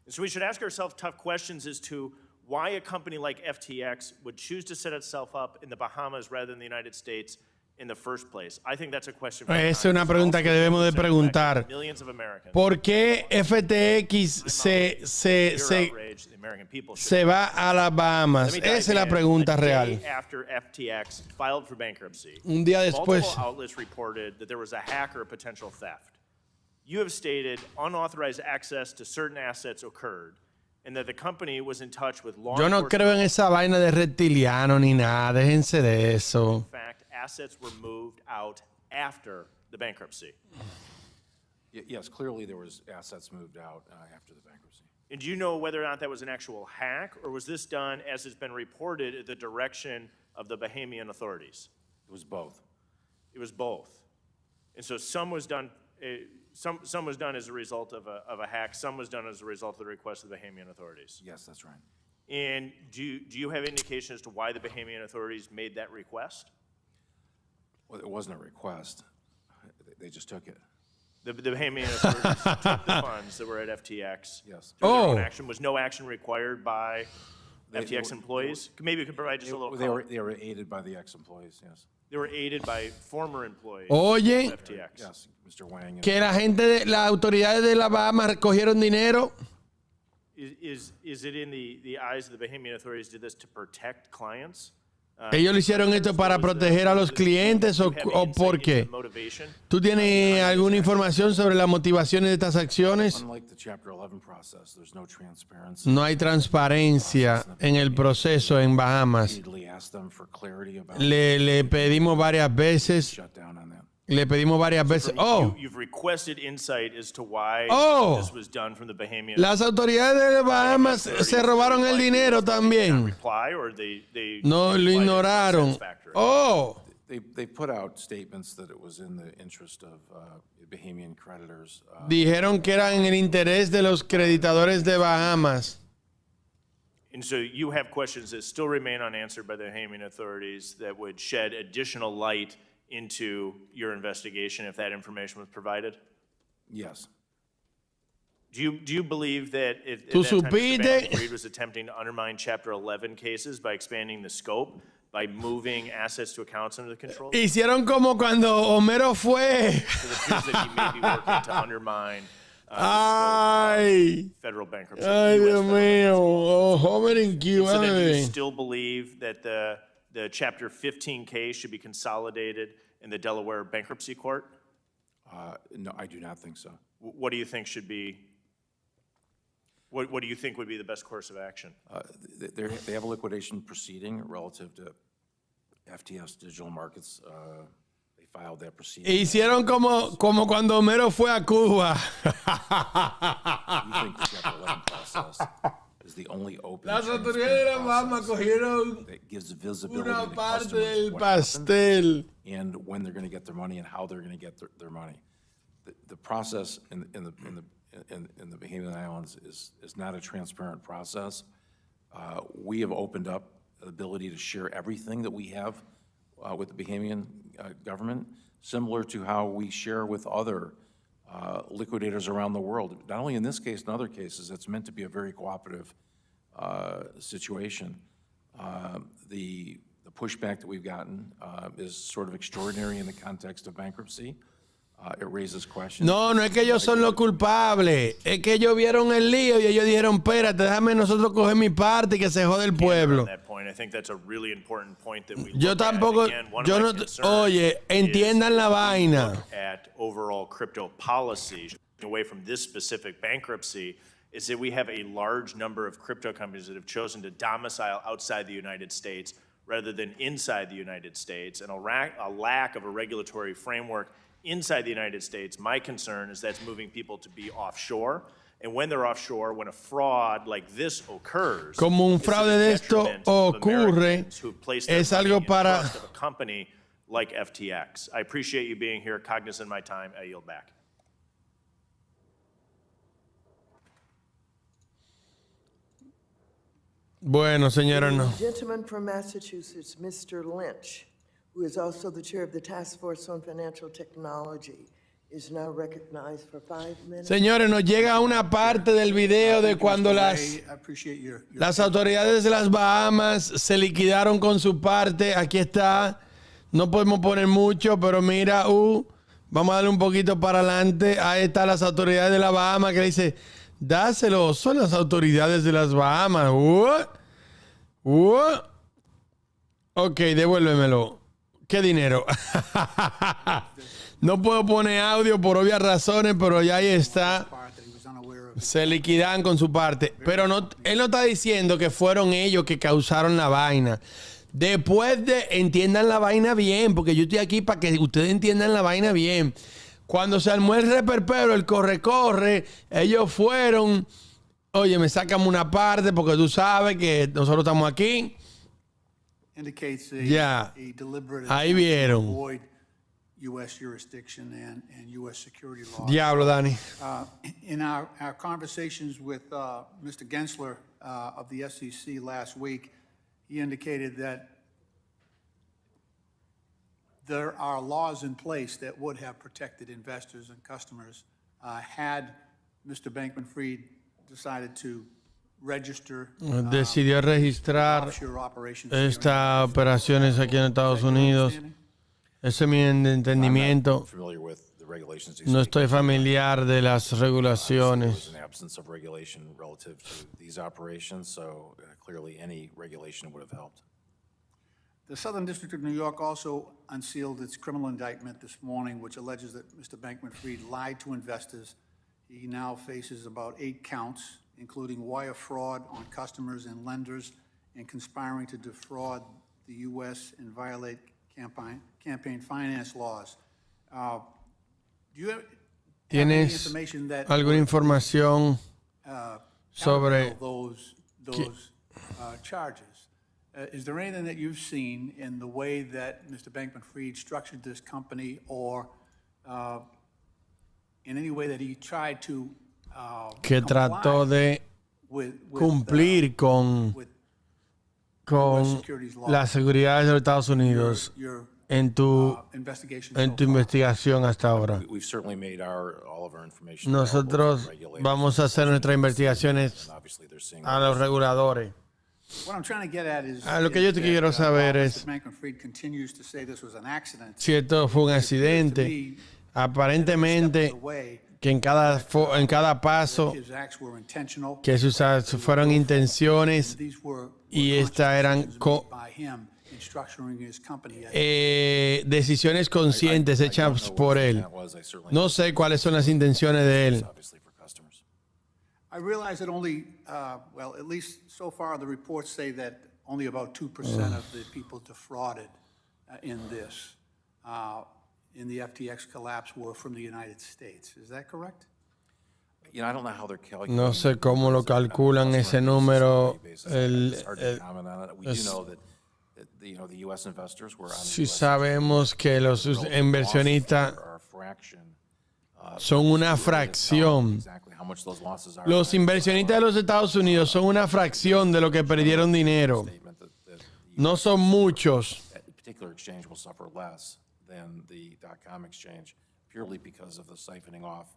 And so we should ask ourselves tough questions as to why a company like FTX would choose to set itself up in the Bahamas rather than the United States in the first place. I think that's a question for Es una pregunta que debemos de preguntar. millions of Americans. ¿Por qué FTX se va a las Bahamas? Esa es la pregunta real. After FTX filed for bankruptcy, Un día después. multiple outlets reported that there was a hack or potential theft. You have stated unauthorized access to certain assets occurred, and that the company was in touch with law Yo no creo en esa vaina de reptiliano ni nada. Déjense de eso. In fact, assets were moved out after the bankruptcy. Yes, clearly there was assets moved out after the bankruptcy. And do you know whether or not that was an actual hack, or was this done, as has been reported, at the direction of the Bahamian authorities? It was both. It was both. And so some was done, some was done as a result of a hack, some was done as a result of the request of the Bahamian authorities. Yes, that's right. And do you have indication as to why the Bahamian authorities made that request? Well, it wasn't a request. They just took it. The Bahamian authorities took the funds that were at FTX. Yes. Through their own action. Was no action required by FTX employees? Maybe you could provide just a little color. They were aided by the ex-employees, yes. They were aided by former employees Oye, of FTX. Yes, Mr. Wang. Que la gente, las autoridades de las Bahamas recogieron dinero. Is it in the eyes of the Bahamian authorities, did this to protect clients? Ellos lo hicieron esto para proteger a los clientes o por qué. ¿Tú tienes alguna información sobre las motivaciones de estas acciones? Unlike the Chapter 11 process, there's no transparency. No hay transparencia en el proceso en Bahamas. Le pedimos varias veces. Le pedimos varias veces. You've requested insight as to why this was done from the Bahamian. Las autoridades de Bahamas se robaron el dinero también. No lo ignoraron. They put out statements that it was in the interest of Bahamian creditors. Dijeron que era en el interés de los creditadores de Bahamas. And so you have questions that still remain unanswered by the Bahamian authorities that would shed additional light into your investigation if that information was provided? Yes. Do you believe that if ¿Tú at that time Mr. supiste? Bankman-Fried was attempting to undermine Chapter 11 cases by expanding the scope by moving assets to accounts under the control. Hicieron como cuando Homero fue. So it appears that he may be working to undermine Ay, federal bankruptcy. ay, Dios mío. Oh, Homer in Cuba. So then do you still believe that the Chapter 15 case should be consolidated in the Delaware Bankruptcy Court? No, I do not think so. What do you think should be, what do you think would be the best course of action? They have a liquidation proceeding relative to FTX Digital Markets. They filed that proceeding. Hicieron como cuando Homero fue a Cuba. We think the Chapter 11 process is the only open. Las autoridades de la Bahamas cogieron that gives visibility una to parte customers del what pastel. happened and when they're going to get their money and how they're going to get their money. The process in the Bahamian Islands is not a transparent process. We have opened up the ability to share everything that we have with the Bahamian government, similar to how we share with other liquidators around the world. Not only in this case, in other cases, it's meant to be a very cooperative situation. The pushback that we've gotten is sort of extraordinary in the context of bankruptcy. It raises questions. No, no es que ellos son los culpables. Es que ellos vieron el lío y ellos dijeron, espérate, déjame nosotros coger mi parte y que se jode el pueblo. I think that's a really important point that we Yo tampoco, yo no, oye, entiendan la vaina. At overall crypto policy, away from this specific bankruptcy, is that we have a large number of crypto companies that have chosen to domicile outside the United States rather than inside the United States, and a lack of a regulatory framework inside the United States. My concern is that's moving people to be offshore. And when they're offshore, when a fraud like this occurs, como un fraude de esto ocurre, es algo para a company like FTX. I appreciate you being here, cognizant of my time. I yield back. Bueno, señora, no. The gentleman from Massachusetts, Mr. Lynch, who is also the chair of the Task Force on Financial Technology, is now recognized for 5 minutes. Señores, nos llega una parte del video de cuando las autoridades de las Bahamas se liquidaron con su parte. Aquí está. No podemos poner mucho, pero mira, vamos a darle un poquito para adelante. Ahí están las autoridades de las Bahamas que le dice, dáselo, son las autoridades de las Bahamas. Ok, devuélvemelo. ¿Qué dinero? No puedo poner audio por obvias razones, pero ya ahí está. Se liquidan con su parte. Pero no, él no está diciendo que fueron ellos que causaron la vaina. Después de, entiendan la vaina bien, porque yo estoy aquí para que ustedes entiendan la vaina bien. Cuando se armó el reperpero, el corre-corre, ellos fueron, oye, me sacan una parte porque tú sabes que nosotros estamos aquí. Ya, ahí vieron. U.S. jurisdiction and U.S. security law. Diablo, Dani. In our conversations with Mr. Gensler of the SEC last week, he indicated that there are laws in place that would have protected investors and customers had Mr. Bankman-Fried decided to register. Decidió registrar estas operaciones aquí en Estados Unidos. Ese es mi entendimiento. No estoy familiar de las regulaciones. The Southern District of New York also unsealed its criminal indictment this morning, which alleges that Mr. Bankman-Fried lied to investors. He now faces about 8 counts, including wire fraud on customers and lenders and conspiring to defraud the U.S. and violate campaign finance laws. ¿Tienes alguna información sobre those charges? Is there anything that you've seen in the way that Mr. Bankman-Fried structured this company, or in any way that he tried to que trató de cumplir con las seguridades de los Estados Unidos en tu investigación hasta ahora? Nosotros vamos a hacer nuestras investigaciones a los reguladores. What I'm trying to get at is, Lo que yo te quiero saber es Mr. Bankman-Fried continues to say this was an accident. si esto fue un accidente. Aparentemente que en cada paso que sus fueron intenciones y estas eran decisiones conscientes hechas por él. No sé cuáles son las intenciones de él. I realize that only, well, at least so far, the reports say that only about 2% of the people defrauded in this, in the FTX collapse, were from the United States. Is that correct? You know, I don't know how they're calculating. No sé cómo lo calculan ese número. Si sabemos que los inversionistas son una fracción. Los inversionistas de los Estados Unidos son una fracción de lo que perdieron dinero. No son muchos. Particular exchange will suffer less than the .com exchange purely because of the siphoning off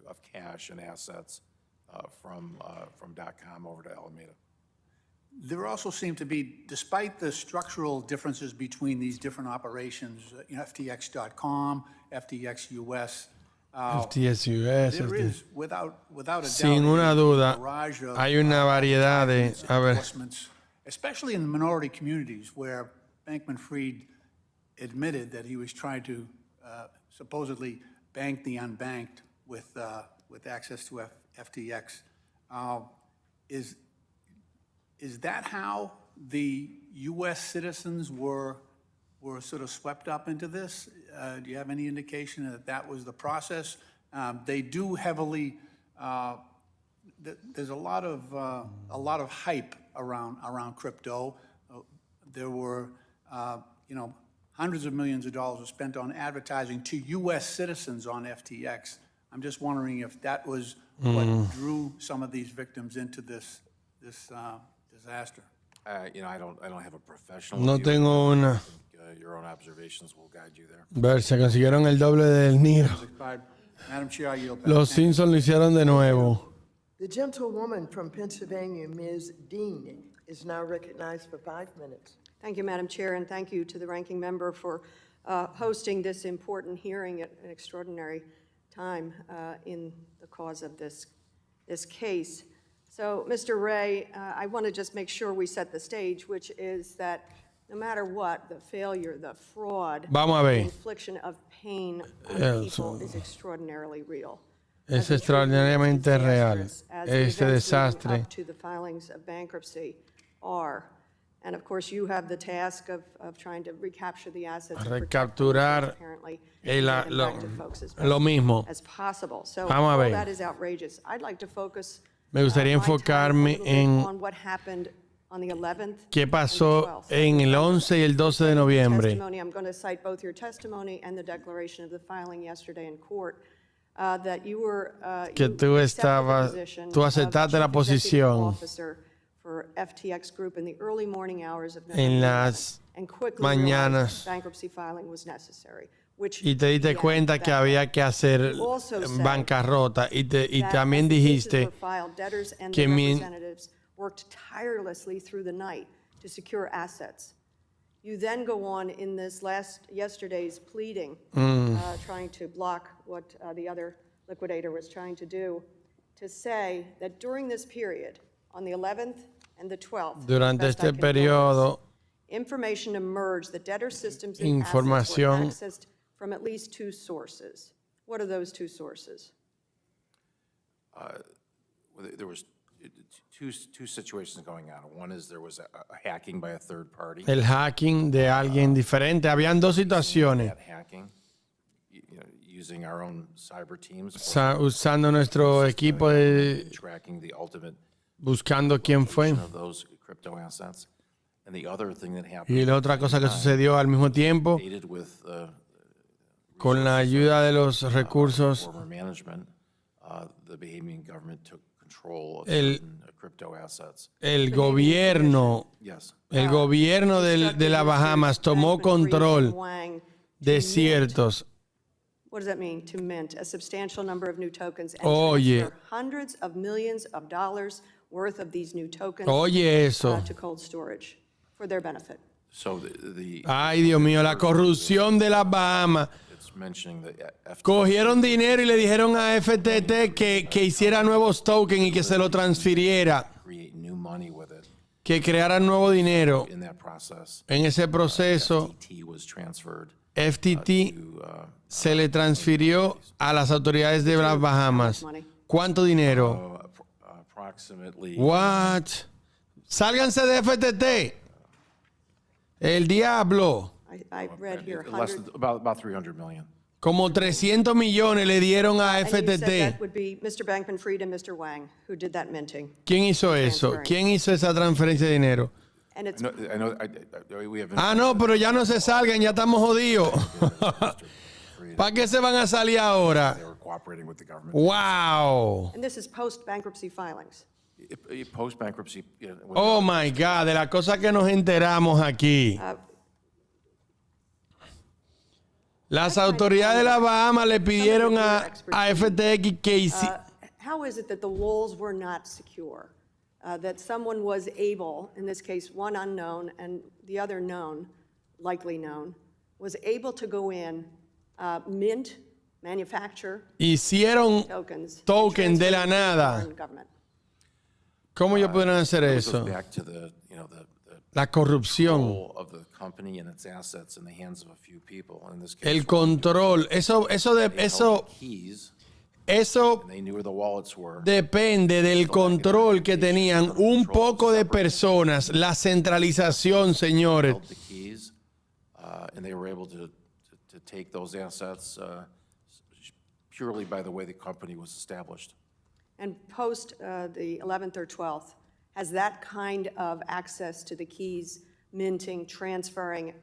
of cash and assets from .com over to Alameda. There also seem to be, despite the structural differences between these different operations, FTX.com, FTX US, there is, without a doubt, sin una duda, hay una variedad de, especially in the minority communities where Bankman-Fried admitted that he was trying to supposedly bank the unbanked with access to FTX. Is that how the U.S. citizens were sort of swept up into this? Do you have any indication that that was the process? They do heavily. There's a lot of hype around crypto. There were, hundreds of millions of dollars were spent on advertising to U.S. citizens on FTX. I'm just wondering if that was what drew some of these victims into this disaster. I don't have a professional. No tengo una. Your own observations will guide you there. Ver, se consiguieron el doble del dinero. Madam Chair, I yield back. Los Simpsons lo hicieron de nuevo. The gentlewoman from Pennsylvania, Ms. Dean, is now recognized for 5 minutes. Thank you, Madam Chair, and thank you to the ranking member for hosting this important hearing at an extraordinary time in the cause of this case. So, Mr. Ray, I want to just make sure we set the stage, which is that no matter what, the failure, the fraud, the infliction of pain on people is extraordinarily real. Es extraordinariamente real. Este desastre. To the filings of bankruptcy are. And of course, you have the task of trying to recapture the assets. Recapturar lo mismo. As possible. So Vamos a ver. all that is outrageous. I'd like to focus Me gustaría enfocarme en qué pasó en el 11 y el 12 de noviembre. I'm going to cite both your testimony and the declaration of the filing yesterday in court that you were que tú aceptaste la posición for FTX Group in the early morning hours of en las mañanas bankruptcy filing was necessary. Y te diste cuenta que había que hacer bancarrota y también dijiste que worked tirelessly through the night to secure assets. You then go on in this yesterday's pleading, trying to block what the other liquidator was trying to do, to say that during this period, on the 11th and the 12th, durante este periodo, information emerged that debtor systems and assets were accessed from at least 2 sources. What are those 2 sources? There was two situations going on. One is there was a hacking by a third party. El hacking de alguien diferente. Habían 2 situaciones. Hacking, using our own cyber teams. Usando nuestro equipo de tracking the ultimate. Buscando quién fue. Of those crypto assets. And the other thing that happened. Y la otra cosa que sucedió al mismo tiempo. Con la ayuda de los recursos. The Bahamian government took control of crypto assets. El gobierno de las Bahamas tomó control de ciertos. What does that mean, to mint a substantial number of new tokens and transfer hundreds of millions of dollars worth of these new tokens Oye, eso. to cold storage for their benefit. So Ay, Dios mío, la corrupción de las Bahamas. it's mentioning the FTX. Cogieron dinero y le dijeron a FTT que hiciera nuevos tokens y que se lo transfiriera. Create new money with it. Que crearan nuevo dinero. In that process, En ese proceso, FTT was transferred FTT se le transfirió a las autoridades de las Bahamas. ¿Cuánto dinero? approximately. What? Sálganse de FTT. El diablo. I read here Less than, about 300 million. Como 300 millones le dieron a And you said FTT. that would be Mr. Bankman-Fried and Mr. Wang who did that minting. ¿Quién hizo eso? ¿Quién hizo esa transferencia de dinero? And it's We have Ah, no, pero ya no se salgan, ya estamos jodidos. ¿Para qué se van a salir ahora? They were cooperating with the government. Wow. and this is post-bankruptcy filings. Post bankruptcy. Oh my God, de las cosas que nos enteramos aquí. Las autoridades de las Bahamas le pidieron a FTX que hiciera. How is it that the walls were not secure? That someone was able, in this case, one unknown and the other known, likely known, was able to go in, mint, manufacture Hicieron tokens token de la nada. ¿Cómo ellos pudieron hacer eso? Back to the, La corrupción. control of the company and its assets in the hands of a few people. In this case, El control. Eso they knew where the wallets were. depende del control que tenían un poco de personas. La centralización, señores. Held the keys, and they were able to take those assets purely by the way the company was established. And post the 11th or 12th, has that kind of access to the keys, minting, transferring,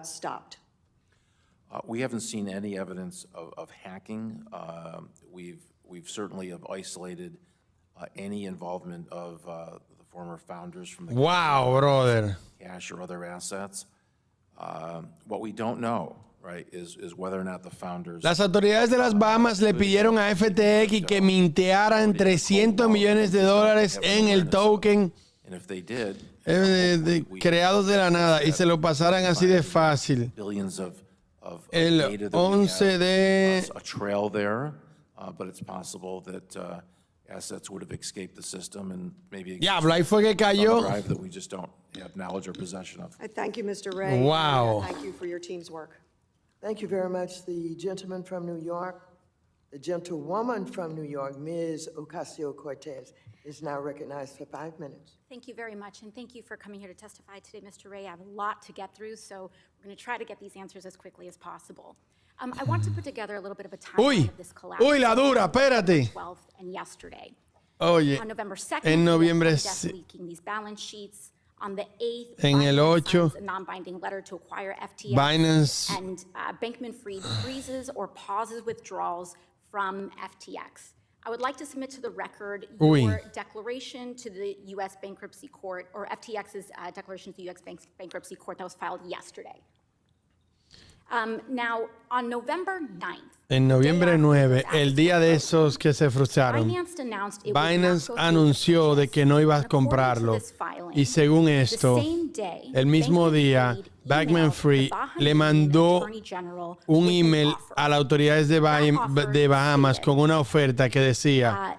stopped? We haven't seen any evidence of hacking. We've certainly have isolated any involvement of the former founders from the Wow, brother. cash or other assets. What we don't know, right, is whether or not the founders. Las autoridades de las Bahamas le pidieron a FTX que mintearan $300 millones en el token And if they did, creados de la nada y se lo pasaran así de fácil. billions of El data that we 11 have, de... a trail there, but it's possible that assets would have escaped the system and maybe Diablo, ahí fue que cayó. on a drive that we just don't have knowledge or possession of. I thank you, Mr. Ray. Wow. And thank you for your team's work. Thank you very much. The gentleman from New York, the gentlewoman from New York, Ms. Ocasio-Cortez, is now recognized for 5 minutes. Thank you very much, and thank you for coming here to testify today, Mr. Ray. I have a lot to get through, so we're going to try to get these answers as quickly as possible. I want to put together a little bit of a timeline of this collapse. Uy, la dura, espérate. 12th and yesterday. Oye, On November 2nd, en noviembre, desk leaking these balance sheets. On the 8th, en el 8, a non-binding letter to acquire FTX. Binance. And Bankman-Fried freezes or pauses withdrawals from FTX. I would like to submit to the record your declaration to the U.S. Bankruptcy Court, or FTX's declaration to the U.S. Bankruptcy Court that was filed yesterday. Now, on November 9th, En noviembre 9, el día de esos que se frustraron, Binance anunció de que no iba a comprarlo. Y según esto, el mismo día, Bankman-Fried le mandó un email a las autoridades de Bahamas con una oferta que decía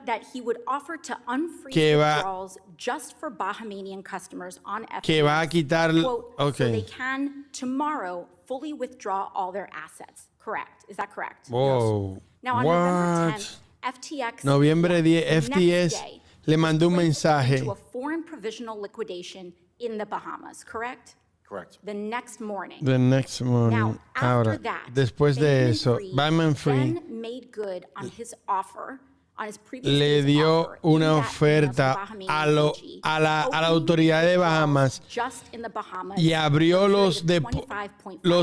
that he would offer to unfreeze que withdrawals just for Bahamanian customers on FTX, que va a quitar, quote, so they can tomorrow fully withdraw all their assets. Correct. Is that correct? Wow. Now on November 10th, FTX Noviembre 10, the next FTS day, le mandó un mensaje to a foreign provisional liquidation in the Bahamas, correct? Correct. The next morning. the next morning. Now, after Ahora, that, después de eso, Bankman-Fried then made good on his offer, on his previous le dio una oferta a la autoridad de Bahamas just in the Bahamas, y abrió los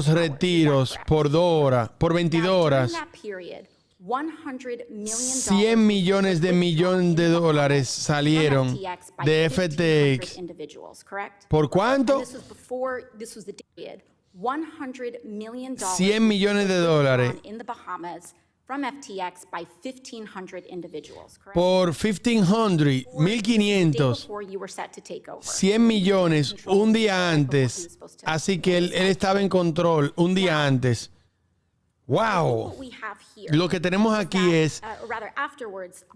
retiros por 2 horas, por 22 horas. during that period, $100 million 100 millones de dólares salieron de FTX. individuals, correct? ¿Por cuánto? And this was the period. $100 million 100 millones de dólares in the Bahamas from FTX by 1,500 individuals, correct? Por 1,500, 1,500, Before you were set to take over. 100 millones un día antes. Así que él estaba en control un día antes. ¡Wow! Lo que tenemos aquí es,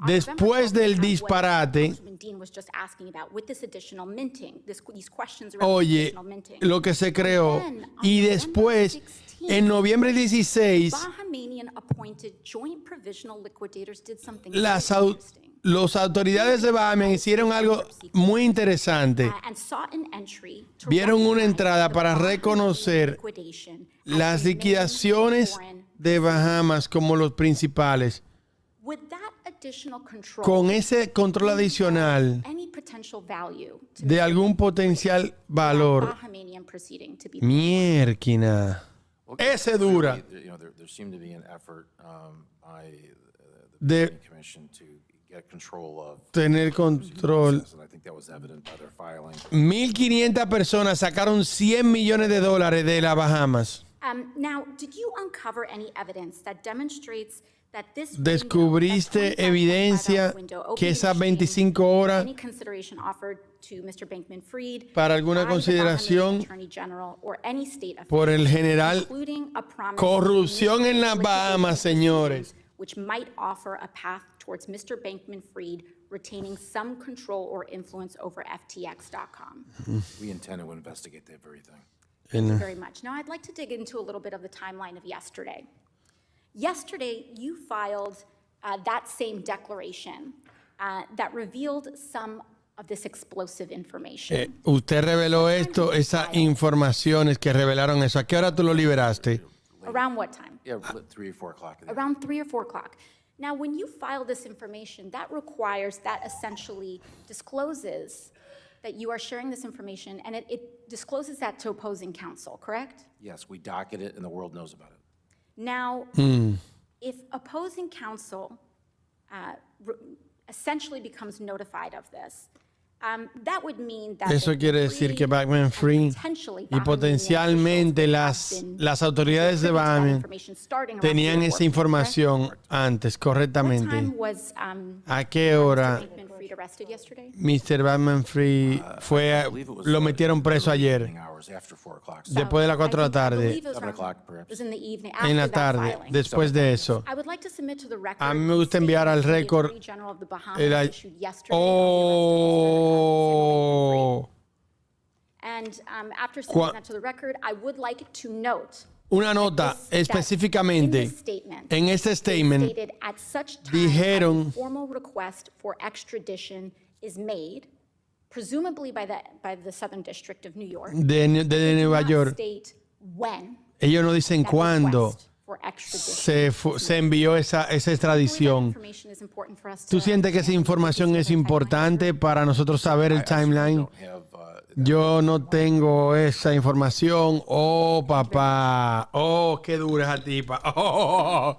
después del disparate, oye, lo que se creó, y después, en noviembre 16, las autoridades de Bahamas hicieron algo muy interesante. Vieron una entrada para reconocer las liquidaciones de Bahamas como los principales. Con ese control adicional de algún potencial valor, mierquina, ese dura. De tener control. 1,500 personas sacaron $100 millones de las Bahamas. Now, did you uncover any evidence that demonstrates that this ¿Descubriste evidencia que esas 25 horas para alguna consideración por el general? Corrupción en las Bahamas, señores. Which might offer a path towards Mr. Bankman-Fried retaining some control or influence over FTX.com. We intend to investigate that very thing. Thank you very much. Now, I'd like to dig into a little bit of the timeline of yesterday. Yesterday, you filed that same declaration that revealed some of this explosive information. Usted reveló esto, esas informaciones que revelaron eso. ¿A qué hora tú lo liberaste? Around what time? Yeah, 3 or 4 o'clock. Around 3 or 4 o'clock. Now, when you file this information, that requires, that essentially discloses that you are sharing this information, and it discloses that to opposing counsel, correct? Yes, we docket it, and the world knows about it. Now, if opposing counsel essentially becomes notified of this, that would mean that eso quiere decir que Bankman-Fried y potencialmente las autoridades de Bahamas tenían esa información antes, correctamente. ¿A qué hora Mr. Bankman-Fried lo metieron preso ayer? Después de las 4 de la tarde. En la tarde, después de eso. A mí me gusta enviar al récord. Una nota específicamente en este statement dijeron de Nueva York. Ellos no dicen cuándo se envió esa extradición. ¿Tú sientes que esa información es importante para nosotros saber el timeline? Yo no tengo esa información. Oh, papá. Oh, qué dura esa tipa. Oh,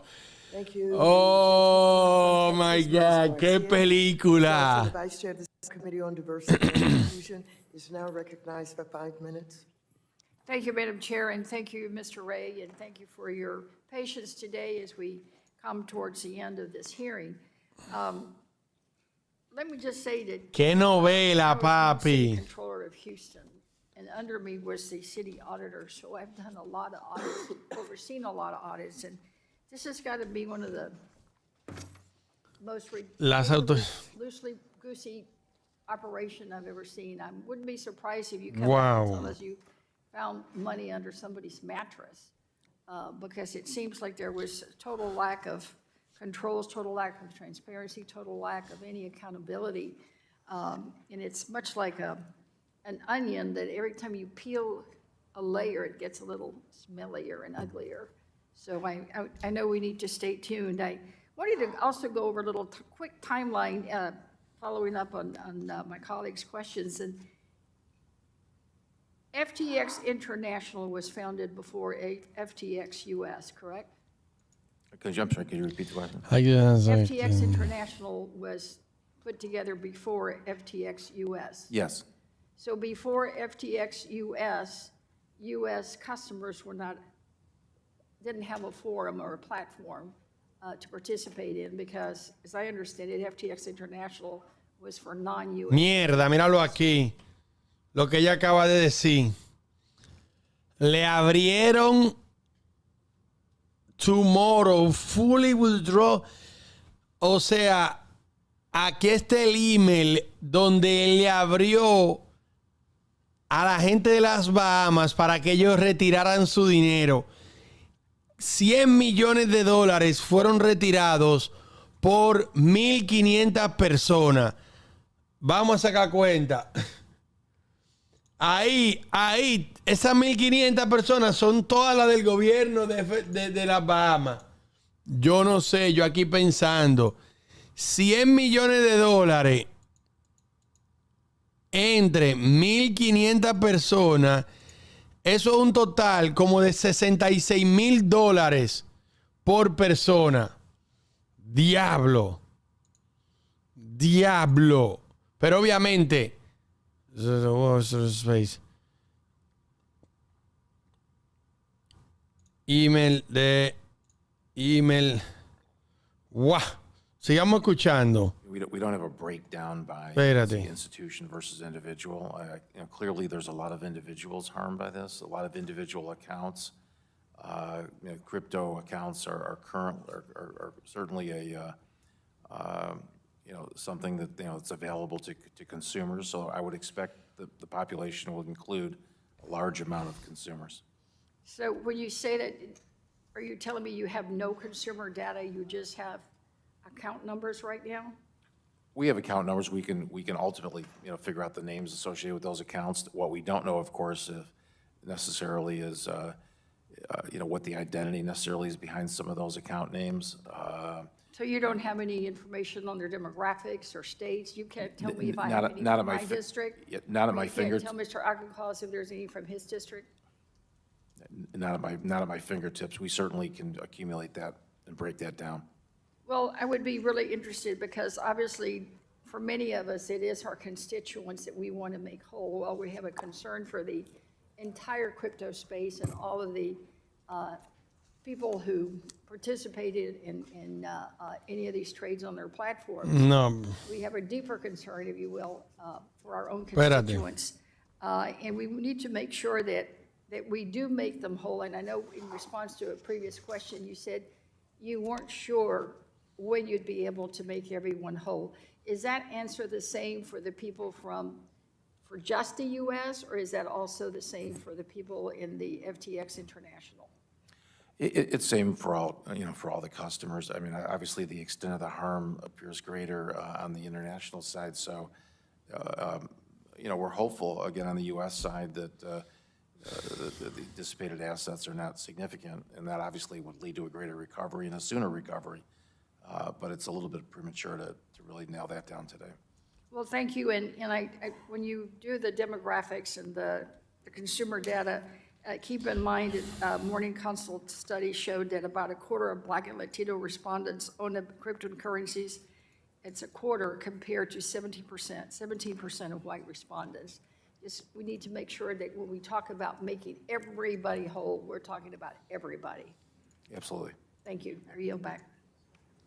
oh my God. Qué película. The Vice Chair of the Committee on Diversity and Inclusion is now recognized for 5 minutes. Thank you, Madam Chair, and thank you, Mr. Ray, and thank you for your patience today as we come towards the end of this hearing. Let me just say that qué novela, papi. Controller of Houston, and under me was the city auditor, so I've done a lot of audits, overseen a lot of audits, and this has got to be one of the most loosely goosey operation I've ever seen. I wouldn't be surprised if you come out and tell us you found money under somebody's mattress, because it seems like there was a total lack of controls, total lack of transparency, total lack of any accountability. And it's much like an onion that every time you peel a layer, it gets a little smellier and uglier. So I know we need to stay tuned. I wanted to also go over a little quick timeline, following up on my colleagues' questions. And FTX International was founded before FTX US, correct? I'm sorry, could you repeat the question? FTX International was put together before FTX US. Yes. So before FTX US, US customers didn't have a forum or a platform to participate in, because as I understand it, FTX International was for non-US. Mierda, míralo aquí. Lo que ella acaba de decir. Le abrieron tomorrow, fully withdraw. O sea, aquí está el email donde él le abrió a la gente de las Bahamas para que ellos retiraran su dinero. 100 millones de dólares fueron retirados por 1.500 personas. Vamos a sacar cuenta. Ahí, esas 1.500 personas son todas las del gobierno de las Bahamas. Yo no sé, yo aquí pensando, 100 millones de dólares entre 1.500 personas, eso es un total como de $66,000 por persona. Diablo. Pero obviamente, email. Wow. Sigamos escuchando. We don't have a breakdown by Espérate. institution versus individual. Clearly, there's a lot of individuals harmed by this, a lot of individual accounts. Crypto accounts are certainly a something that it's available to consumers. So I would expect that the population will include a large amount of consumers. So when you say that, are you telling me you have no consumer data, you just have account numbers right now? We have account numbers. We can ultimately figure out the names associated with those accounts. What we don't know, of course, necessarily is what the identity necessarily is behind some of those account names. So you don't have any information on their demographics or states? You can't tell me if I have any not from at my district? Not at my You fingertips. can't tell Mr. Aguilas if there's any from his district? Not at my fingertips. We certainly can accumulate that and break that down. Well, I would be really interested because obviously for many of us, it is our constituents that we want to make whole. While we have a concern for the entire crypto space and all of the people who participated in any of these trades on their platforms. No. We have a deeper concern, if you will, for our own constituents. And we need to make sure that we do make them whole. And I know in response to a previous question, you said you weren't sure when you'd be able to make everyone whole. Is that answer the same for the people for just the U.S., or is that also the same for the people in the FTX International? It's same for all, for all the customers. I mean, obviously the extent of the harm appears greater on the international side. So, we're hopeful again on the U.S. side that the dissipated assets are not significant, and that obviously would lead to a greater recovery and a sooner recovery. But it's a little bit premature to really nail that down today. Well, thank you. And when you do the demographics and the consumer data, keep in mind that Morning Consult study showed that about a quarter of Black and Latino respondents own cryptocurrencies. It's a quarter compared to 17% of white respondents. We need to make sure that when we talk about making everybody whole, we're talking about everybody. Absolutely. Thank you. I yield back.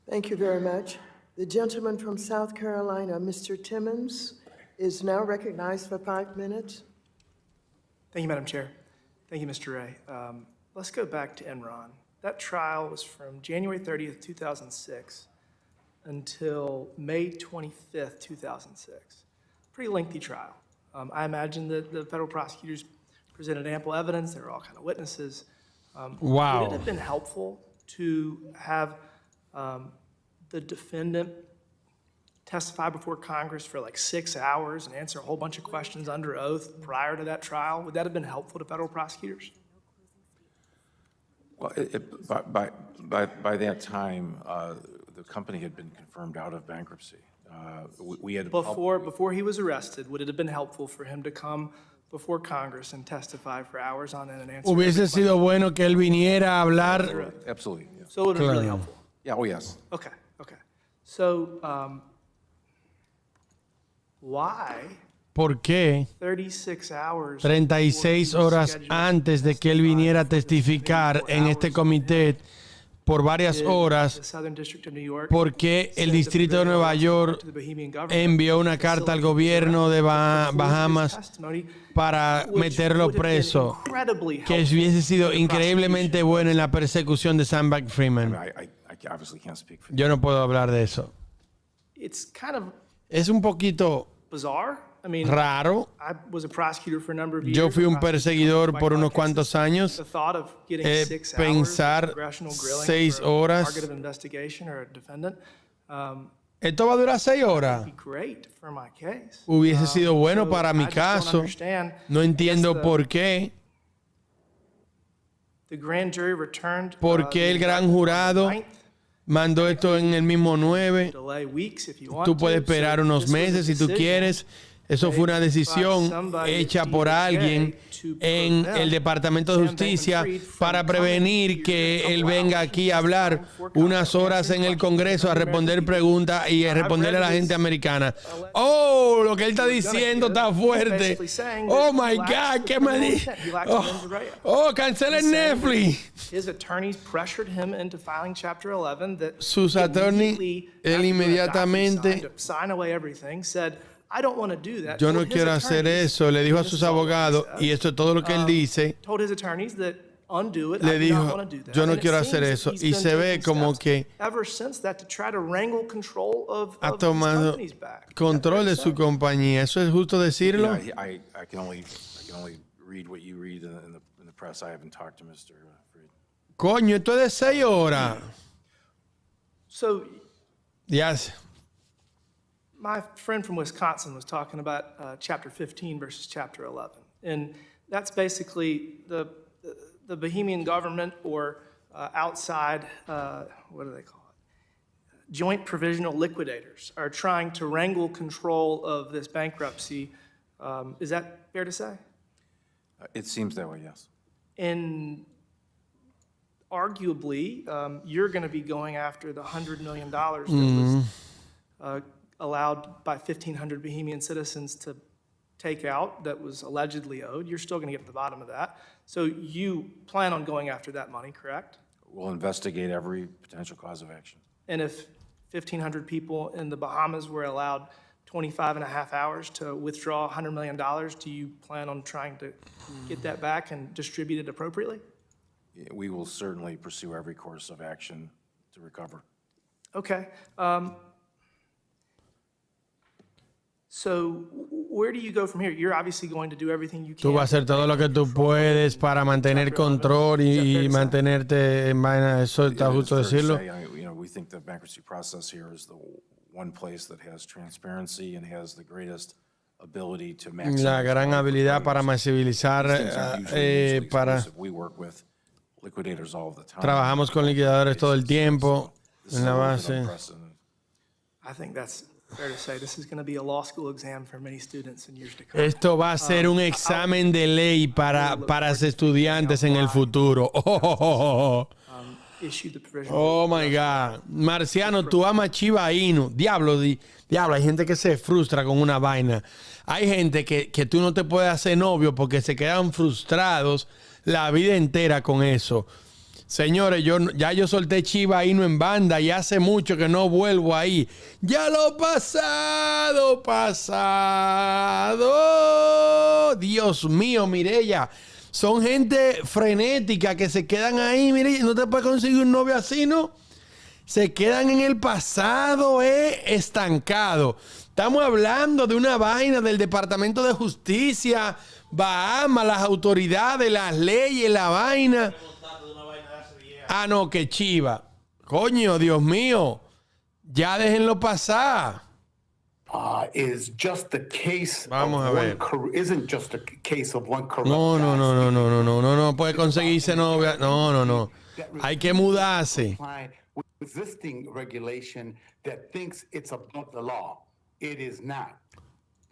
Thank you very much. The gentleman from South Carolina, Mr. Timmons, is now recognized for 5 minutes. Thank you, Madam Chair. Thank you, Mr. Ray. Let's go back to Enron. That trial was from January 30th, 2006 until May 25th, 2006. Pretty lengthy trial. I imagine that the federal prosecutors presented ample evidence. They were all kind of witnesses. Wow. Would it have been helpful to have the defendant testify before Congress for like 6 hours and answer a whole bunch of questions under oath prior to that trial? Would that have been helpful to federal prosecutors? Well, by that time, the company had been confirmed out of bankruptcy. We had before he was arrested, would it have been helpful for him to come before Congress and testify for hours on end and answer? Hubiese sido bueno que él viniera a hablar. Absolutely. Yeah. So it would have been really helpful. Yeah. Oh, yes. Okay. So, why? ¿Por qué 36 hours 36 horas antes de que él viniera a testificar en este comité por varias horas por qué el Distrito de Nueva York envió una carta al gobierno de Bahamas para meterlo preso, que hubiese sido increíblemente bueno en la persecución de Sam Bankman-Fried. Yo no puedo hablar de eso. Es un poquito raro. Yo fui un perseguidor por unos cuantos años. Pensar 6 horas. ¿Esto va a durar 6 horas? Hubiese sido bueno para mi caso. No entiendo por qué. ¿Por qué el gran jurado mandó esto en el mismo 9? Tú puedes esperar unos meses si tú quieres. Eso fue una decisión hecha por alguien en el Departamento de Justicia para prevenir que él venga aquí a hablar unas horas en el Congreso a responder preguntas y a responderle a la gente americana. Oh, lo que él está diciendo está fuerte. Oh my God, qué manía. Oh, cancelen Netflix. Sus attorneys, él inmediatamente. Yo no quiero hacer eso, le dijo a sus abogados, y esto es todo lo que él dice. Le dijo, yo no quiero hacer eso. Y se ve como que ha tomado control de su compañía. ¿Eso es justo decirlo? Coño, esto es de 6 horas. Yes. My friend from Wisconsin was talking about Chapter 15 versus Chapter 11. And that's basically the Bohemian government or outside, what do they call it? Joint provisional liquidators are trying to wrangle control of this bankruptcy. Is that fair to say? It seems that way, yes. And arguably, you're going to be going after the $100 million that was allowed by 1,500 Bohemian citizens to take out that was allegedly owed. You're still going to get to the bottom of that. So you plan on going after that money, correct? We'll investigate every potential cause of action. And if 1,500 people in the Bahamas were allowed 25 and a half hours to withdraw $100 million, do you plan on trying to get that back and distribute it appropriately? We will certainly pursue every course of action to recover. Okay. So where do you go from here? You're obviously going to do everything you can. Tú vas a hacer todo lo que tú puedes para mantener control y mantenerte en vaina. Eso está justo decirlo. We think the bankruptcy process here is the one place that has transparency and has the greatest ability to maximize. La gran habilidad para maximizar para. We work with liquidators all the time. Trabajamos con liquidadores todo el tiempo en la base. I think that's fair to say. This is going to be a law school exam for many students in years to come. Esto va a ser un examen de ley para los estudiantes en el futuro. Oh my God. Marciano, tú amas Chiba Inu. Diablo, hay gente que se frustra con una vaina. Hay gente que tú no te puedes hacer novio porque se quedan frustrados la vida entera con eso. Señores, yo solté Chiba Inu en banda y hace mucho que no vuelvo ahí. Ya lo pasado. Dios mío, Mireya. Son gente frenética que se quedan ahí. Mireya, no te puedes conseguir un novio así, ¿no? Se quedan en el pasado, estancado. Estamos hablando de una vaina del Departamento de Justicia, Bahamas, las autoridades, las leyes, la vaina. Ah, no, que chiva. Coño, Dios mío. Ya déjenlo pasar. Is just the case. Vamos a ver. Isn't just a case of one corrupt. No puede conseguirse novia. No. Hay que mudarse. Existing regulation that thinks it's above the law. It is not.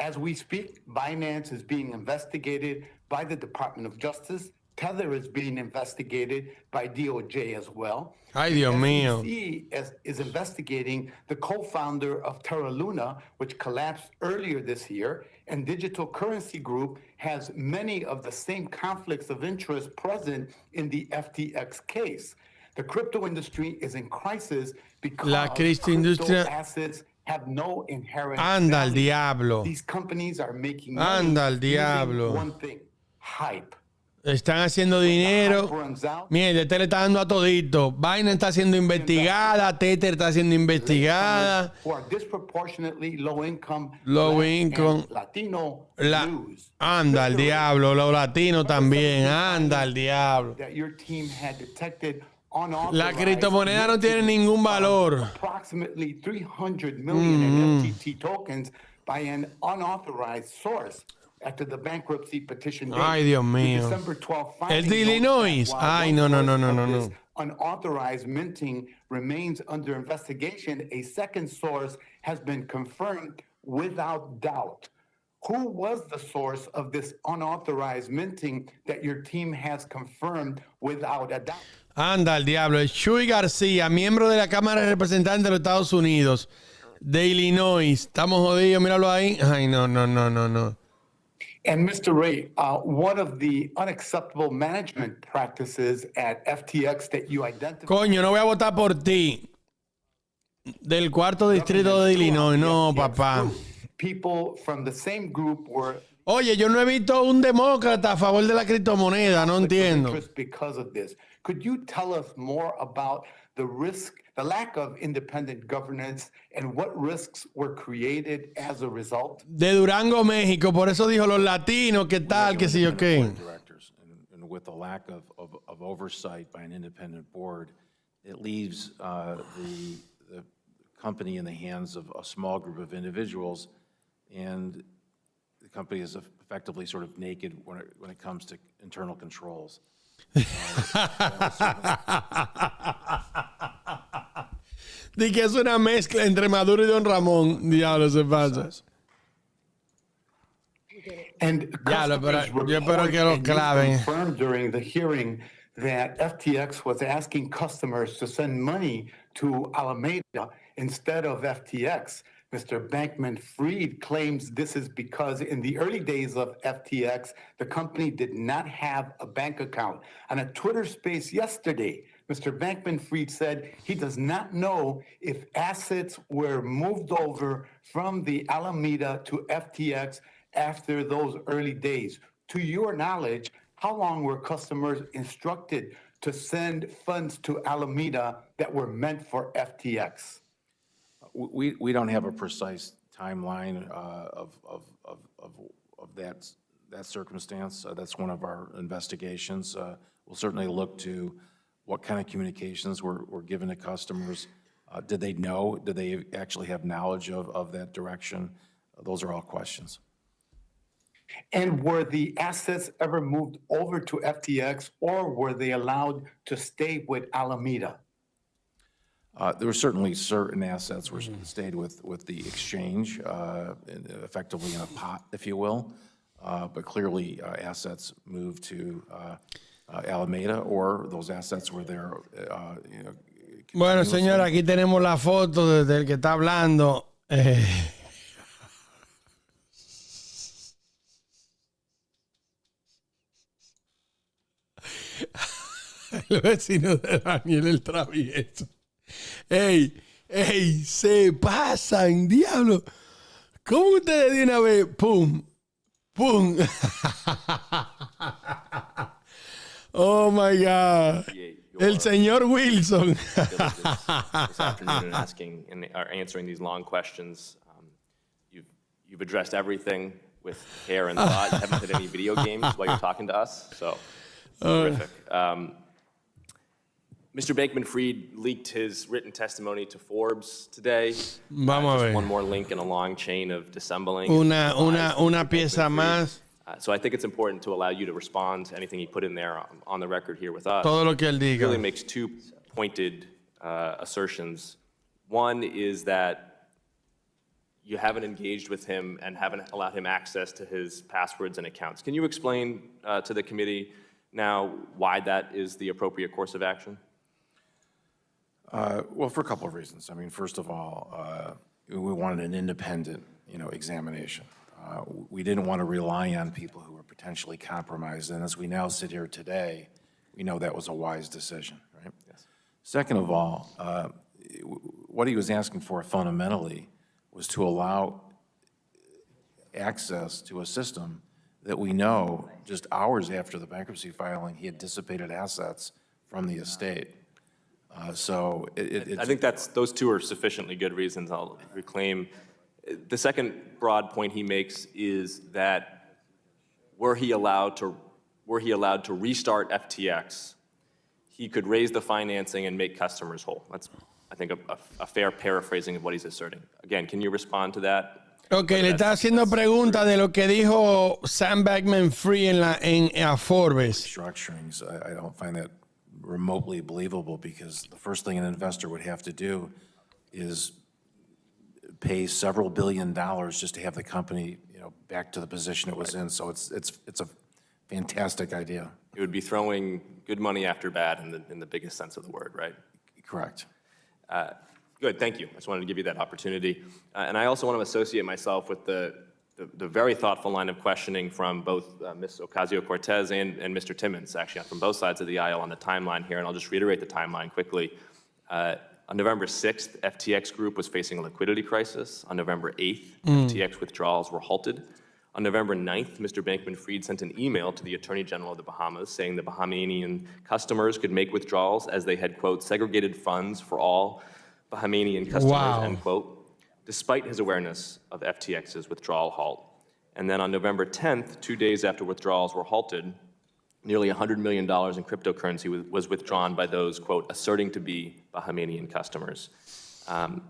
As we speak, Binance is being investigated by the Department of Justice. Tether is being investigated by DOJ as well. Ay, Dios mío. SEC is investigating the co-founder of Terra Luna, which collapsed earlier this year, and Digital Currency Group has many of the same conflicts of interest present in the FTX case. The crypto industry is in crisis because La criptoindustria assets have no inherent anda al value. diablo. These companies are making Anda al money using diablo. one thing, hype. Están haciendo dinero. Mire, este le está dando a todito. Binance está siendo investigada. Tether está siendo investigada. Who are disproportionately low income, Latino lose. Anda al diablo. Los latinos también. Anda al diablo. That your team had detected La criptomoneda no tiene ningún valor. Approximately 300 million in FTT tokens by an unauthorized source. After the bankruptcy petition date, Ay, Dios mío. December 12 El de Illinois. Ay, no. Unauthorized minting remains under investigation. A second source has been confirmed without doubt. Who was the source of this unauthorized minting that your team has confirmed without a doubt? Anda al diablo. Es Chuy García, miembro de la Cámara de Representantes de los Estados Unidos, de Illinois. Estamos jodidos, míralo ahí. Ay, no. And Mr. Ray, one of the unacceptable management practices at FTX that you identified. Coño, no voy a votar por ti. Del cuarto distrito de Illinois. No, papá. People from the same group were. Oye, yo no he visto un demócrata a favor de la criptomoneda. No entiendo. Because of this. Could you tell us more about the risk, the lack of independent governance, and what risks were created as a result? De Durango, México. Por eso dijo los latinos, ¿qué tal? ¿Qué sé yo qué? And with the lack of oversight by an independent board, it leaves the company in the hands of a small group of individuals, and the company is effectively sort of naked when it comes to internal controls. De que es una mezcla entre Maduro y Don Ramón. Diablo, se pasa. And yo espero que lo claven. Confirmed during the hearing that FTX was asking customers to send money to Alameda instead of FTX. Mr. Bankman-Fried claims this is because in the early days of FTX, the company did not have a bank account. On a Twitter space yesterday, Mr. Bankman-Fried said he does not know if assets were moved over from the Alameda to FTX after those early days. To your knowledge, how long were customers instructed to send funds to Alameda that were meant for FTX? We don't have a precise timeline of that circumstance. That's one of our investigations. We'll certainly look to what kind of communications were given to customers. Did they know? Did they actually have knowledge of that direction? Those are all questions. And were the assets ever moved over to FTX, or were they allowed to stay with Alameda? There were certainly certain assets were stayed with the exchange, effectively in a pot, if you will. But clearly, assets moved to Alameda, or those assets were there. Bueno, señora, aquí tenemos la foto del que está hablando. El vecino de Daniel el Travieso. ¡Ey! Se pasan, diablo. ¿Cómo ustedes de una vez? ¡Pum! ¡Pum! Oh my God. El señor Wilson. This afternoon and asking and are answering these long questions. You've addressed everything with care and thought. You haven't played any video games while you're talking to us, so terrific. Mr. Bankman-Fried leaked his written testimony to Forbes today. Vamos a ver. One more link in a long chain of dissembling. Una pieza más. So I think it's important to allow you to respond to anything he put in there on the record here with us. Todo lo que él diga. He really makes two pointed assertions. One is that you haven't engaged with him and haven't allowed him access to his passwords and accounts. Can you explain to the committee now why that is the appropriate course of action? Well, for a couple of reasons. I mean, first of all, we wanted an independent, examination. We didn't want to rely on people who were potentially compromised. And as we now sit here today, we know that was a wise decision, right? Yes. Second of all, what he was asking for fundamentally was to allow access to a system that we know just hours after the bankruptcy filing, he had dissipated assets from the estate. So I think those two are sufficiently good reasons. I'll reclaim. The second broad point he makes is that were he allowed to restart FTX, he could raise the financing and make customers whole. That's, I think, a fair paraphrasing of what he's asserting. Again, can you respond to that? Ok, le está haciendo preguntas de lo que dijo Sam Bankman-Fried en Forbes. Restructurings, I don't find that remotely believable, because the first thing an investor would have to do is pay several $1 billion just to have the company, back to the position it was in. So it's a fantastic idea. It would be throwing good money after bad in the biggest sense of the word, right? Correct. Good, thank you. I just wanted to give you that opportunity. And I also want to associate myself with the very thoughtful line of questioning from both Ms. Ocasio-Cortez and Mr. Timmons, actually, from both sides of the aisle on the timeline here. And I'll just reiterate the timeline quickly. On November 6th, FTX Group was facing a liquidity crisis. On November 8th, FTX withdrawals were halted. On November 9th, Mr. Bankman-Fried sent an email to the Attorney General of the Bahamas saying the Bahamian customers could make withdrawals as they had, quote, segregated funds for all Bahamian customers, end quote, despite his awareness of FTX's withdrawal halt. And then on November 10th, 2 days after withdrawals were halted, nearly $100 million in cryptocurrency was withdrawn by those, quote, asserting to be Bahamian customers. And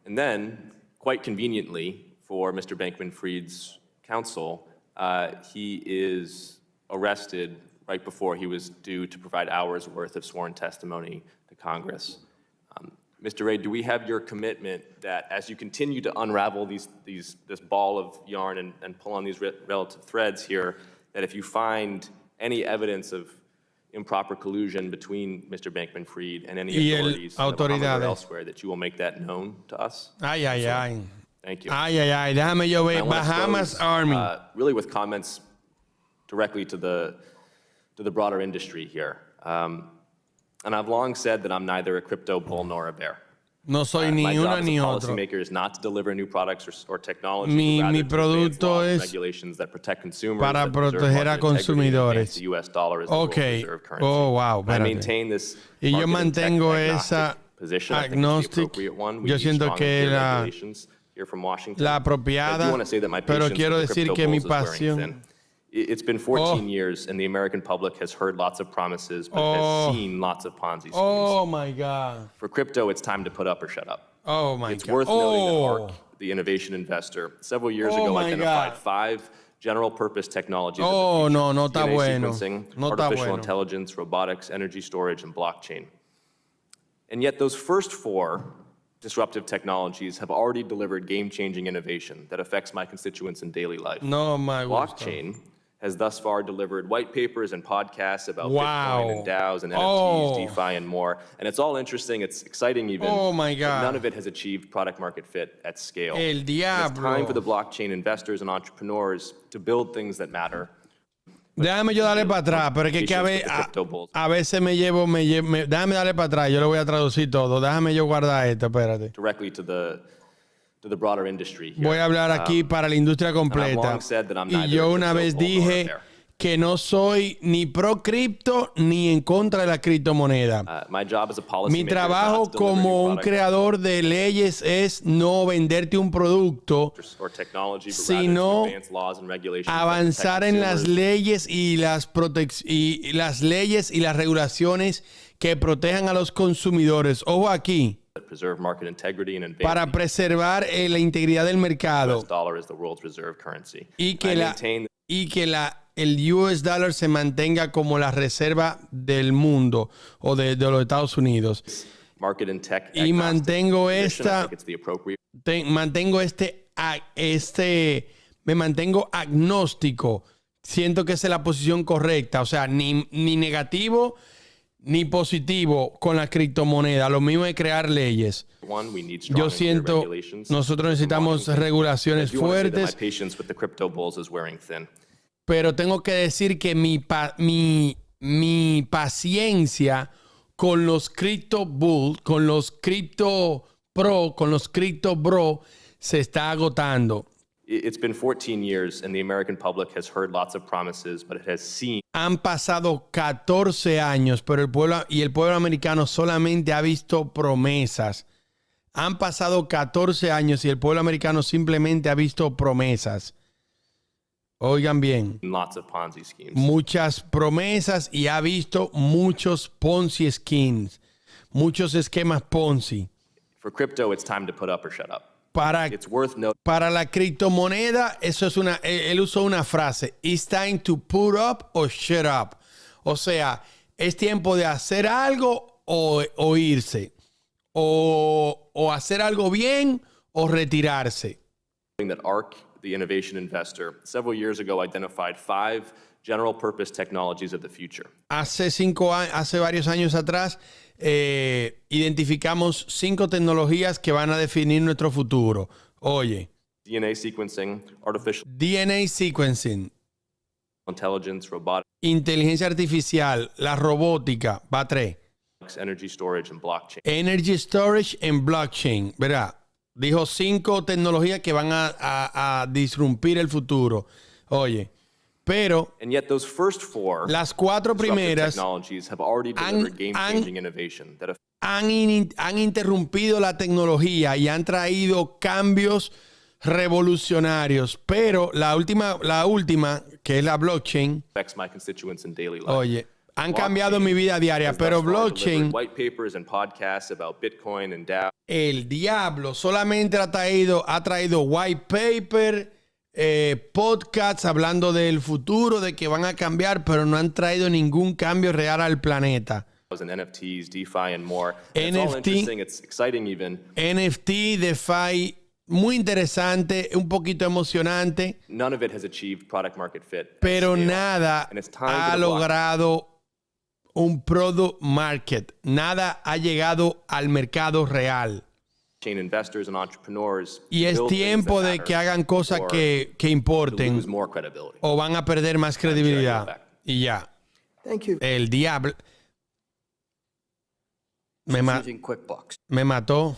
then, quite conveniently for Mr. Bankman-Fried's counsel, he is arrested right before he was due to provide hours worth of sworn testimony to Congress. Mr. Ray, do we have your commitment that as you continue to unravel this ball of yarn and pull on these relative threads here, that if you find any evidence of improper collusion between Mr. Bankman-Fried and any authorities in the Bahamas or elsewhere, that you will make that known to us? Ay, ay, ay. Thank you. Ay, ay, ay. Déjame yo ver. Bahamas Army. Really with comments directly to the broader industry here. And I've long said that I'm neither a crypto bull nor a bear. No soy ni uno ni otro. My job as a policymaker is not to deliver new products or technology, mi producto es regulations that protect consumers, para proteger a consumidores. The US dollar is the Okay. reserve currency. Oh, wow. I maintain this Y yo mantengo esa position. agnostic. Yo siento que la apropiada, pero quiero decir que mi pasión. It's been 14 years, and the American public has heard lots of promises, but has seen lots of Ponzi schemes. Oh, my God. For crypto, it's time to put up or shut up. Oh, my God. It's worth noting that ARK, the innovation investor, several years ago identified 5 general-purpose technologies. No está DNA bueno. sequencing, No está artificial bueno. intelligence, robotics, energy storage, and blockchain. And yet those first 4 disruptive technologies have already delivered game-changing innovation that affects my constituents in daily life. No, my Blockchain has thus far delivered white papers and podcasts about Bitcoin and DAOs and NFTs, DeFi, and more. And it's all interesting. It's exciting even. Oh, my God. But none of it has achieved product market fit at scale. El diablo. It's time for the blockchain investors and entrepreneurs to build things that matter. Déjame yo darle para atrás, pero es que a veces me llevo, déjame darle para atrás, yo le voy a traducir todo. Déjame yo guardar esto, espérate. Directly to the broader industry here. Voy a hablar aquí para la industria completa. Y yo una vez dije que no soy ni pro cripto ni en contra de la criptomoneda. Mi trabajo como un creador de leyes es no venderte un producto, sino avanzar en las leyes y las leyes y las regulaciones que protejan a los consumidores. Ojo aquí. Para preservar la integridad del mercado y que el US dollar se mantenga como la reserva del mundo o de los Estados Unidos. Y mantengo me mantengo agnóstico. Siento que esa es la posición correcta, o sea, ni negativo ni positivo con la criptomoneda. Lo mismo es crear leyes. Yo siento, nosotros necesitamos regulaciones fuertes, pero tengo que decir que mi paciencia con los Crypto Bull, con los Crypto Pro, con los Crypto Bro, se está agotando. It's been 14 years and the American public has heard lots of promises, but it has seen. Han pasado 14 años, pero el pueblo americano solamente ha visto promesas. Han pasado 14 años y el pueblo americano simplemente ha visto promesas. Oigan bien. Lots of Ponzi schemes. Muchas promesas y ha visto muchos Ponzi schemes. Muchos esquemas Ponzi. For crypto, it's time to put up or shut up. Para la criptomoneda, eso es él usó una frase. It's time to put up or shut up. O sea, es tiempo de hacer algo o irse. O hacer algo bien o retirarse. That ARC, the innovation investor, several years ago identified 5 general purpose technologies of the future. Hace varios años atrás, identificamos 5 tecnologías que van a definir nuestro futuro. Oye. DNA sequencing, artificial DNA sequencing, intelligence, robotics, inteligencia artificial, la robótica, va 3. Energy storage and blockchain. Energy storage and blockchain, ¿verdad? Dijo 5 tecnologías que van a disrumpir el futuro. Oye, pero and yet those first 4 las 4 primeras technologies have already delivered game-changing innovation that han interrumpido la tecnología y han traído cambios revolucionarios. Pero la última, que es la blockchain, affects my constituents in daily life. oye, han cambiado mi vida diaria, pero blockchain, white papers and podcasts about Bitcoin and DAO. El diablo solamente ha traído white paper, podcasts hablando del futuro, de que van a cambiar, pero no han traído ningún cambio real al planeta. And NFTs, DeFi, and more. It's all interesting. It's exciting even. NFT, DeFi, muy interesante, un poquito emocionante. None of it has achieved product market fit. Pero nada ha logrado un product market. Nada ha llegado al mercado real. Investors and entrepreneurs y es tiempo de que hagan cosas que importen o van a perder más credibilidad. Y ya. El diablo me mató.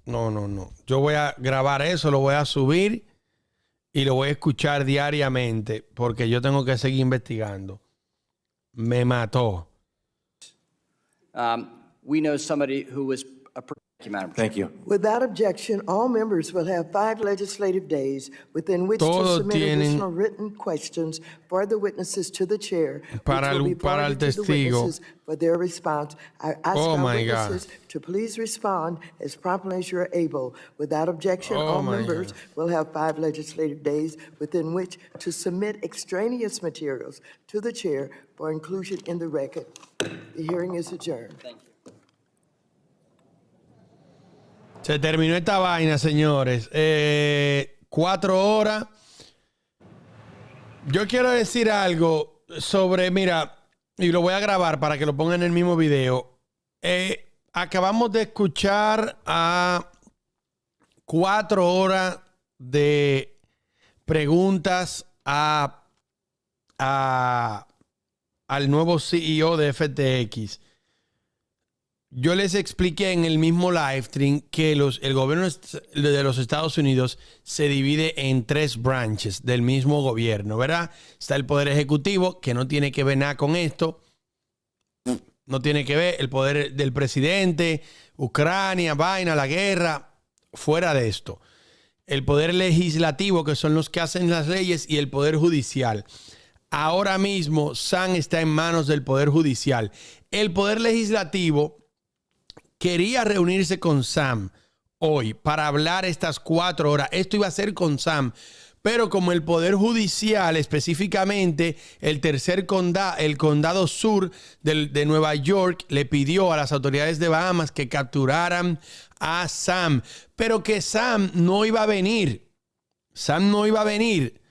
No. Yo voy a grabar eso, lo voy a subir y lo voy a escuchar diariamente porque yo tengo que seguir investigando. Me mató. We know somebody who was a... Thank you. Without objection, all members will have 5 legislative days within which to submit additional written questions for the witnesses to the chair, para el testigo. For their response. I ask our witnesses to please respond as promptly as you're able. Without objection, all members will have 5 legislative days within which to submit extraneous materials to the chair for inclusion in the record. The hearing is adjourned. Thank you. Se terminó esta vaina, señores. 4 horas. Yo quiero decir algo sobre, mira, y lo voy a grabar para que lo pongan en el mismo video. Acabamos de escuchar a 4 horas de preguntas al nuevo CEO de FTX. Yo les expliqué en el mismo live stream que el gobierno de los Estados Unidos se divide en 3 branches del mismo gobierno, ¿verdad? Está el poder ejecutivo, que no tiene que ver nada con esto. No tiene que ver el poder del presidente, Ucrania, vaina, la guerra, fuera de esto. El poder legislativo, que son los que hacen las leyes, y el poder judicial. Ahora mismo, Sam está en manos del poder judicial. El poder legislativo quería reunirse con Sam hoy para hablar estas 4 horas. Esto iba a ser con Sam, pero como el Poder Judicial, específicamente el tercer condado, el condado sur de Nueva York, le pidió a las autoridades de Bahamas que capturaran a Sam, pero que Sam no iba a venir. Sam no iba a venir.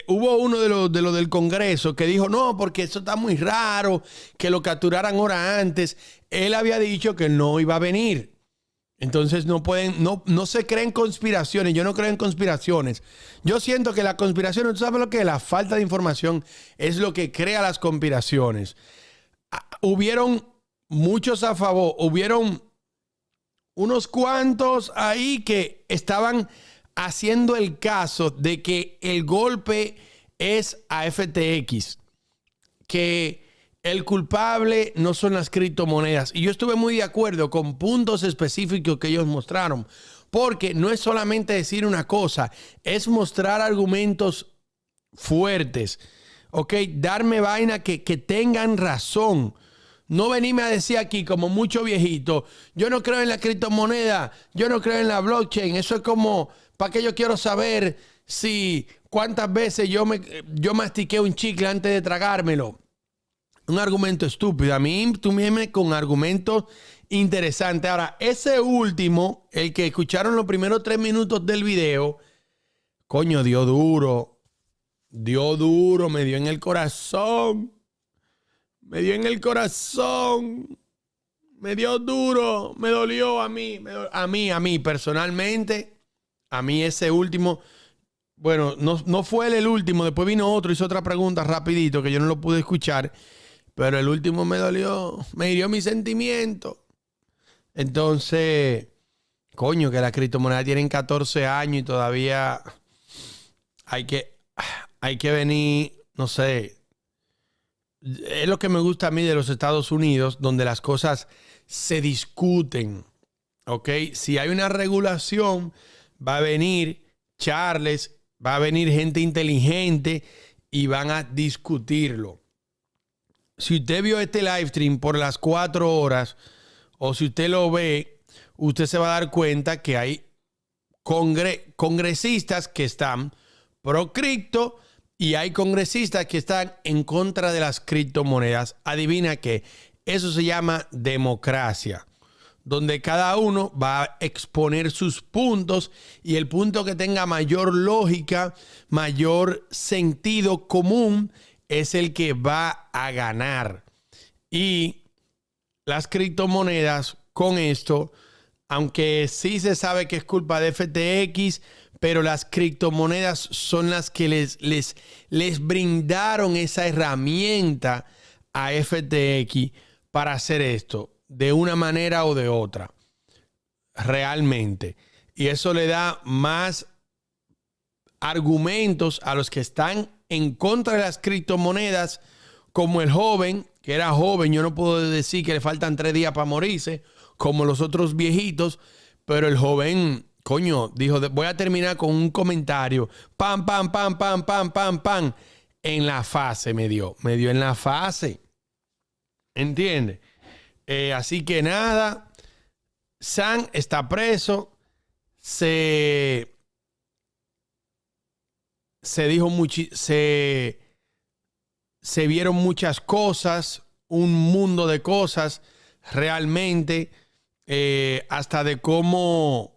Hubo uno de los del Congreso que dijo, no, porque eso está muy raro, que lo capturaran hora antes. Él había dicho que no iba a venir. Entonces no se creen conspiraciones. Yo no creo en conspiraciones. Yo siento que la conspiración, ¿tú sabes lo que es? La falta de información es lo que crea las conspiraciones. Hubieron muchos a favor, hubieron unos cuantos ahí que estaban haciendo el caso de que el golpe es a FTX, que el culpable no son las criptomonedas. Y yo estuve muy de acuerdo con puntos específicos que ellos mostraron, porque no es solamente decir una cosa, es mostrar argumentos fuertes, ¿ok? Darme vaina que tengan razón. No venirme a decir aquí como mucho viejito, yo no creo en la criptomoneda, yo no creo en la blockchain. Eso es como, ¿para qué yo quiero saber si cuántas veces yo mastiqué un chicle antes de tragármelo? Un argumento estúpido. A mí tú me vienes con argumentos interesantes. Ahora, ese último, el que escucharon los primeros 3 minutos del video, coño, dio duro, me dio en el corazón. Me dio en el corazón. Me dio duro. Me dolió a mí. A mí personalmente. A mí ese último. Bueno, no fue el último. Después vino otro. Hizo otra pregunta rapidito que yo no lo pude escuchar. Pero el último me dolió. Me hirió mi sentimiento. Entonces, coño, que las criptomonedas tienen 14 años y todavía hay que venir, no sé. Es lo que me gusta a mí de los Estados Unidos, donde las cosas se discuten, ¿ok? Si hay una regulación, va a venir Charles, va a venir gente inteligente y van a discutirlo. Si usted vio este live stream por las 4 horas, o si usted lo ve, usted se va a dar cuenta que hay congresistas que están pro cripto, y hay congresistas que están en contra de las criptomonedas. Adivina qué. Eso se llama democracia, donde cada uno va a exponer sus puntos y el punto que tenga mayor lógica, mayor sentido común, es el que va a ganar. Y las criptomonedas con esto, aunque sí se sabe que es culpa de FTX, pero las criptomonedas son las que les brindaron esa herramienta a FTX para hacer esto de una manera o de otra, realmente. Y eso le da más argumentos a los que están en contra de las criptomonedas, como el joven, que era joven. Yo no puedo decir que le faltan 3 días para morirse, como los otros viejitos, pero el joven, coño, dijo, voy a terminar con un comentario. Pam, pam, pam, pam, pam, pam, pam. En la fase me dio en la fase. ¿Entiendes? Así que nada, Sam está preso. Se vieron muchas cosas, un mundo de cosas realmente, hasta de cómo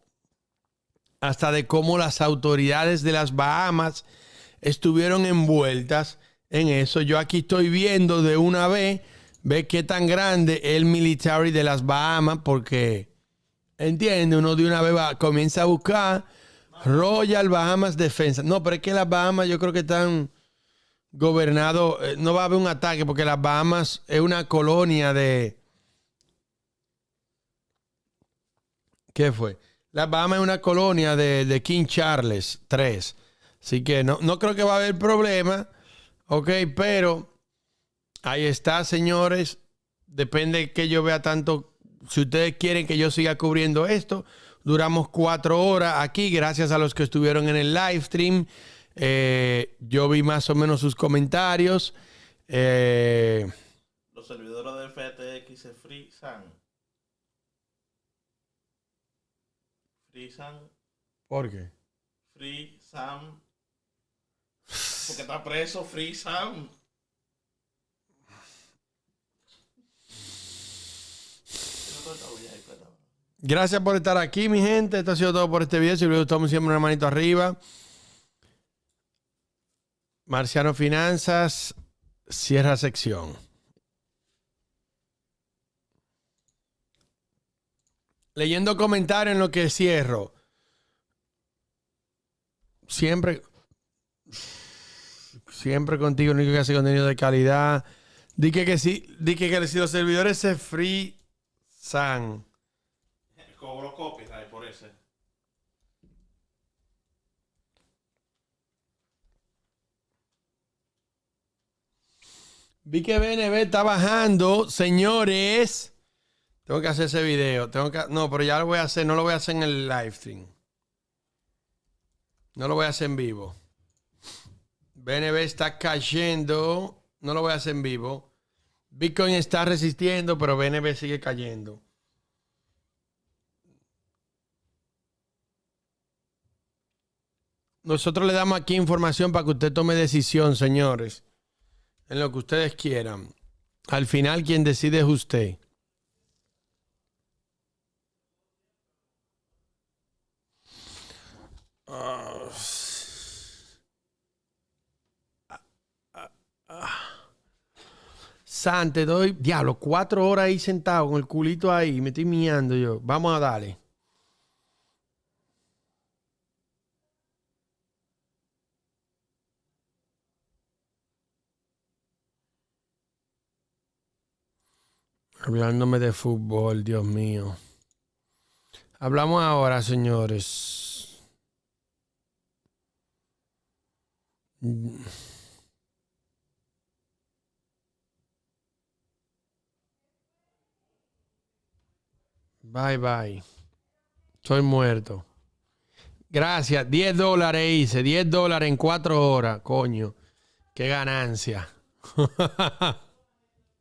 las autoridades de las Bahamas estuvieron envueltas en eso. Yo aquí estoy viendo de una vez, ve qué tan grande es el military de las Bahamas, porque, entiende, uno de una vez comienza a buscar Royal Bahamas Defensa. No, pero es que las Bahamas yo creo que están gobernados, no va a haber un ataque, porque las Bahamas es una colonia de... ¿Qué fue? Las Bahamas es una colonia de King Charles III. Así que no creo que va a haber problema. Ok, pero ahí está, señores. Depende que yo vea tanto. Si ustedes quieren que yo siga cubriendo esto, duramos 4 horas aquí. Gracias a los que estuvieron en el live stream. Yo vi más o menos sus comentarios. Los servidores de FTX se frisan. Frisan. ¿Por qué? Free Sam. Porque está preso Free Sam. Gracias por estar aquí, mi gente. Esto ha sido todo por este video. Si les gustó, siempre una manito arriba. Marciano Finanzas cierra sección. Leyendo comentarios en lo que cierro. Siempre contigo, único que hace contenido de calidad. Di que si los servidores se freezan. Cobro copyright por ese. Vi que BNB está bajando, señores. Tengo que hacer ese video. No, pero ya lo voy a hacer. No lo voy a hacer en el live stream. No lo voy a hacer en vivo. BNB está cayendo. No lo voy a hacer en vivo. Bitcoin está resistiendo, pero BNB sigue cayendo. Nosotros le damos aquí información para que usted tome decisión, señores. En lo que ustedes quieran. Al final, quien decide es usted. San, te doy, diablo, 4 horas ahí sentado con el culito ahí. Me estoy miando yo. Vamos a darle. Hablándome de fútbol, Dios mío. Hablamos ahora, señores. Bye, bye. Soy muerto. Gracias. $10 hice. $10 en 4 horas. Coño. Qué ganancia.